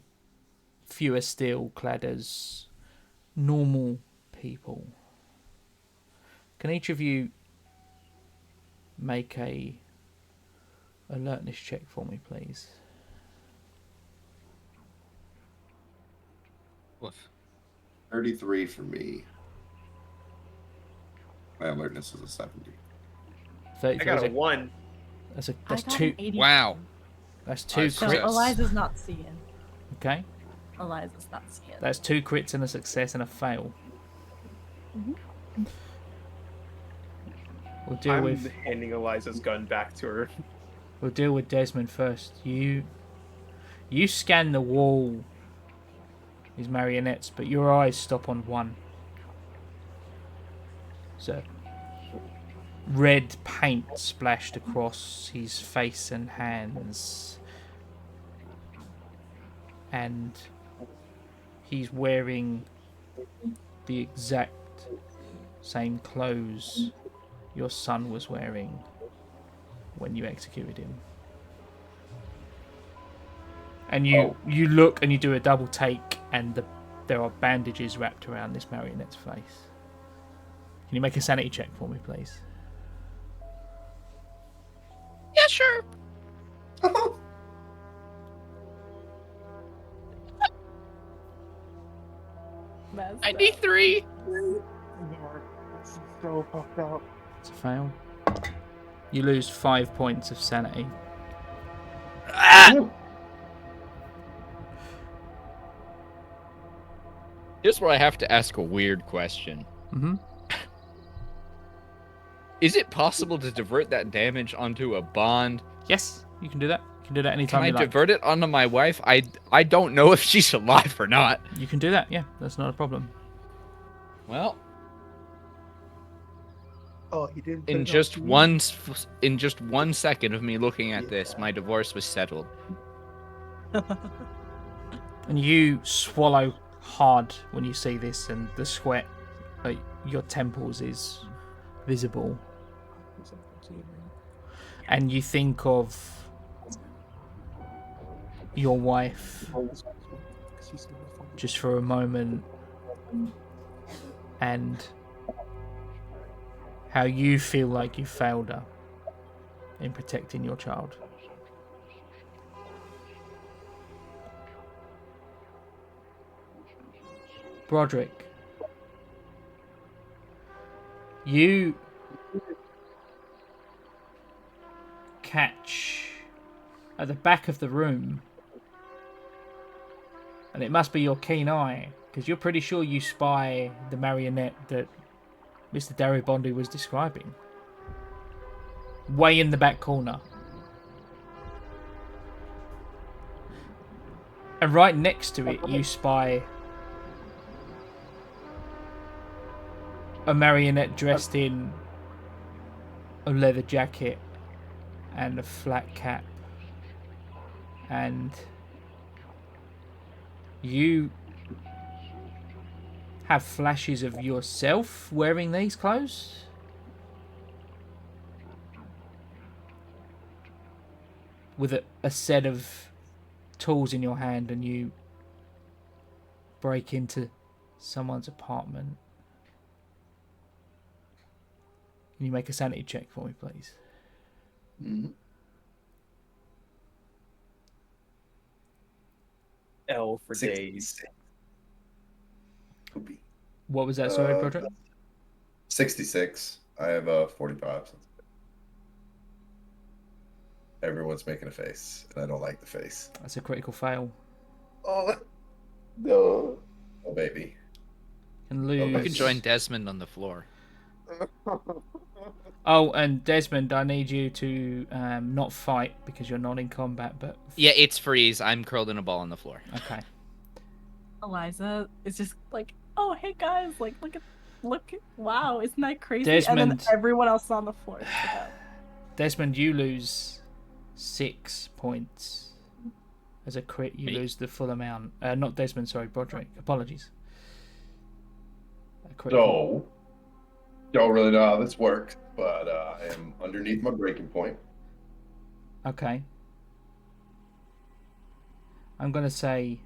fewer still clad as normal people. Can each of you make a alertness check for me, please? What? 33 for me. My alertness is a 70. 33 I got is a 1. That's I got two. an 80. Wow. That's two So Success. crits. Eliza's not seeing. Okay, Eliza's not seeing. that's 2 crits and a success and a fail. We'll deal I'm with handing Eliza's gun back to her. Desmond first. You scan the wall, these marionettes, but your eyes stop on one. So, red paint splashed across his face and hands, and he's wearing the exact same clothes your son was wearing when you executed him. And you look and you do a double take, and there are bandages wrapped around this marionette's face. Can you make a sanity check for me, please? Yeah, sure. Messed up. 93. So fucked up. It's a fail. You lose 5 points of sanity. Here's where I have to ask a weird question. Mm-hmm. Is it possible to divert that damage onto a bond? Yes, you can do that. You can do that Can anytime I you like. divert it onto my wife? I don't know if she's alive or not. You can do that, yeah. That's not a problem. Well, Oh, he didn't. in just one second of me looking at this, my divorce was settled. And you swallow hard when you see this, and the sweat at your temples is visible. And you think of your wife just for a moment, and how you feel like you failed her in protecting your child. Broderick, you catch at the back of the room, and it must be your keen eye, because you're pretty sure you spy the marionette that Mr. Bondi was describing. Way in the back corner. And right next to it, you spy a marionette dressed in a leather jacket and a flat cap. And you have flashes of yourself wearing these clothes. With a set of tools in your hand, and you break into someone's apartment. Can you make a sanity check for me, please? Mm-hmm. L for 66. days. What was that? Sorry, Broderick. 66. I have a 45. Everyone's making a face, and I don't like the face. That's a critical fail. Oh, no. Oh, baby. And lose. You can join Desmond on the floor. Oh, and Desmond, I need you to not fight because you're not in combat, but... Yeah, it's freeze. I'm curled in a ball on the floor. Okay. Eliza is just like, oh, hey guys, like, look, wow, isn't that crazy? Desmond. And then everyone else is on the floor. Desmond, you lose 6 points. As a crit, you lose the full amount. Not Desmond, sorry, Broderick. Apologies. So, don't really know how this works, but I am underneath my breaking point. Okay. I'm going to say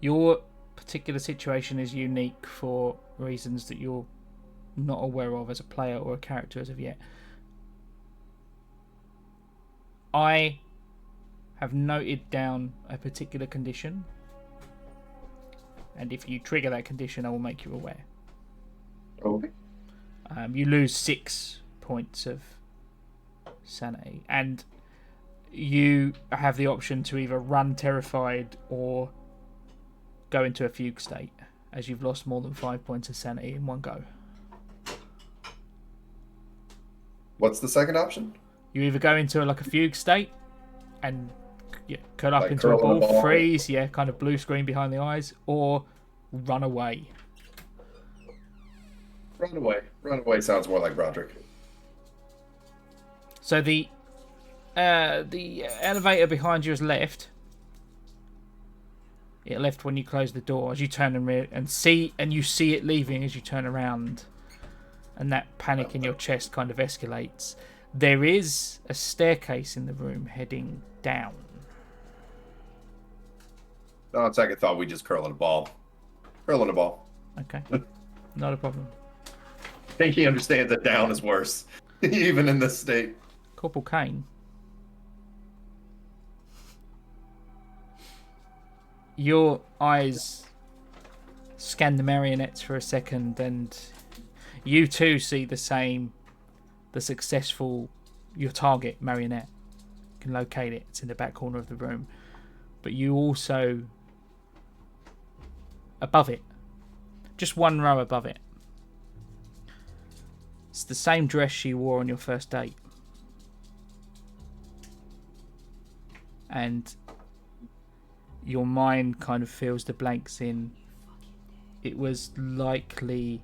your particular situation is unique for reasons that you're not aware of as a player or a character as of yet. I have noted down a particular condition, and if you trigger that condition, I will make you aware. Okay. You lose 6 points of sanity, and you have the option to either run terrified or go into a fugue state, as you've lost more than 5 points of sanity in one go. What's the second option? You either go into a fugue state and curl up Like into a curl in a ball, ball. freeze, kind of blue screen behind the eyes, or run away. Run away. Run away sounds more like Broderick. So the elevator behind you is left. It left when you close the door. As you turn and you see it leaving as you turn around, and that panic in your chest kind of escalates. There is a staircase in the room heading down. On second thought, we just curl in a ball. Curl in a ball. Okay, not a problem. I think he understands that down is worse, even in this state. Corporal Kane. Your eyes scan the marionettes for a second, and you too see your target marionette. You can locate it. It's in the back corner of the room. But you also, above it, just one row above it, it's the same dress she wore on your first date. And your mind kind of fills the blanks in. It was likely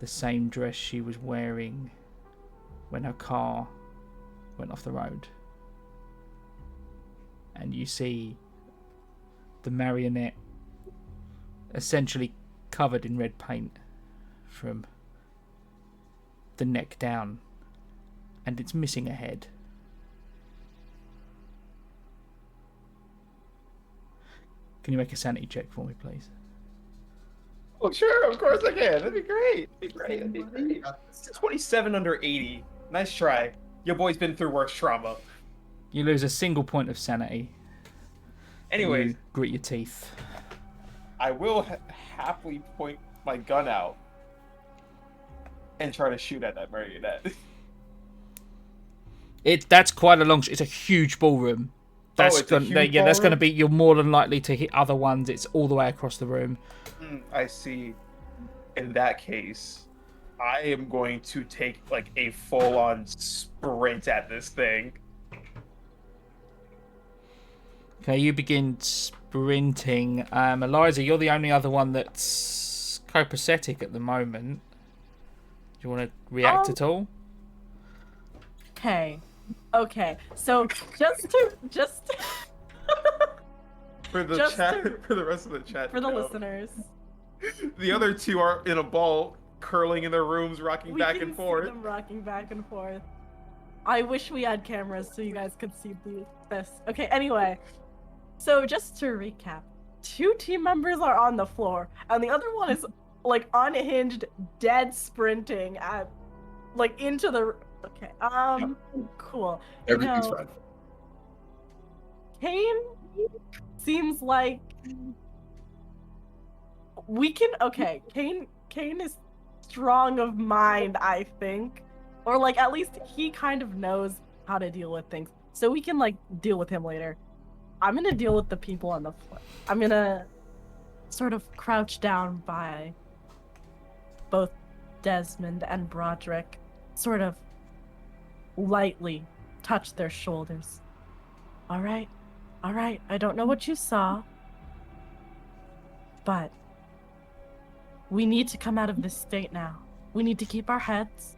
the same dress she was wearing when her car went off the road. And you see the marionette essentially covered in red paint from the neck down, and it's missing a head. Can you make a sanity check for me, please? Oh, sure, of course I can. That'd be great. That'd be great. 27 under 80. Nice try. Your boy's been through worse trauma. You lose a single point of sanity. Anyways, You grit your teeth. I will happily point my gun out and try to shoot at that marionette. That's quite a long. It's a huge ballroom. That's it's a huge that's going to ballroom? be. You're more than likely to hit other ones. It's all the way across the room. I see. In that case, I am going to take a full-on sprint at this thing. Okay, you begin sprinting. Eliza, you're the only other one that's copacetic at the moment. Do you want to react at all? Okay. So just For the Just chat, to- for the rest of the chat, for the no. listeners, The other two are in a ball, curling in their rooms, rocking we back can and forth. see them rocking back and forth. I wish we had cameras so you guys could see this. Okay, anyway. So just to recap, 2 team members are on the floor, and the other one is unhinged, dead sprinting at into the. Okay. Cool. Everything's You know, fine. Kane seems like we can. Okay, Kane is strong of mind, I think, or like at least he kind of knows how to deal with things, so we can like deal with him later. I'm gonna deal with the people on the floor. I'm gonna sort of crouch down by both Desmond and Broderick, sort of lightly touch their shoulders. All right, I don't know what you saw, but we need to come out of this state now. We need to keep our heads.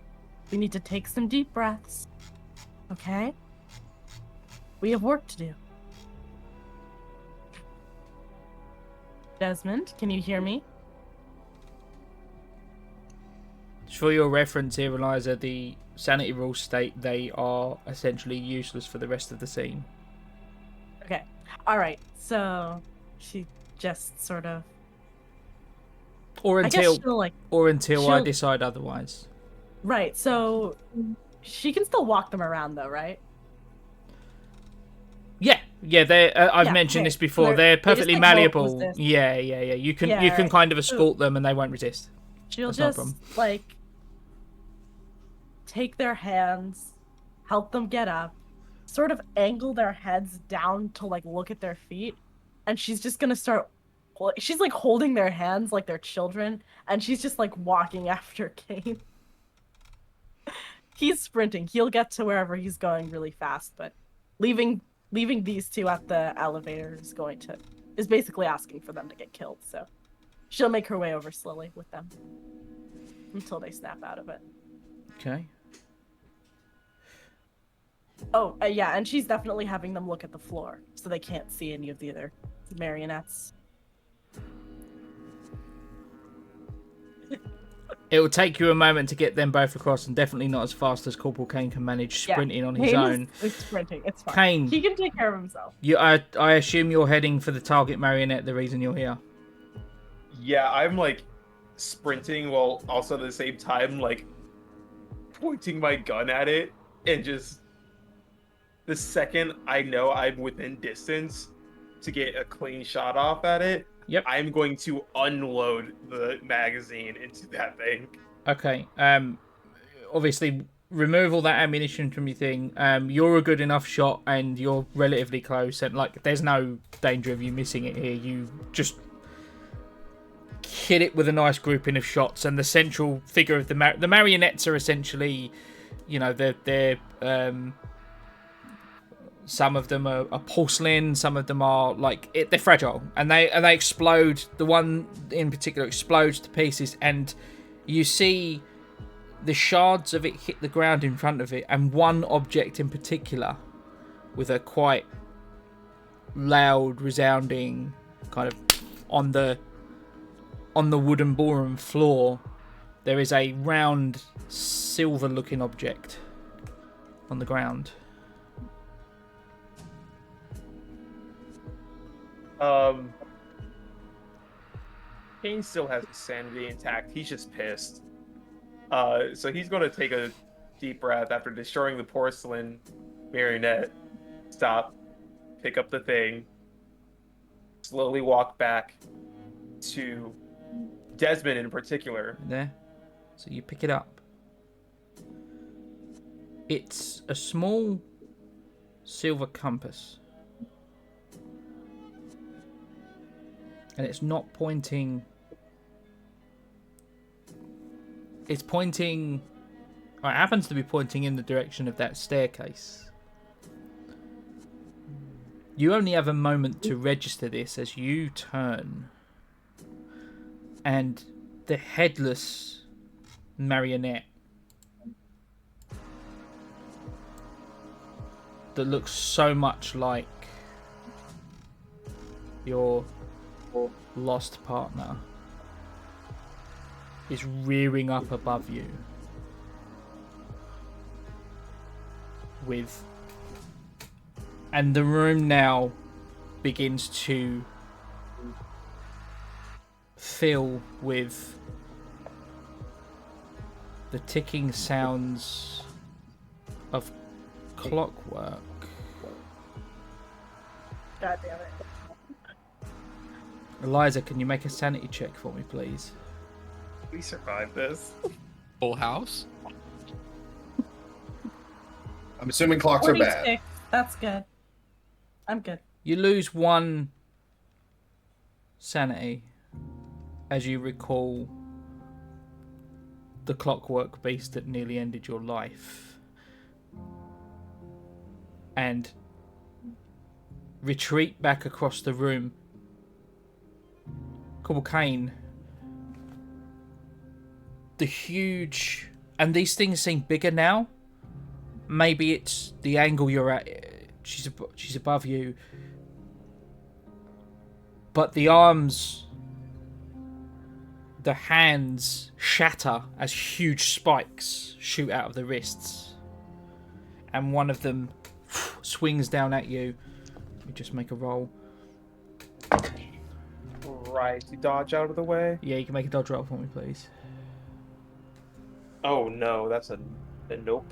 We need to take some deep breaths. Okay? We have work to do. Desmond, can you hear me? For your reference here, Eliza, the sanity rules state they are essentially useless for the rest of the scene. Okay. All right. So she just sort of. Or I until, guess she'll, like, I she'll- decide otherwise. Right. So she can still walk them around, though, right? Yeah. They. I've Yeah, mentioned okay. this before. So They're they just, perfectly like, malleable. won't resist. Yeah. You can Yeah. kind of escort them and they won't resist. She'll That's not a just problem. like take their hands, help them get up, sort of angle their heads down to like look at their feet, and she's just gonna start. She's like holding their hands like they're children, and she's just like walking after Kane. He's sprinting. He'll get to wherever he's going really fast, but leaving these two at the elevator is basically asking for them to get killed. So she'll make her way over slowly with them until they snap out of it. Okay. Oh, yeah, and she's definitely having them look at the floor so they can't see any of the other marionettes. It will take you a moment to get them both across, and definitely not as fast as Corporal Kane can manage sprinting on his Kane own. is sprinting. It's fine. Kane. He can take care of himself. I assume you're heading for the target marionette. The reason you're here. Yeah, I'm like sprinting while also at the same time like pointing my gun at it, and just the second I know I'm within distance to get a clean shot off at it, Yep. I'm going to unload the magazine into that thing. Okay. Obviously, remove all that ammunition from your thing. You're a good enough shot, and you're relatively close, and like, there's no danger of you missing it here. You just hit it with a nice grouping of shots, and the central figure of the marionettes are essentially, you know, they're some of them are porcelain, some of them are like they're fragile, and they explode. The one in particular explodes to pieces, and you see the shards of it hit the ground in front of it, and one object in particular with a quite loud resounding kind of on the wooden ballroom floor, there is a round silver looking object on the ground. Kane still has his sanity intact. He's just pissed. So he's going to take a deep breath after destroying the porcelain marionette. Stop, pick up the thing, slowly walk back to Desmond in particular. There. So you pick it up. It's a small silver compass. And it's not pointing... It's pointing... Or it happens to be pointing in the direction of that staircase. You only have a moment to register this as you turn. And the headless marionette that looks so much like your lost partner is rearing up above you with, and the room now begins to fill with the ticking sounds of clockwork. God damn it. Eliza, can you make a sanity check for me, please? We survived this. Full house? I'm assuming clocks are bad. 46. That's good. I'm good. You lose 1 sanity as you recall the clockwork beast that nearly ended your life. And retreat back across the room. Corporal Kane, the huge... And these things seem bigger now. Maybe it's the angle you're at. She's above you. But the arms, the hands shatter as huge spikes shoot out of the wrists. And one of them swings down at you. Let me just make a roll. Right, you dodge out of the way. Yeah, you can make a dodge roll for me, please. Oh no, that's a nope.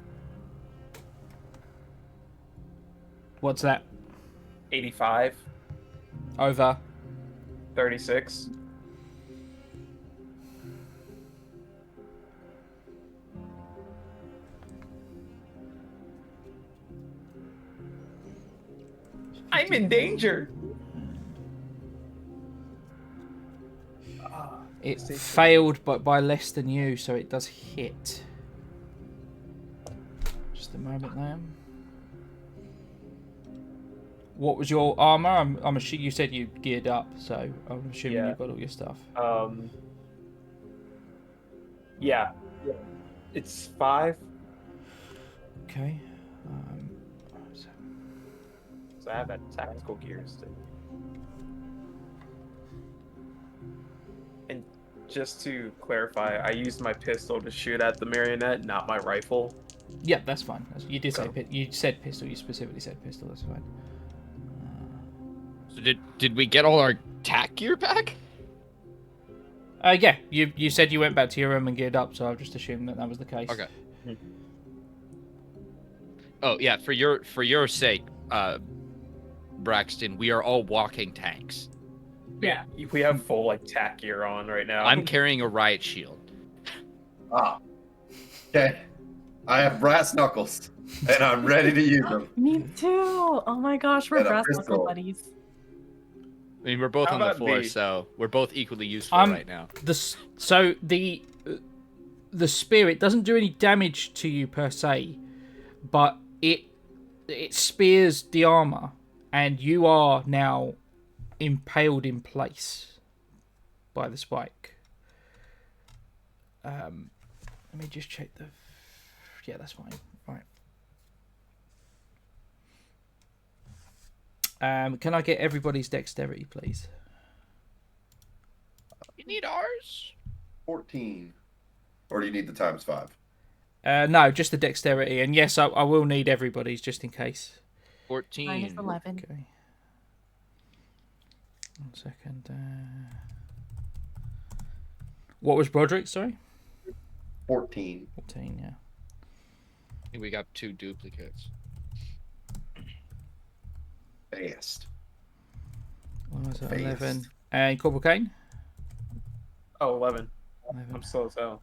What's that? 85, Over. 36. I'm in danger. It failed, but by less than you, so it does hit. Just a moment there. What was your armor? I'm assuming you said you geared up, so I'm assuming Yeah. you've got all your stuff. Yeah. It's 5. Okay. So I have that tactical gears too. And just to clarify, I used my pistol to shoot at the marionette, not my rifle. Yeah, that's fine. You did say you said pistol. You specifically said pistol. That's fine. So did we get all our tack gear back? Yeah. You said you went back to your room and geared up, so I've just assumed that was the case. Okay. Oh yeah, for your sake, Braxton, we are all walking tanks. Yeah. We have full like tack gear on right now. I'm carrying a riot shield. Ah. Okay. I have brass knuckles, and I'm ready to use them. Me too. Oh my gosh, we're And a brass pistol. knuckle buddies. I mean, we're both How on the about floor, me? so we're both equally useful right now. So the spirit doesn't do any damage to you per se, but it spears the armor, and you are now impaled in place by the spike. Let me just check the. Yeah, that's fine. Right. Can I get everybody's dexterity, please? You need ours? 14. Or do you need the times 5? No, just the dexterity. And yes, I will need everybody's just in case. 14. Mine is 11. Okay. 1 second. What was Broderick? Sorry. 14. 14. Yeah. I think we got 2 duplicates. Fast. What was it? Fast. 11. And Corporal Kane? Oh, 11. 11. I'm slow as hell.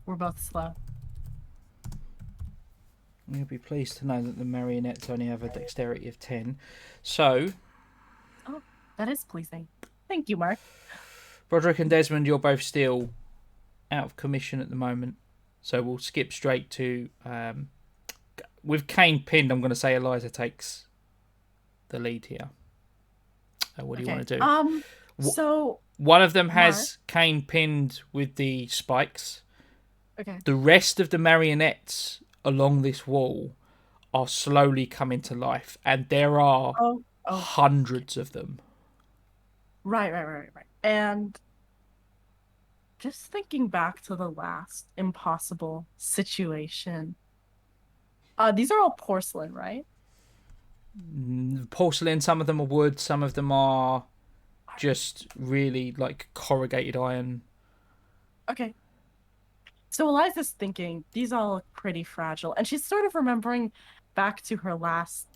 We're both slow. You'll be pleased to know that the marionettes only have a dexterity of 10. So, That is pleasing. Thank you, Mark. Broderick and Desmond, you're both still out of commission at the moment. So we'll skip straight to... with Kane pinned, I'm going to say Eliza takes the lead here. What do you want to do? So... One of them has Kane pinned with the spikes. Okay. The rest of the marionettes along this wall are slowly coming to life, and there are hundreds of them. Right. And just thinking back to the last impossible situation, these are all porcelain, right? Porcelain, some of them are wood, some of them are just really like corrugated iron. Okay. So Eliza's thinking, these all look pretty fragile. And she's sort of remembering back to her last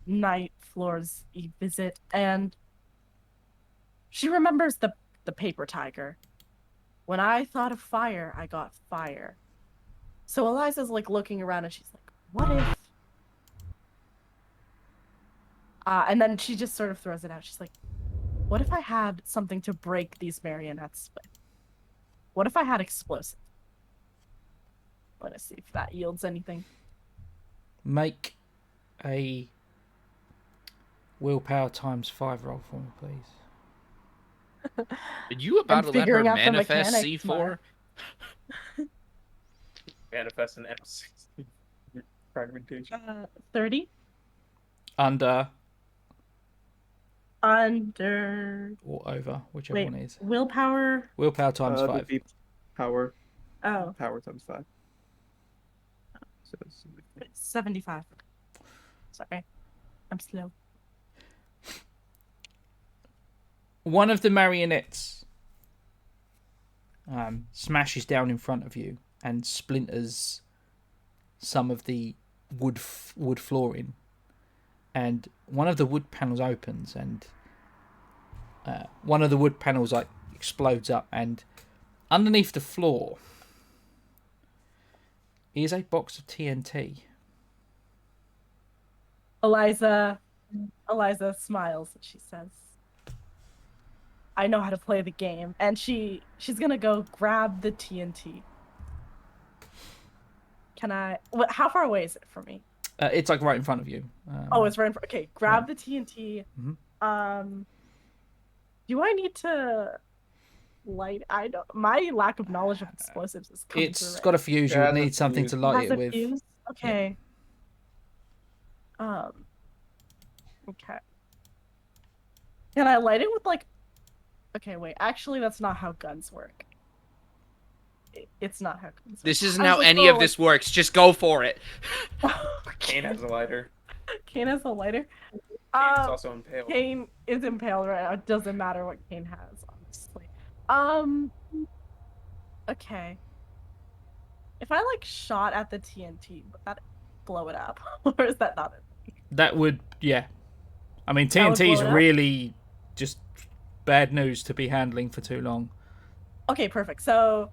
night floor's visit. And She remembers the paper tiger. When I thought of fire, I got fire. So Eliza's like looking around and she's like, what if? And then she just sort of throws it out. She's like, what if I had something to break these marionettes with? What if I had explosives? Let us see if that yields anything. Make a willpower times 5 roll for me, please. Are you about to let her figuring out the manifest mechanics, C4? Mark. Manifest an M60 fragmentation. 30? Under Under. or over, whichever Wait, one is. willpower? Willpower times 5. Power Oh, times 5. So it's 75. Sorry. I'm slow. One of the marionettes smashes down in front of you and splinters some of the wood flooring, and one of the wood panels opens, and one of the wood panels like explodes up, and underneath the floor is a box of TNT. Eliza smiles and she says, I know how to play the game. And she's gonna go grab the TNT. Can I... How far away is it from me? It's like right in front of you. Oh, it's right in front. Okay, grab the TNT. Mhm. Do I need to light... I don't... My lack of knowledge of explosives is coming It's through got a fuse. You Yeah, would the need something fuse. to light Has it a with. fuse? Okay. Okay. Can I light it with like... Okay, wait. Actually, that's not how guns work. It's not how guns work. This isn't I how was like, any of this works. Just go for it. Kane has a lighter. Kane has a lighter. Kane's also impaled. Kane is impaled right now. It doesn't matter what Kane has, honestly. Okay. If I like shot at the TNT, would that blow it up? Or is that not it? That would, yeah. I mean, That would TNT is blow it up? really just bad news to be handling for too long. Okay, perfect. So,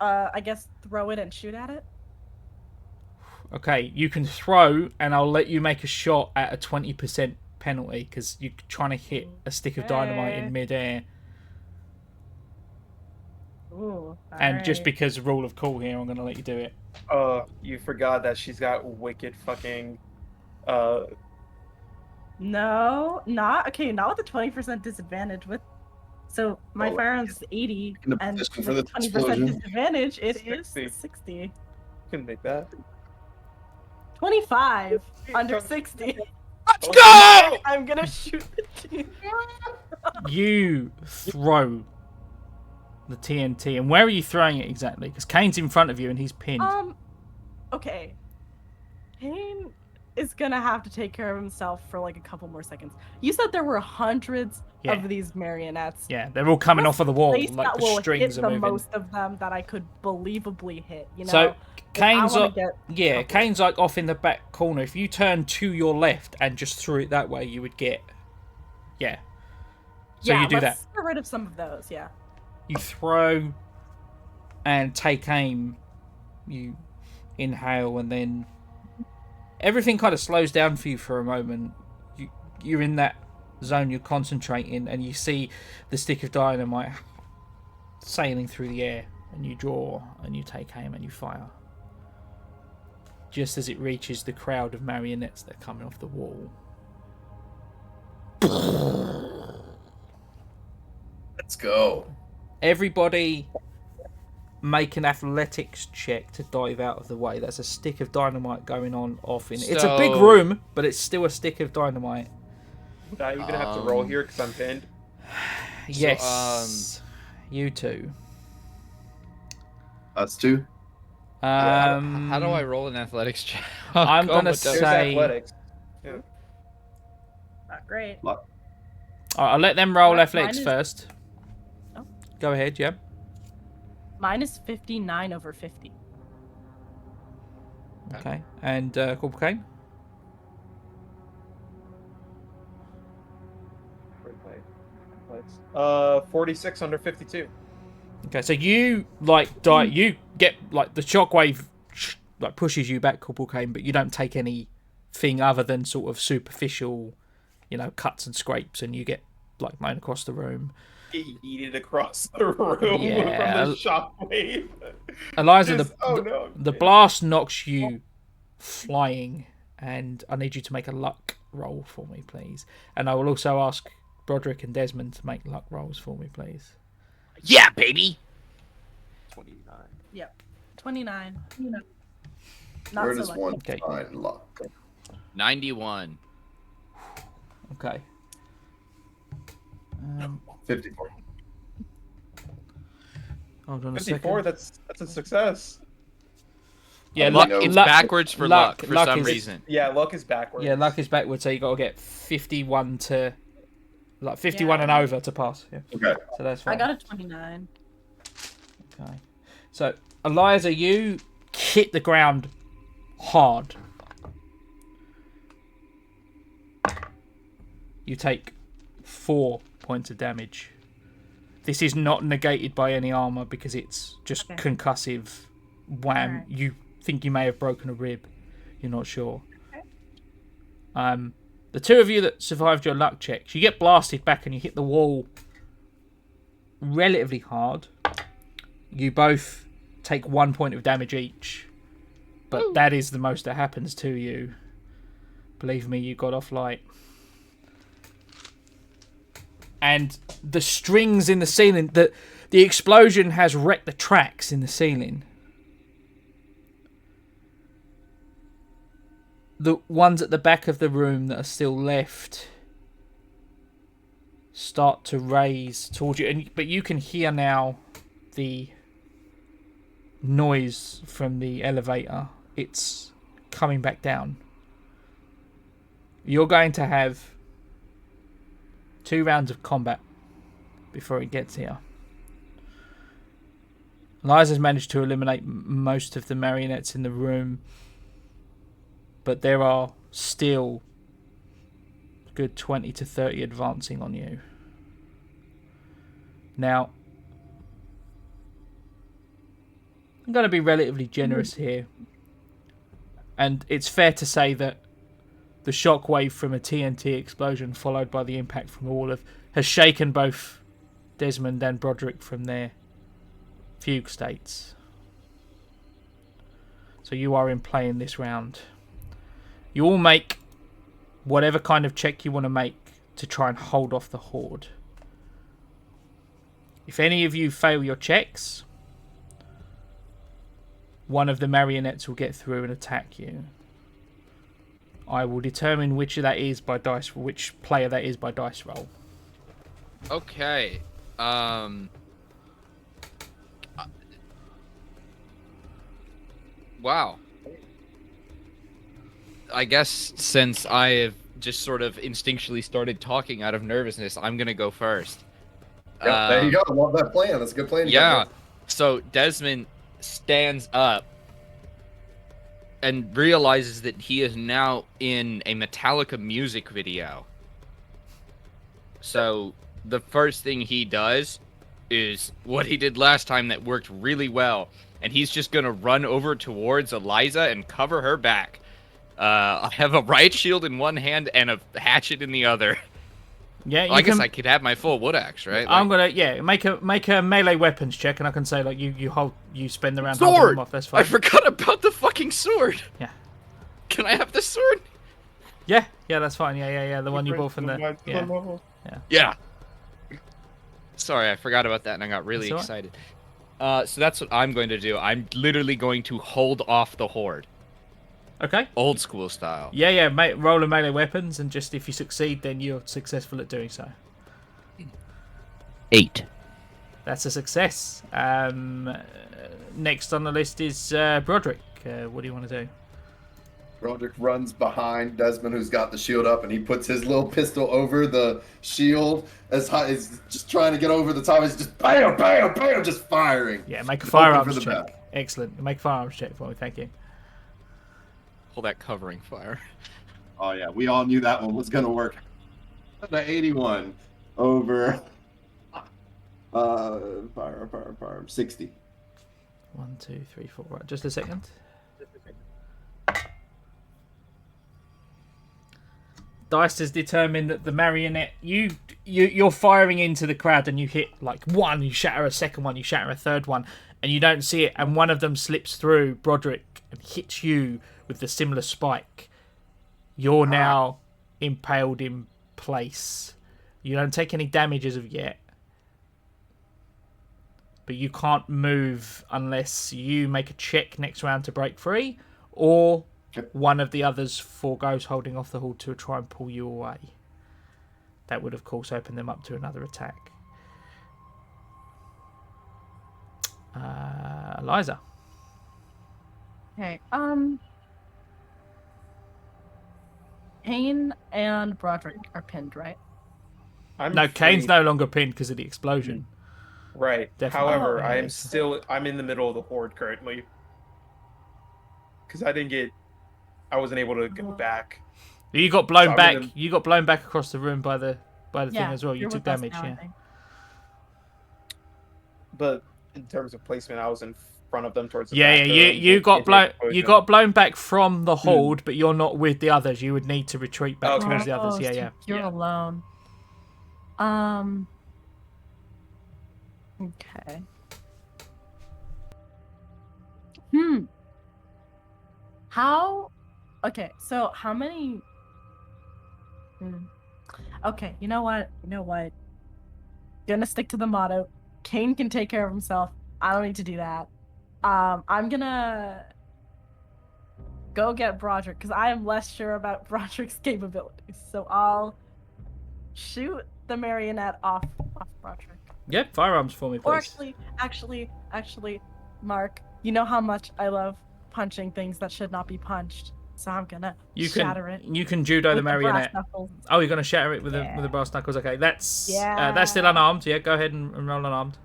I guess throw it and shoot at it? Okay, you can throw, and I'll let you make a shot at a 20% penalty, because you're trying to hit a stick of dynamite in midair. Ooh. And just alright. because rule of cool here, I'm going to let you do it. You forgot that she's got wicked fucking No, not okay. Not with the 20% disadvantage. With so my firearms is 80, In the and position for with the 20% explosion. disadvantage, it is 60. 60. couldn't make that. 25 under 60. Let's go! I'm gonna shoot the team. You throw the TNT, and where are you throwing it exactly? Because Kane's in front of you and he's pinned. Okay. Kane is gonna have to take care of himself for like a couple more seconds. You said there were hundreds Yeah. of these marionettes. Yeah, they're all coming off of the wall, Place like that the will strings hit are the moving. most of them that I could believably hit. You know. So Kane's wanna like, get yeah, couple. Kane's like off in the back corner. If you turn to your left and just threw it that way, you would get, yeah. So yeah, you do that. let's get rid of some of those. Yeah. You throw and take aim. You inhale, and then everything kind of slows down for you for a moment. You're in that zone. You're concentrating, and you see the stick of dynamite sailing through the air. And you draw, and you take aim, and you fire. Just as it reaches the crowd of marionettes that are coming off the wall. Let's go. Everybody make an athletics check to dive out of the way. That's a stick of dynamite going on off in. It's a big So- room, but it's still a stick of dynamite. Are you gonna have to roll here because I'm pinned? Yes. You two. Us two. How do I roll an athletics check? I'm gonna There's There's say. athletics. Not great. Alright, I'll let them roll Mine athletics is- first. Oh. Go ahead, yeah. Mine is 59 over 50. Okay. And Corporal Kane? 46 under 52. Okay, so you you get like the shockwave like pushes you back, Corporal Kane, but you don't take anything other than sort of superficial, cuts and scrapes, and you get like blown across the room. Eat it across the room Yeah. from the shockwave. Eliza, no. the blast knocks you flying, and I need you to make a luck roll for me, please. And I will also ask Broderick and Desmond to make luck rolls for me, please. Yeah, baby. 29. Yep. 29. Where Not so does lucky. one Okay. find luck? 91. Okay. 54. Hold on a 54. second. That's a success. Yeah, Luck, luck- it's luck- backwards for luck- luck for luck some is- reason. Yeah, luck is backwards. Yeah, luck is backwards, so you got to get 51 to 51 Yeah. and over to pass. Yeah, Okay. so that's fine. I got a 29. Okay. So, Eliza, you hit the ground hard. You take 4 points of damage. This is not negated by any armor because it's just Okay. concussive wham. Alright. You think you may have broken a rib. You're not sure. Okay. The two of you that survived your luck checks, you get blasted back and you hit the wall relatively hard. You both take 1 point of damage each, but that is the most that happens to you. Believe me, you got off light. And the strings in the ceiling, the explosion has wrecked the tracks in the ceiling. The ones at the back of the room that are still left start to raise towards you, but you can hear now the noise from the elevator. It's coming back down. You're going to have 2 rounds of combat before it gets here. Eliza's managed to eliminate most of the marionettes in the room, but there are still a good 20 to 30 advancing on you. Now, I'm going to be relatively generous here, and it's fair to say that the shockwave from a TNT explosion followed by the impact from all has shaken both Desmond and Broderick from their fugue states. So you are in play in this round. You all make whatever kind of check you want to make to try and hold off the horde. If any of you fail your checks, one of the marionettes will get through and attack you. I will determine which player that is by dice roll. Okay. Wow. I guess since I have just sort of instinctually started talking out of nervousness, I'm gonna go first. Yeah, there you go. Love that plan. That's a good plan. Yeah. So Desmond stands up and realizes that he is now in a Metallica music video. So the first thing he does is what he did last time that worked really well. And he's just going to run over towards Eliza and cover her back. I have a riot shield in one hand and a hatchet in the other. Yeah, Well, I guess I could have my full wood axe, right? I'm gonna make a melee weapons check, and I can say like you spend the round holding Sword! them off. That's fine. I forgot about the fucking sword. Yeah. Can I have the sword? Yeah, that's fine. Yeah. The one you bought from the Yeah. Sorry, I forgot about that and I got really That's excited. So that's what I'm going to do. I'm literally going to hold off the horde. Okay. Old school style. Yeah. Roll a melee weapons, and just if you succeed, then you're successful at doing so. 8. That's a success. Next on the list is Broderick. What do you want to do? Broderick runs behind Desmond, who's got the shield up, and he puts his little pistol over the shield as high as just trying to get over the top. He's just bam, bam, bam, just firing. Yeah, make a Hoping firearms for the check. best. Excellent. Make a firearms check for me. Thank you. Hold that covering fire. Oh yeah, we all knew that one was gonna work. The 81 over Fire. 60. 1, 2, 3, 4. Right, just a second. Dice has determined that the marionette you're firing into the crowd and you hit like one, you shatter a second one, you shatter a third one, and you don't see it, and one of them slips through Broderick and hits you with the similar spike. You're now impaled in place. You don't take any damage as of yet, but you can't move unless you make a check next round to break free, or one of the others foregoes holding off the hold to try and pull you away. That would, of course, open them up to another attack. Eliza. Okay. Kane and Broderick are pinned, right? No, Kane's no longer pinned because of the explosion. Right. Definitely. However, Oh, I'm in the middle of the horde currently. Because I wasn't able to go back. You got blown So back. You got blown back across the room by the thing as well. You you're took with us damage. now, I Yeah. think. But in terms of placement, I was in front of them towards the Yeah. back. You got blown. You got blown back from the horde, but you're not with the others. You would need to retreat back Okay. towards the others. Oh, Yeah. so Yeah. You're Yeah. alone. Okay. How? Okay, so how many? Okay, you know what? Gonna stick to the motto. Kane can take care of himself. I don't need to do that. I'm gonna go get Broderick because I am less sure about Broderick's capabilities. So I'll shoot the marionette off Broderick. Yep. Firearms for me, please. Or actually, Mark, you know how much I love punching things that should not be punched. So I'm gonna shatter it. You can judo the with brass marionette. knuckles. Oh, you're gonna shatter it with Yeah. the brass knuckles. Okay, that's Yeah. still unarmed. Yeah, go ahead and roll unarmed.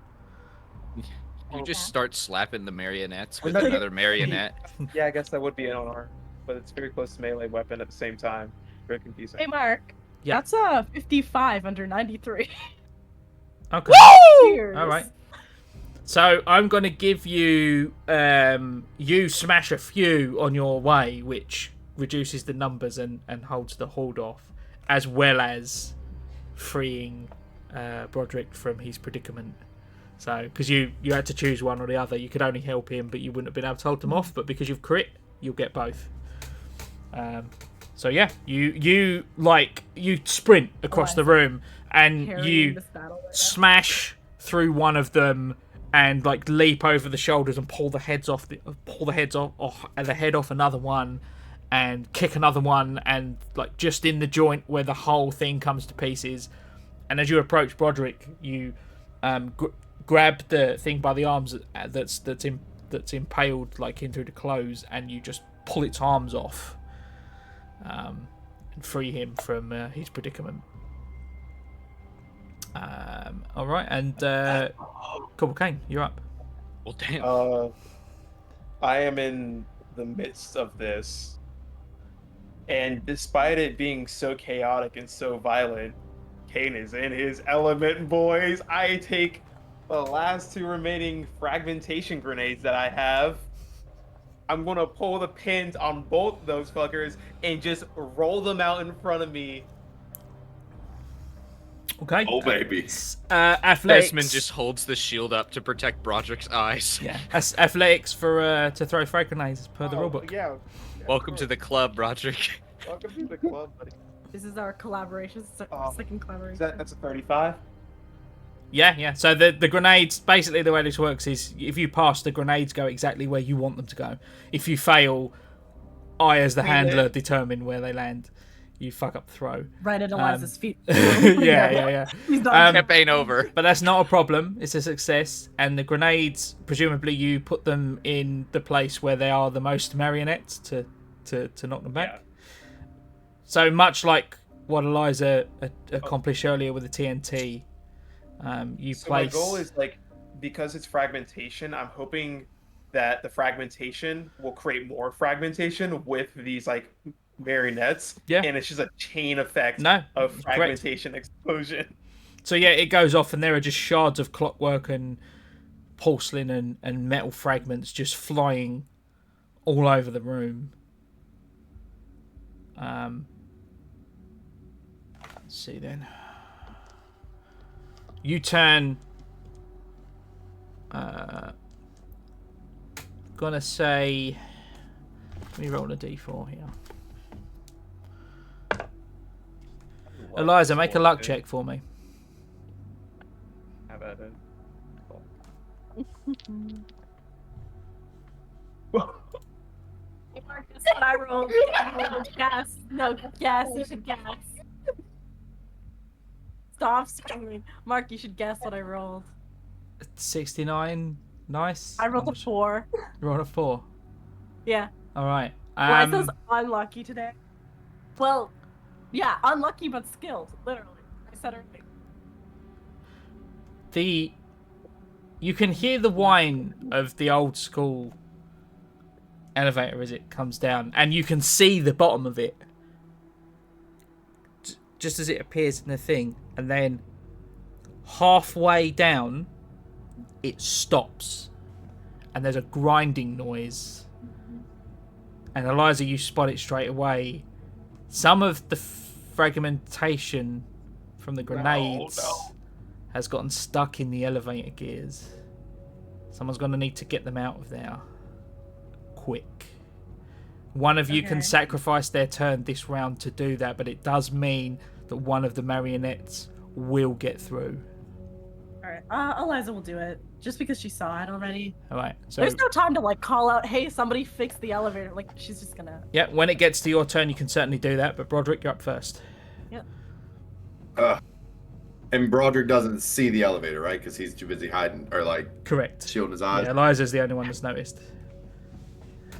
You just start slapping the marionettes We're with not- another marionette. Yeah, I guess that would be an honor. But it's very close to melee weapon at the same time. Very confusing. Hey, Mark. Yeah. That's a 55 under 93. Okay. Cheers. All right. So I'm going to give you you smash a few on your way, which reduces the numbers and holds the hold off, as well as freeing Broderick from his predicament. So because you had to choose one or the other, you could only help him, but you wouldn't have been able to hold them off. But because you've crit, you'll get both. So yeah, you sprint across the room and Carrying you this battle right now. smash through one of them and like leap over the shoulders and pull the head off another one and kick another one, and like just in the joint where the whole thing comes to pieces. And as you approach Broderick, you grab the thing by the arms that's impaled like into the clothes, and you just pull its arms off and free him from his predicament. All right, and Corporal Kane, you're up. Well, damn. I am in the midst of this, and despite it being so chaotic and so violent, Kane is in his element, boys. I take the last two remaining fragmentation grenades that I have. I'm gonna pull the pins on both those fuckers and just roll them out in front of me. Okay. Oh, baby. Athletics. Desmond just holds the shield up to protect Broderick's eyes. Yeah. That's athletics for to throw frag grenades as per the Oh, rulebook. Yeah. Welcome to the club, Broderick. Welcome to the club, buddy. This is our collaboration. Second collaboration. That's a 35? Yeah. So the grenades, basically the way this works is if you pass, the grenades go exactly where you want them to go. If you fail, I as the handler determine where they land. You fuck up the throw. Right at Eliza's feet. Yeah. He's done. Campaign over. But that's not a problem. It's a success. And the grenades, presumably you put them in the place where they are the most marionettes to knock them back. Yeah. So much like what Eliza accomplished earlier with the TNT, you So place... my goal is because it's fragmentation, I'm hoping that the fragmentation will create more fragmentation with these marionettes. Yeah. And it's just a chain effect No, of correct. fragmentation explosion. So yeah, it goes off, and there are just shards of clockwork and porcelain and metal fragments just flying all over the room. Let's see then. You turn. Gonna say. Let me roll a d4 here. Eliza, make a luck check for me. How about it? Marcus, what I rolled. Guess. No, guess. You should guess. Stop screaming. Mark, you should guess what I rolled. 69. Nice. I rolled a 4. You rolled a 4. Yeah. All right. Liza's unlucky today. Well, yeah, unlucky but skilled. Literally. I said it right. You can hear the whine of the old school elevator as it comes down, and you can see the bottom of it just as it appears in the thing, and then halfway down it stops and there's a grinding noise. And Eliza, you spot it straight away. Some of the fragmentation from the grenades has gotten stuck in the elevator gears. Someone's going to need to get them out of there quick. One of you can sacrifice their turn this round to do that, but it does mean that one of the marionettes will get through. Alright, Eliza will do it, just because she saw it already. Alright, so... There's no time to, like, call out, hey, somebody fix the elevator. Like, she's just gonna... Yeah, when it gets to your turn, you can certainly do that, but Broderick, you're up first. Yep. And Broderick doesn't see the elevator, right? Because he's too busy hiding, or, like... Correct. Shielding his eyes. Yeah, Eliza's the only one that's noticed.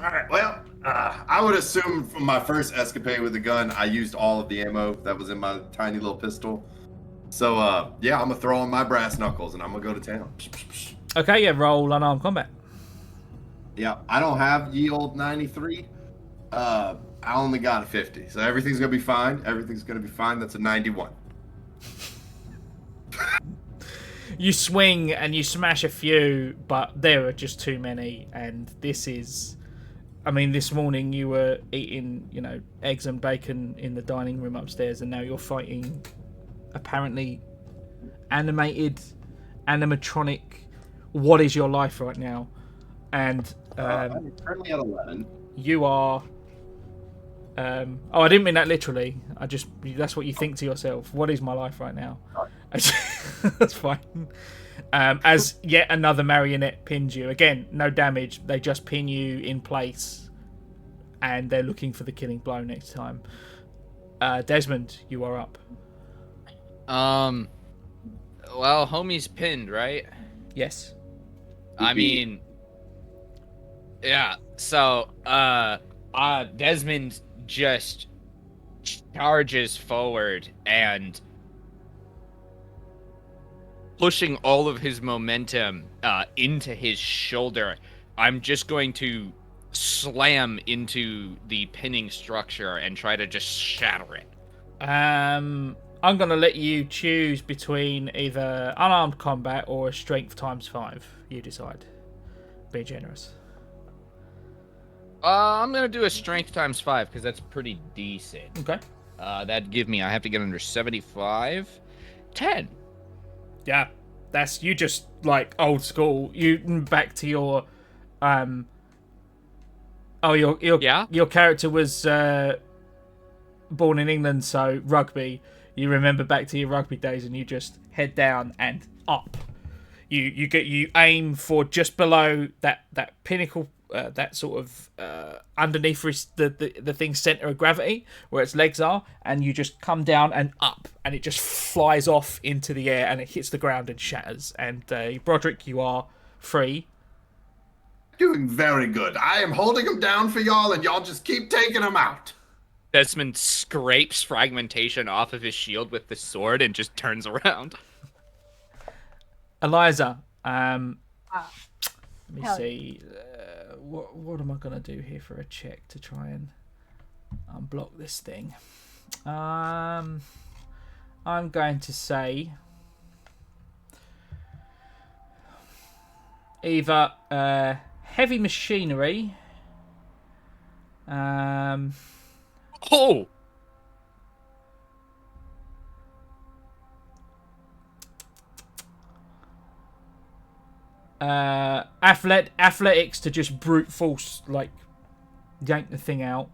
Alright, well, I would assume from my first escapade with the gun, I used all of the ammo that was in my tiny little pistol. So, yeah, I'm gonna throw on my brass knuckles and I'm gonna go to town. Okay, yeah, roll unarmed combat. Yeah, I don't have ye old 93. I only got a 50, so everything's gonna be fine. Everything's gonna be fine. That's a 91. You swing and you smash a few, but there are just too many, and this is... I mean, this morning you were eating, you know, eggs and bacon in the dining room upstairs, and now you're fighting apparently animated, animatronic. What is your life right now? And I'm currently at 11. you are... oh, I didn't mean that literally. That's what you think to yourself. What is my life right now? That's fine. As yet another marionette pins you. Again, no damage. They just pin you in place, and they're looking for the killing blow next time. Desmond, you are up. Well, homie's pinned, right? Yes. I mean, yeah. So, Desmond just charges forward and pushing all of his momentum into his shoulder. I'm just going to slam into the pinning structure and try to just shatter it. I'm going to let you choose between either unarmed combat or a strength × 5. You decide. Be generous. I'm going to do a strength × 5 because that's pretty decent. Okay. That'd give me, I have to get under 75. 10. Yeah, that's you just like old school. You back to your your character was born in England, so rugby. You remember back to your rugby days, and you just head down and up. You aim for just below that pinnacle, that sort of underneath the thing's center of gravity, where its legs are, and you just come down and up, and it just flies off into the air, and it hits the ground and shatters. And Broderick, you are free. Doing very good. I am holding him down for y'all, and y'all just keep taking him out. Desmond scrapes fragmentation off of his shield with the sword and just turns around. Eliza, let me see. What am I going to do here for a check to try and unblock this thing? I'm going to say either heavy machinery. Oh! Athletics to just brute force, like, yank the thing out.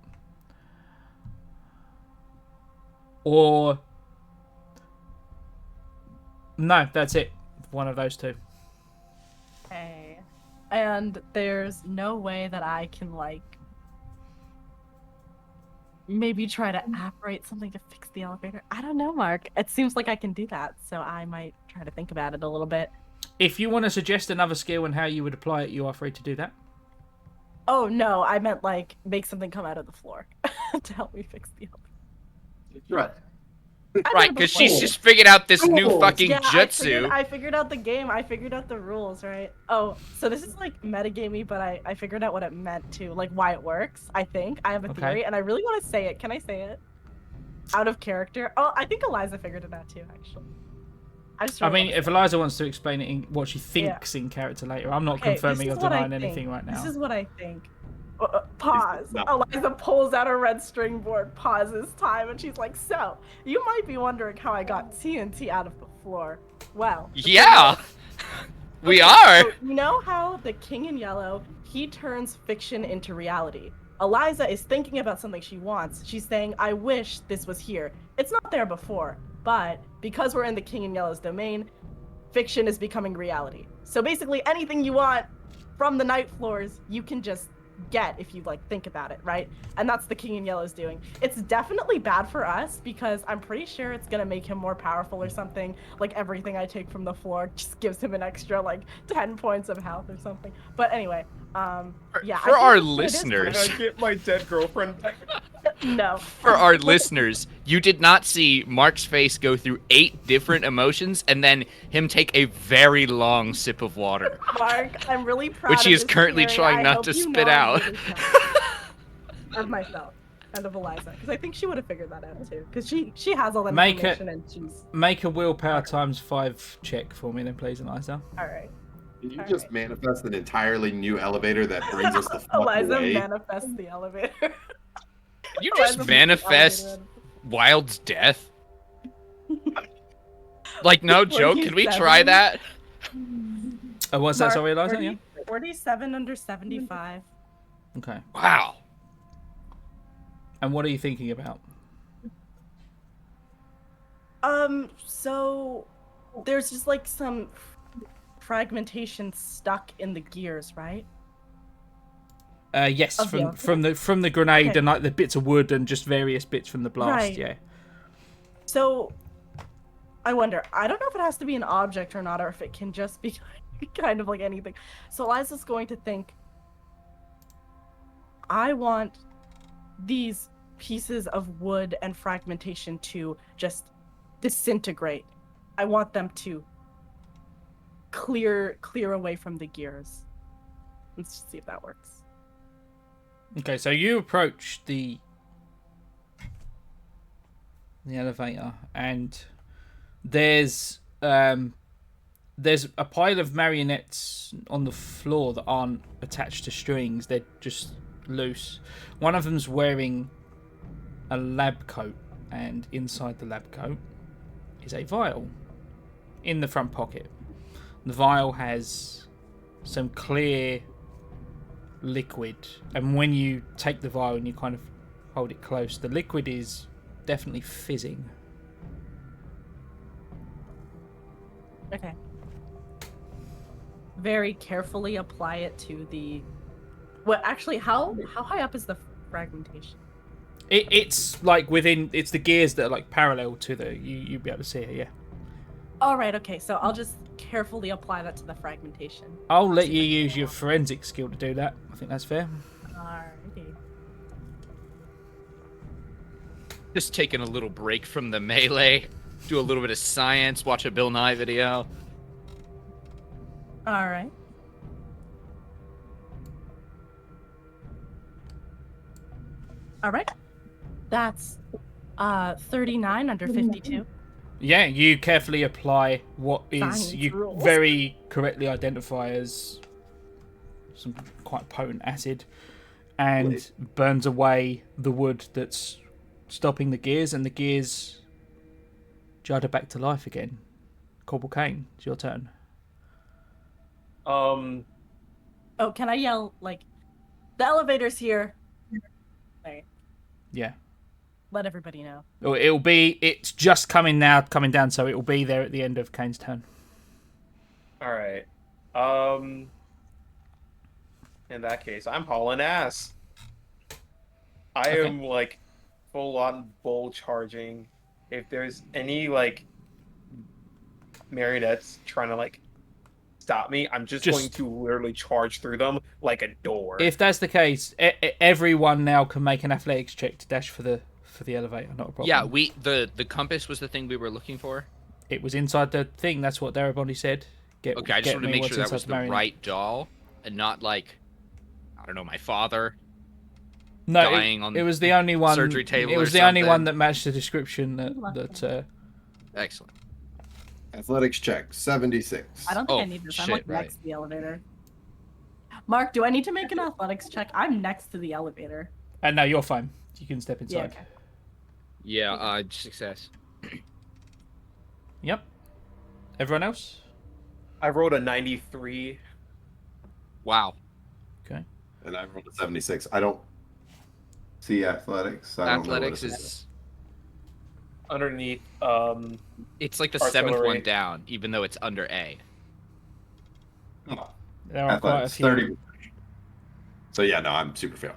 Or... No, that's it. One of those two. Okay. And there's no way that I can, like, maybe try to apparate something to fix the elevator. I don't know, Mark. It seems like I can do that, so I might try to think about it a little bit. If you want to suggest another skill and how you would apply it, you are free to do that. Oh, no, I meant, like, make something come out of the floor to help me fix the elevator. Right. Right, because she's just figured out this new fucking Yeah, jutsu. I figured out the game. I figured out the rules, right? Oh, so this is like metagamey, but I figured out what it meant too, like why it works. I think I have a theory, and I really want to say it. Can I say it? Out of character. Oh, I think Eliza figured it out too, actually. I mean, if Eliza wants to explain it in what she thinks in character later, I'm not confirming or denying anything right now. This is what I think. Pause. Eliza pulls out a red string board, pauses time, and she's like, so, you might be wondering how I got TNT out of the floor. Well. Yeah! We are! So you know how the King in Yellow, he turns fiction into reality. Eliza is thinking about something she wants. She's saying, I wish this was here. It's not there before, but because we're in the King in Yellow's domain, fiction is becoming reality. So basically anything you want from the night floors, you can just get if you like think about it, right? And that's the King in Yellow's doing. It's definitely bad for us because I'm pretty sure it's gonna make him more powerful or something. Like everything I take from the floor just gives him an extra like 10 points of health or something. But anyway, yeah. For our listeners, I get my dead girlfriend back. No. For our listeners, you did not see Mark's face go through 8 different emotions and then him take a very long sip of water. Mark, I'm really proud which he of is this currently theory. trying I not hope to you spit know I'm out. really proud of myself and of Eliza, because I think she would have figured that out too, because she has all that information and she's... Make a willpower times 5 check for me then, please, Eliza. All right. Can you just manifest an entirely new elevator that brings us the fuck Eliza away? manifests the elevator. You just manifest Wild's death? Like, no joke, can we try that? What's that, sorry, Eliza? 40, Yeah. 47 under 75. Okay. Wow. And what are you thinking about? So there's just like some fragmentation stuck in the gears, right? Yes, Of the from the grenade Okay. and like the bits of wood and just various bits from the blast. Right. Yeah. So I wonder, I don't know if it has to be an object or not, or if it can just be kind of like anything. So Eliza's going to think, I want these pieces of wood and fragmentation to just disintegrate. I want them to clear away from the gears. Let's just see if that works. Okay, so you approach the elevator, and there's a pile of marionettes on the floor that aren't attached to strings. They're just loose. One of them's wearing a lab coat, and inside the lab coat is a vial in the front pocket. The vial has some clear liquid, and when you take the vial and you kind of hold it close, the liquid is definitely fizzing. Okay. Very carefully apply it to the... Well, actually, how high up is the fragmentation? It's like within... It's the gears that are like parallel to the... You'll be able to see it, yeah. All right, okay, so I'll just carefully apply that to the fragmentation. I'll let you use your forensic skill to do that. I think that's fair. Alrighty. Just taking a little break from the melee, do a little bit of science, watch a Bill Nye video. Alright. Alright. That's 39 under 52. Yeah, you carefully apply what is Science you rules. very correctly identify as some quite potent acid, and burns away the wood that's stopping the gears, and the gears judder back to life again. Corporal Kane, it's your turn. Oh, can I yell, like, the elevator's here? Right. Yeah. Let everybody know. It's just coming down, so it will be there at the end of Kane's turn. All right. In that case, I'm hauling ass. I am like full on bull charging. If there's any like marionettes trying to like stop me, I'm just going to literally charge through them like a door. If that's the case, everyone now can make an athletics check to dash for the elevator. Not a problem. Yeah, the compass was the thing we were looking for. It was inside the thing. That's what everybody said. I just wanted to make sure that was the right doll and not like, I don't know, my father. No, dying on it was the only one. Surgery table. It was the only one that matched the description that. Excellent. Athletics check 76. I don't think I need this. I'm like next to the elevator. Mark, do I need to make an athletics check? I'm next to the elevator. No, you're fine. You can step inside. Yeah, okay. Yeah, success. Yep. Everyone else? I rolled a 93. Wow. Okay. And I rolled a 76. I don't see athletics. I don't know what it is. Underneath. It's like the artillery. 7th one down, even though it's under A. Oh. There are quite a few. 30. So yeah, no, I'm super fail.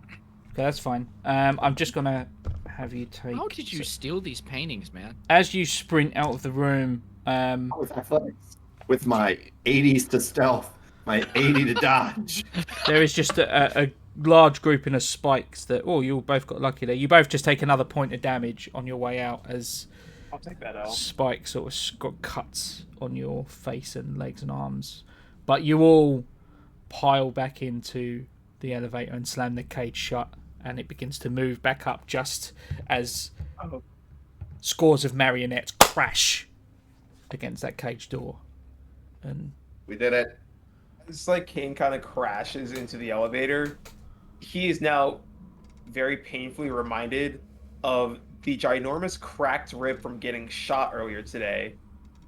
Okay, that's fine. I'm just gonna have you take. How did you steal these paintings, man? As you sprint out of the room, With athletics. With my 80s to stealth, my 80 to dodge. there is just a large grouping of spikes that. Oh, you both got lucky there. You both just take another point of damage on your way out as. I'll take that out. Spikes sort of got cuts on your face and legs and arms, but you all pile back into the elevator and slam the cage shut, and it begins to move back up just as scores of marionettes crash against that cage door. And we did it. It's like Kane kind of crashes into the elevator. He is now very painfully reminded of the ginormous cracked rib from getting shot earlier today,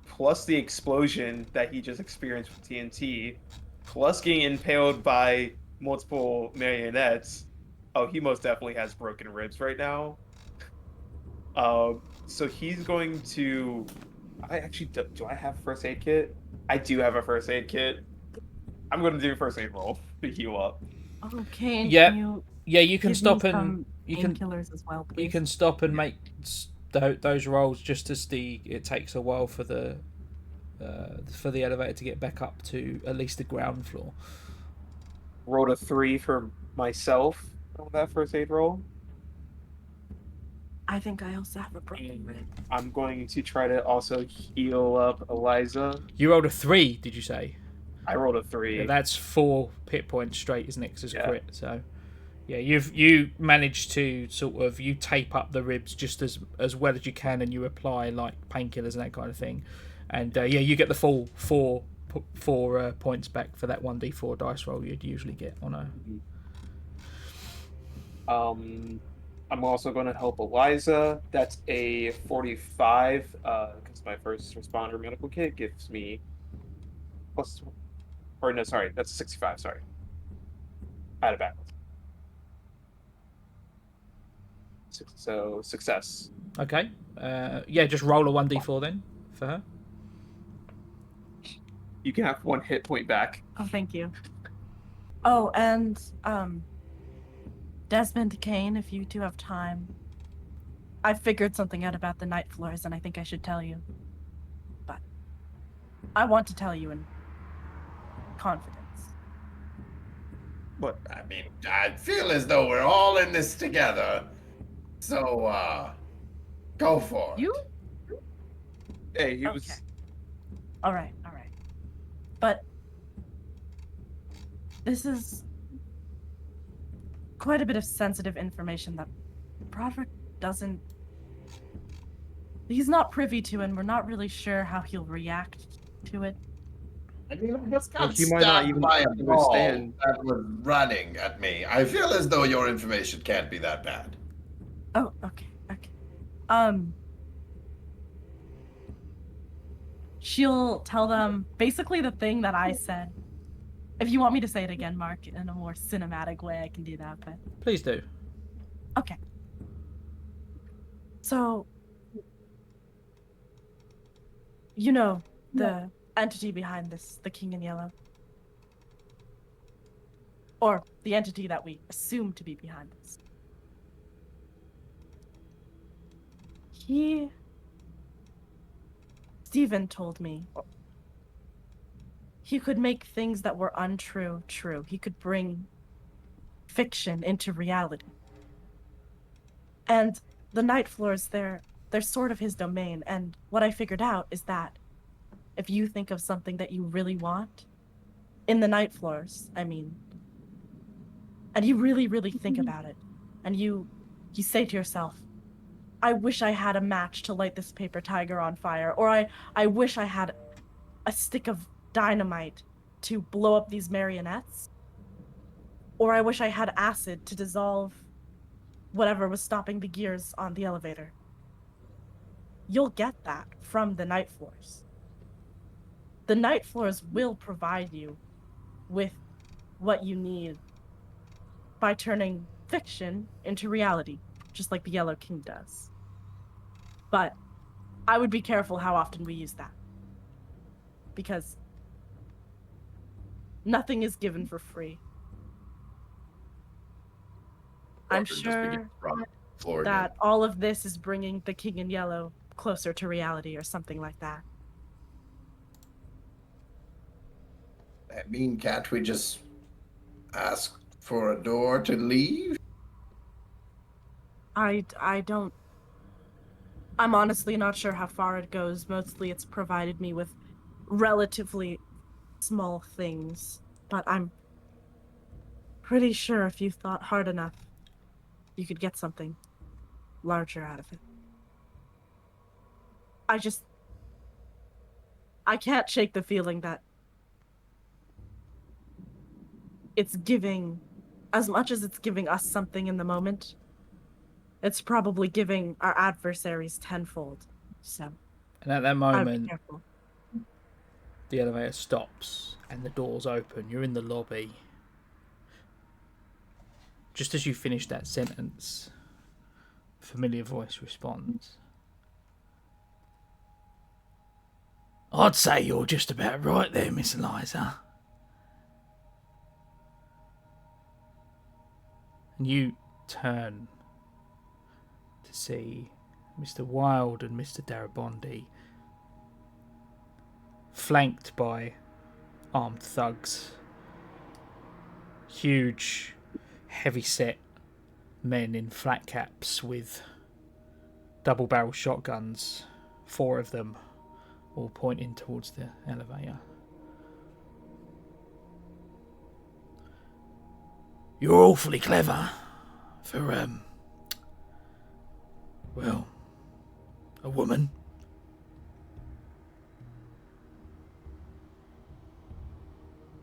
plus the explosion that he just experienced with TNT, plus getting impaled by multiple marionettes. Oh, he most definitely has broken ribs right now. So he's going to... I actually... Do I have a first aid kit? I do have a first aid kit. I'm going to do a first aid roll to heal up. Okay. Yeah, you can stop and you can killers as well. Please. You can stop and make those rolls just as it takes a while for the elevator to get back up to at least the ground floor. Rolled a 3 for myself on that first aid roll. I think I also have a broken rib. I'm going to try to also heal up Eliza. You rolled a 3, did you say? I rolled a 3. Yeah, that's 4 hit points straight, isn't it? 'Cause it's crit. So, yeah, you managed to sort of tape up the ribs just as well as you can, and you apply like painkillers and that kind of thing, and you get the full four points back for that 1d4 dice roll you'd usually get on a. I'm also going to help Eliza. That's a 45 because my first responder medical kit gives me plus. Or no, sorry, that's a 65. Sorry, I had it backwards. So success. Okay. Just roll a 1d4 then for her. You can have 1 hit point back. Oh, thank you. Oh, and Desmond, Kane, if you two have time, I figured something out about the night floors, and I think I should tell you. But I want to tell you in confidence. But I mean, I feel as though we're all in this together. So, go for it. You? Hey, he was. Okay. All right. But this is quite a bit of sensitive information that Broderick doesn't... He's not privy to, and we're not really sure how he'll react to it. I mean, I just got You might not stabbed even by a ball understand. that was running at me. I feel as though your information can't be that bad. Oh, okay. She'll tell them basically the thing that I said. If you want me to say it again, Mark, in a more cinematic way, I can do that, but Please do. okay. So, you know, the entity behind this, the King in Yellow. Or the entity that we assume to be behind this. Stephen told me he could make things that were untrue true. He could bring fiction into reality. And the night floors, they're sort of his domain. And what I figured out is that if you think of something that you really want, in the night floors, I mean, and you really, really think about it, and you say to yourself, I wish I had a match to light this paper tiger on fire, or I wish I had a stick of dynamite to blow up these marionettes, or I wish I had acid to dissolve whatever was stopping the gears on the elevator. You'll get that from the night floors. The night floors will provide you with what you need by turning fiction into reality, just like the Yellow King does. But I would be careful how often we use that. Because nothing is given for free. I'm Walker just begins sure to run the floor that all of this is bringing the King in Yellow closer to reality or something like that. again. I mean, can't we just ask for a door to leave? I don't... I'm honestly not sure how far it goes. Mostly it's provided me with relatively small things. But I'm pretty sure if you thought hard enough, you could get something larger out of it. I can't shake the feeling that it's giving, as much as it's giving us something in the moment, it's probably giving our adversaries tenfold. So, And at that I'd be moment, careful. the elevator stops and the doors open. You're in the lobby. Just as you finish that sentence, a familiar voice responds. I'd say you're just about right there, Miss Eliza. And you turn to see Mr. Wilde and Mr. Darabondi flanked by armed thugs. Huge, heavy-set men in flat caps with double-barrel shotguns, 4 of them, all pointing towards the elevator. You're awfully clever for, well, a woman.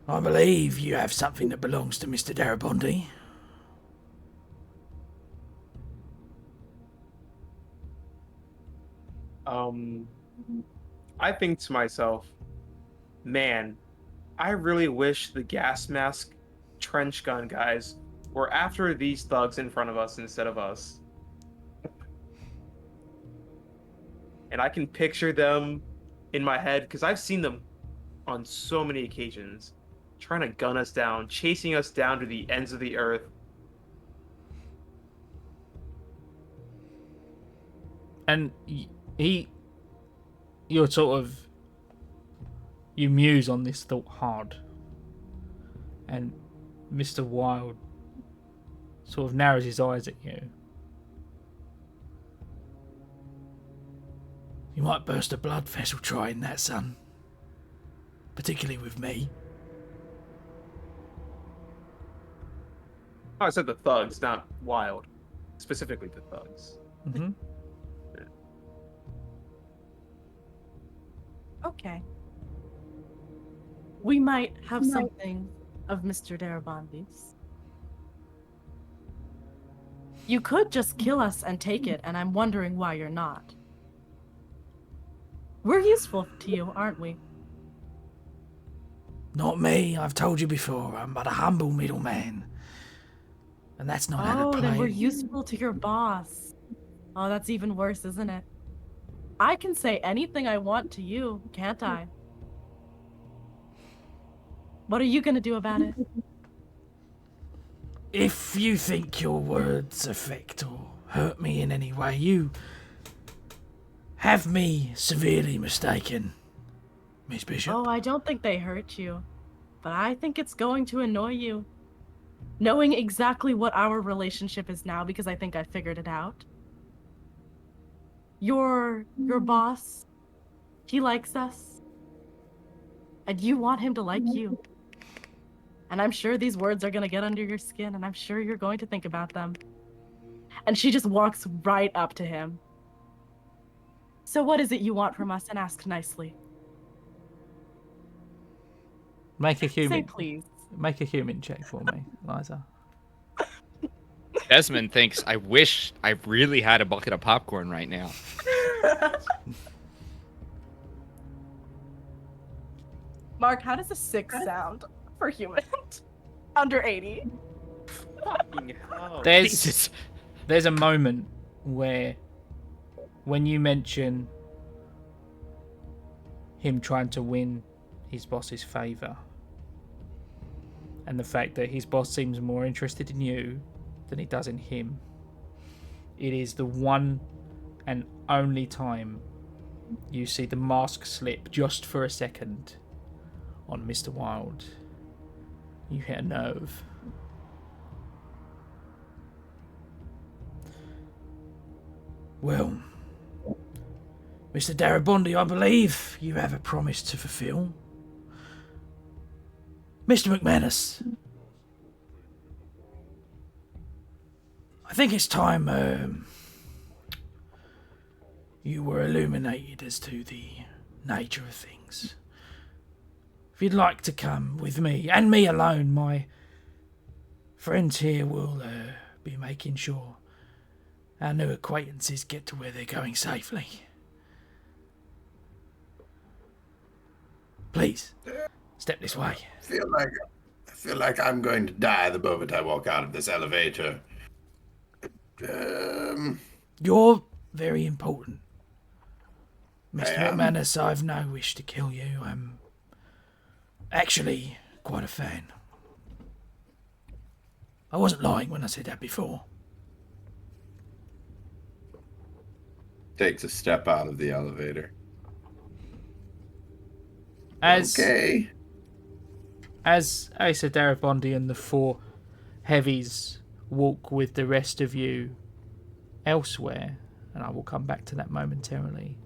I believe you have something that belongs to Mr. Darabondi. I think to myself, man, I really wish the gas mask trench gun guys were after these thugs in front of us instead of us. And I can picture them in my head, because I've seen them on so many occasions, trying to gun us down, chasing us down to the ends of the earth. And you're sort of, you muse on this thought hard. And Mr. Wilde sort of narrows his eyes at you. You might burst a blood vessel trying that, son. Particularly with me. Oh, I said the thugs, not Wild. Specifically the thugs. Mm-hmm. Okay. we might have something of Mr. Darabondi's. You could just kill us and take it, and I'm wondering why you're not. We're useful to you, aren't we? Not me, I've told you before. I'm but a humble middleman. And that's not how to play. Then we're useful to your boss. Oh, that's even worse, isn't it? I can say anything I want to you, can't I? What are you gonna do about it? If you think your words affect or hurt me in any way, you have me severely mistaken, Miss Bishop. Oh, I don't think they hurt you. But I think it's going to annoy you. Knowing exactly what our relationship is now, because I think I figured it out. Your boss, he likes us. And you want him to like you. And I'm sure these words are going to get under your skin, and I'm sure you're going to think about them. And she just walks right up to him. So what is it you want from us, and ask nicely? Make a human. Say please. Make a human check for me, Eliza. Desmond thinks, I wish I really had a bucket of popcorn right now. Mark, how does a 6 sound for human? Under 80. Fucking hell. There's a moment where, when you mention him trying to win his boss's favour, and the fact that his boss seems more interested in you than he does in him, it is the one and only time you see the mask slip just for a second on Mr. Wilde. You hit a nerve. Well, Mr. Darabondi, I believe you have a promise to fulfill. Mr. McManus, I think it's time you were illuminated as to the nature of things. If you'd like to come with me, and me alone, my friends here will be making sure our new acquaintances get to where they're going safely. Please, step this way. I feel like I'm going to die the moment I walk out of this elevator. You're very important. I Mr. am? McManus, I've no wish to kill you. I'm actually quite a fan. I wasn't lying when I said that before. Takes a step out of the elevator. As Okay. Asa Darabondi and the 4 heavies walk with the rest of you elsewhere, and I will come back to that momentarily.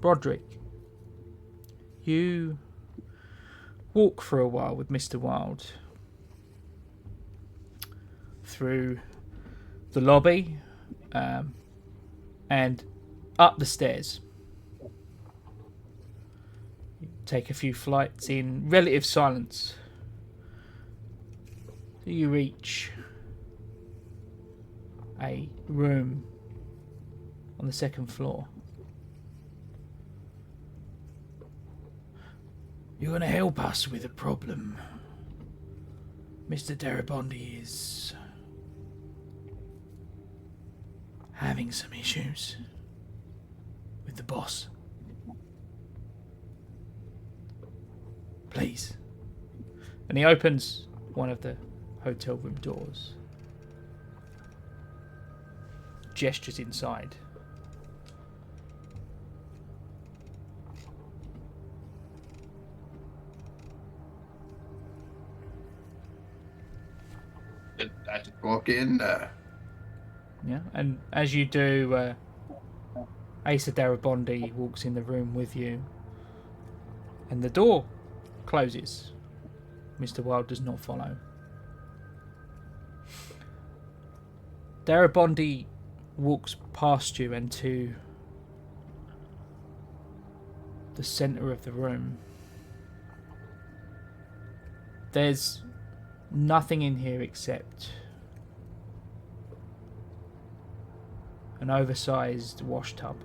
Broderick, you walk for a while with Mr. Wilde through the lobby and up the stairs. You take a few flights in relative silence. You reach a room on the 2nd floor. You're going to help us with a problem. Mr. Darabondi is having some issues with the boss. Please. And he opens one of the hotel room doors. Gestures inside. I just walk in. Yeah, and as you do, Asa Darabondi walks in the room with you, and the door closes. Mr. Wilde does not follow. Darabondi walks past you and to the center of the room. There's nothing in here except an oversized wash tub.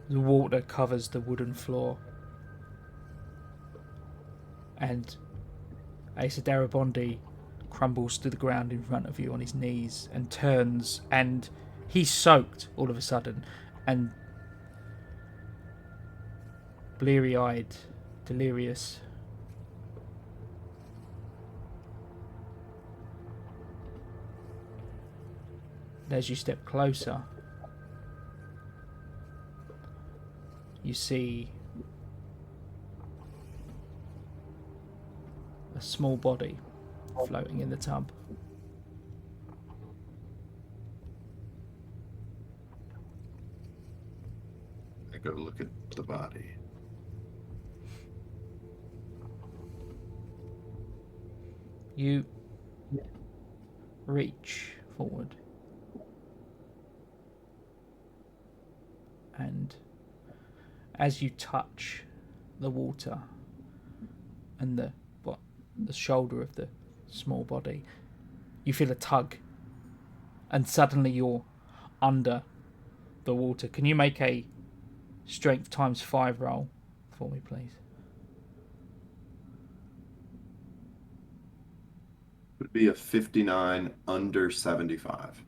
The water covers the wooden floor. And Asa Darabondi crumbles to the ground in front of you on his knees and turns, and he's soaked all of a sudden and bleary-eyed, delirious. And as you step closer, you see a small body floating in the tub. I go look at the body. You reach forward and as you touch the water and the shoulder of the small body, you feel a tug and suddenly you're under the water. Can you make a strength times 5 roll for me, please? Would be a 59 under 75.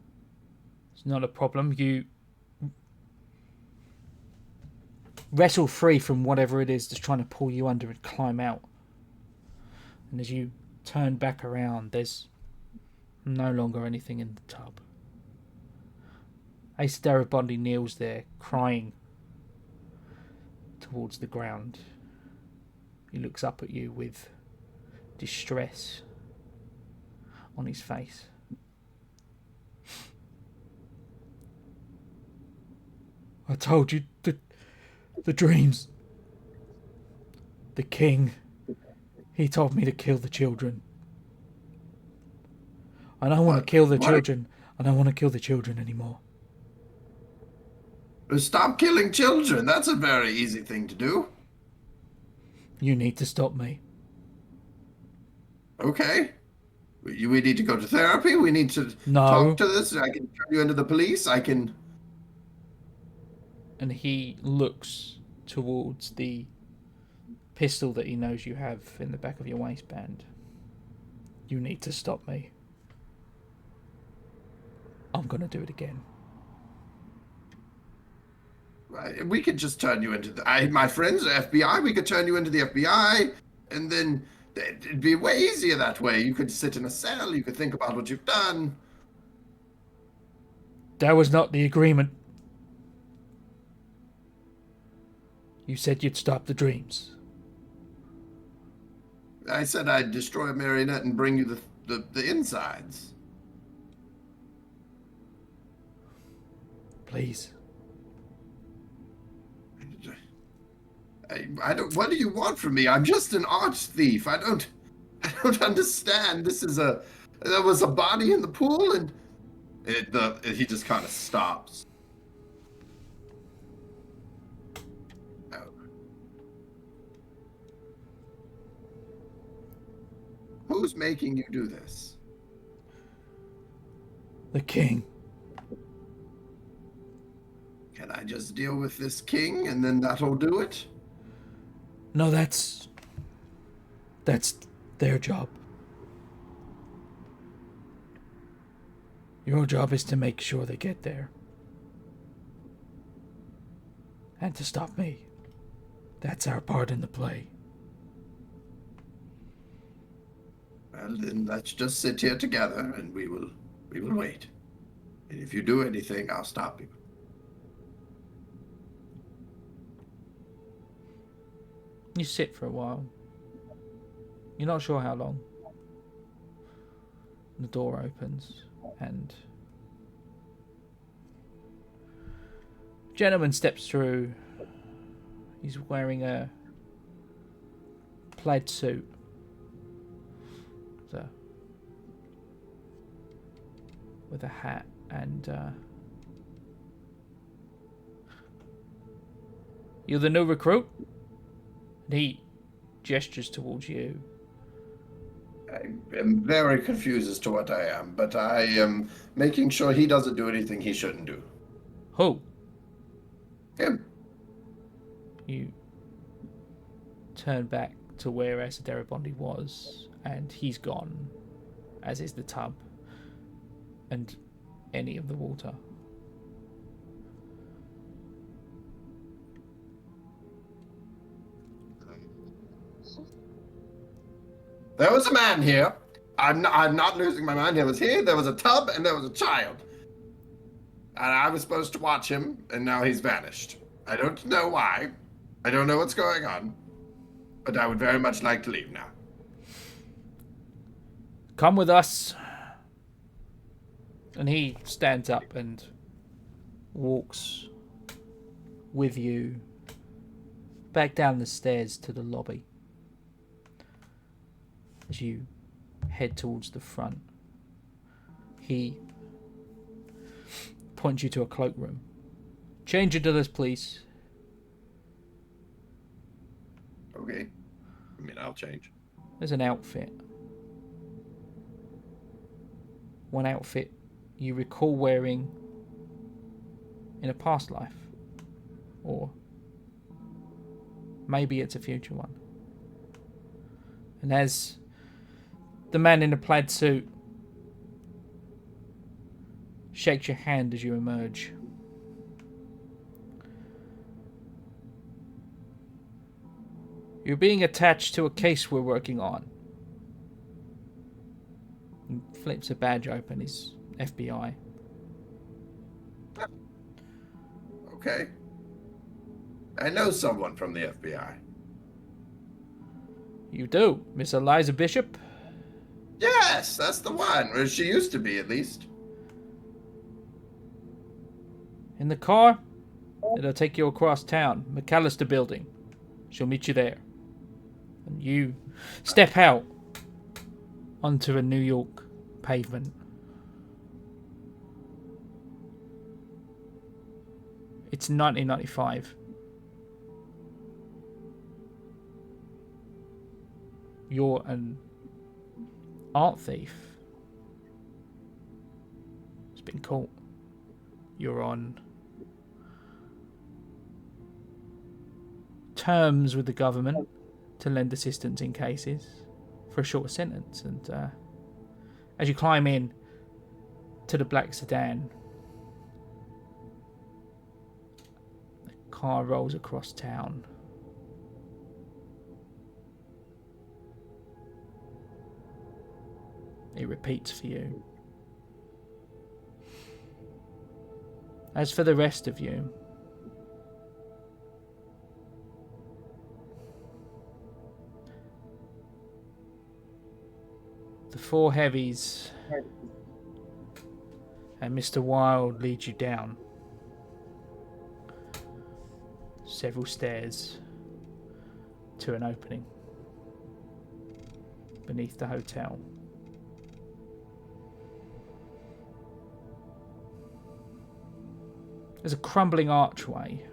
It's not a problem. You wrestle free from whatever it is that's trying to pull you under and climb out. And as you turn back around, there's no longer anything in the tub. Asa Darabondi kneels there, crying towards the ground. He looks up at you with distress on his face. I told you the dreams. The king, he told me to kill the children. I don't want to kill the children. I don't want to kill the children anymore. Stop killing children. That's a very easy thing to do. You need to stop me. Okay. We need to go to therapy. We need to No. talk to this. I can turn you into the police. I can... And he looks towards the pistol that he knows you have in the back of your waistband. You need to stop me. I'm going to do it again. We could just turn you into the... my friends are FBI. We could turn you into the FBI. And then it'd be way easier that way. You could sit in a cell. You could think about what you've done. That was not the agreement. You said you'd stop the dreams. I said I'd destroy a marionette and bring you the insides. Please. I don't... What do you want from me? I'm just an art thief. I don't understand. There was a body in the pool, and he just kind of stops. Oh. Who's making you do this? The king. Can I just deal with this king, and then that'll do it? No, that's their job. Your job is to make sure they get there. And to stop me. That's our part in the play. Well, then let's just sit here together, and we will wait. And if you do anything, I'll stop you. You sit for a while. You're not sure how long. The door opens and a gentleman steps through. He's wearing a plaid suit. With a hat You're the new recruit? And he gestures towards you. I am very confused as to what I am, but I am making sure he doesn't do anything he shouldn't do. Who? Him. You turn back to where Asaderabondi was, and he's gone, as is the tub and any of the water. There was a man here. I'm not losing my mind. He was here, there was a tub, and there was a child. And I was supposed to watch him, and now he's vanished. I don't know why. I don't know what's going on. But I would very much like to leave now. Come with us. And he stands up and walks with you back down the stairs to the lobby. As you head towards the front, he points you to a cloakroom. Change into this, please. Okay. I mean, I'll change. There's an outfit. One outfit you recall wearing in a past life. Or maybe it's a future one. And as the man in the plaid suit shakes your hand as you emerge, you're being attached to a case we're working on. He flips a badge open, his FBI. Okay. I know someone from the FBI. You do, Miss Eliza Bishop? Yes, that's the one. Or she used to be, at least. In the car? It'll take you across town, McAllister Building. She'll meet you there. And you step out onto a New York pavement. It's 1995. You're an art thief. It's been caught. You're on terms with the government to lend assistance in cases for a shorter sentence. And as you climb in to the black sedan, the car rolls across town. It repeats for you. As for the rest of you, the four heavies and Mr. Wilde lead you down several stairs to an opening beneath the hotel. There's a crumbling archway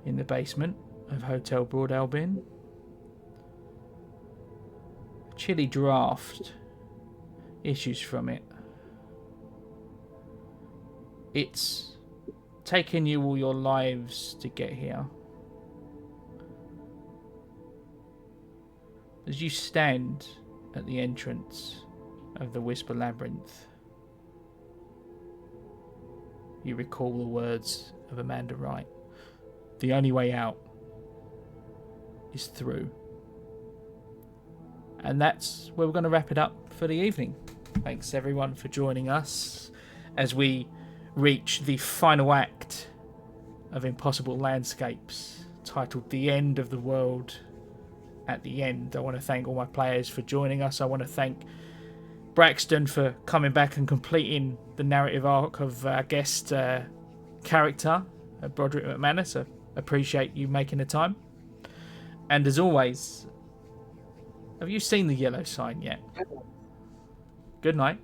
in the basement of Hotel Broadalbin. A chilly draft issues from it. It's taken you all your lives to get here. As you stand at the entrance of the Whisper Labyrinth, you recall the words of Amanda Wright. The only way out is through. And that's where we're going to wrap it up for the evening. Thanks everyone for joining us as we reach the final act of Impossible Landscapes, titled The End of the World at the End. I want to thank all my players for joining us. I want to thank Braxton for coming back and completing the narrative arc of our guest character, Broderick McManus. I appreciate you making the time. And as always, have you seen the yellow sign yet? Good night.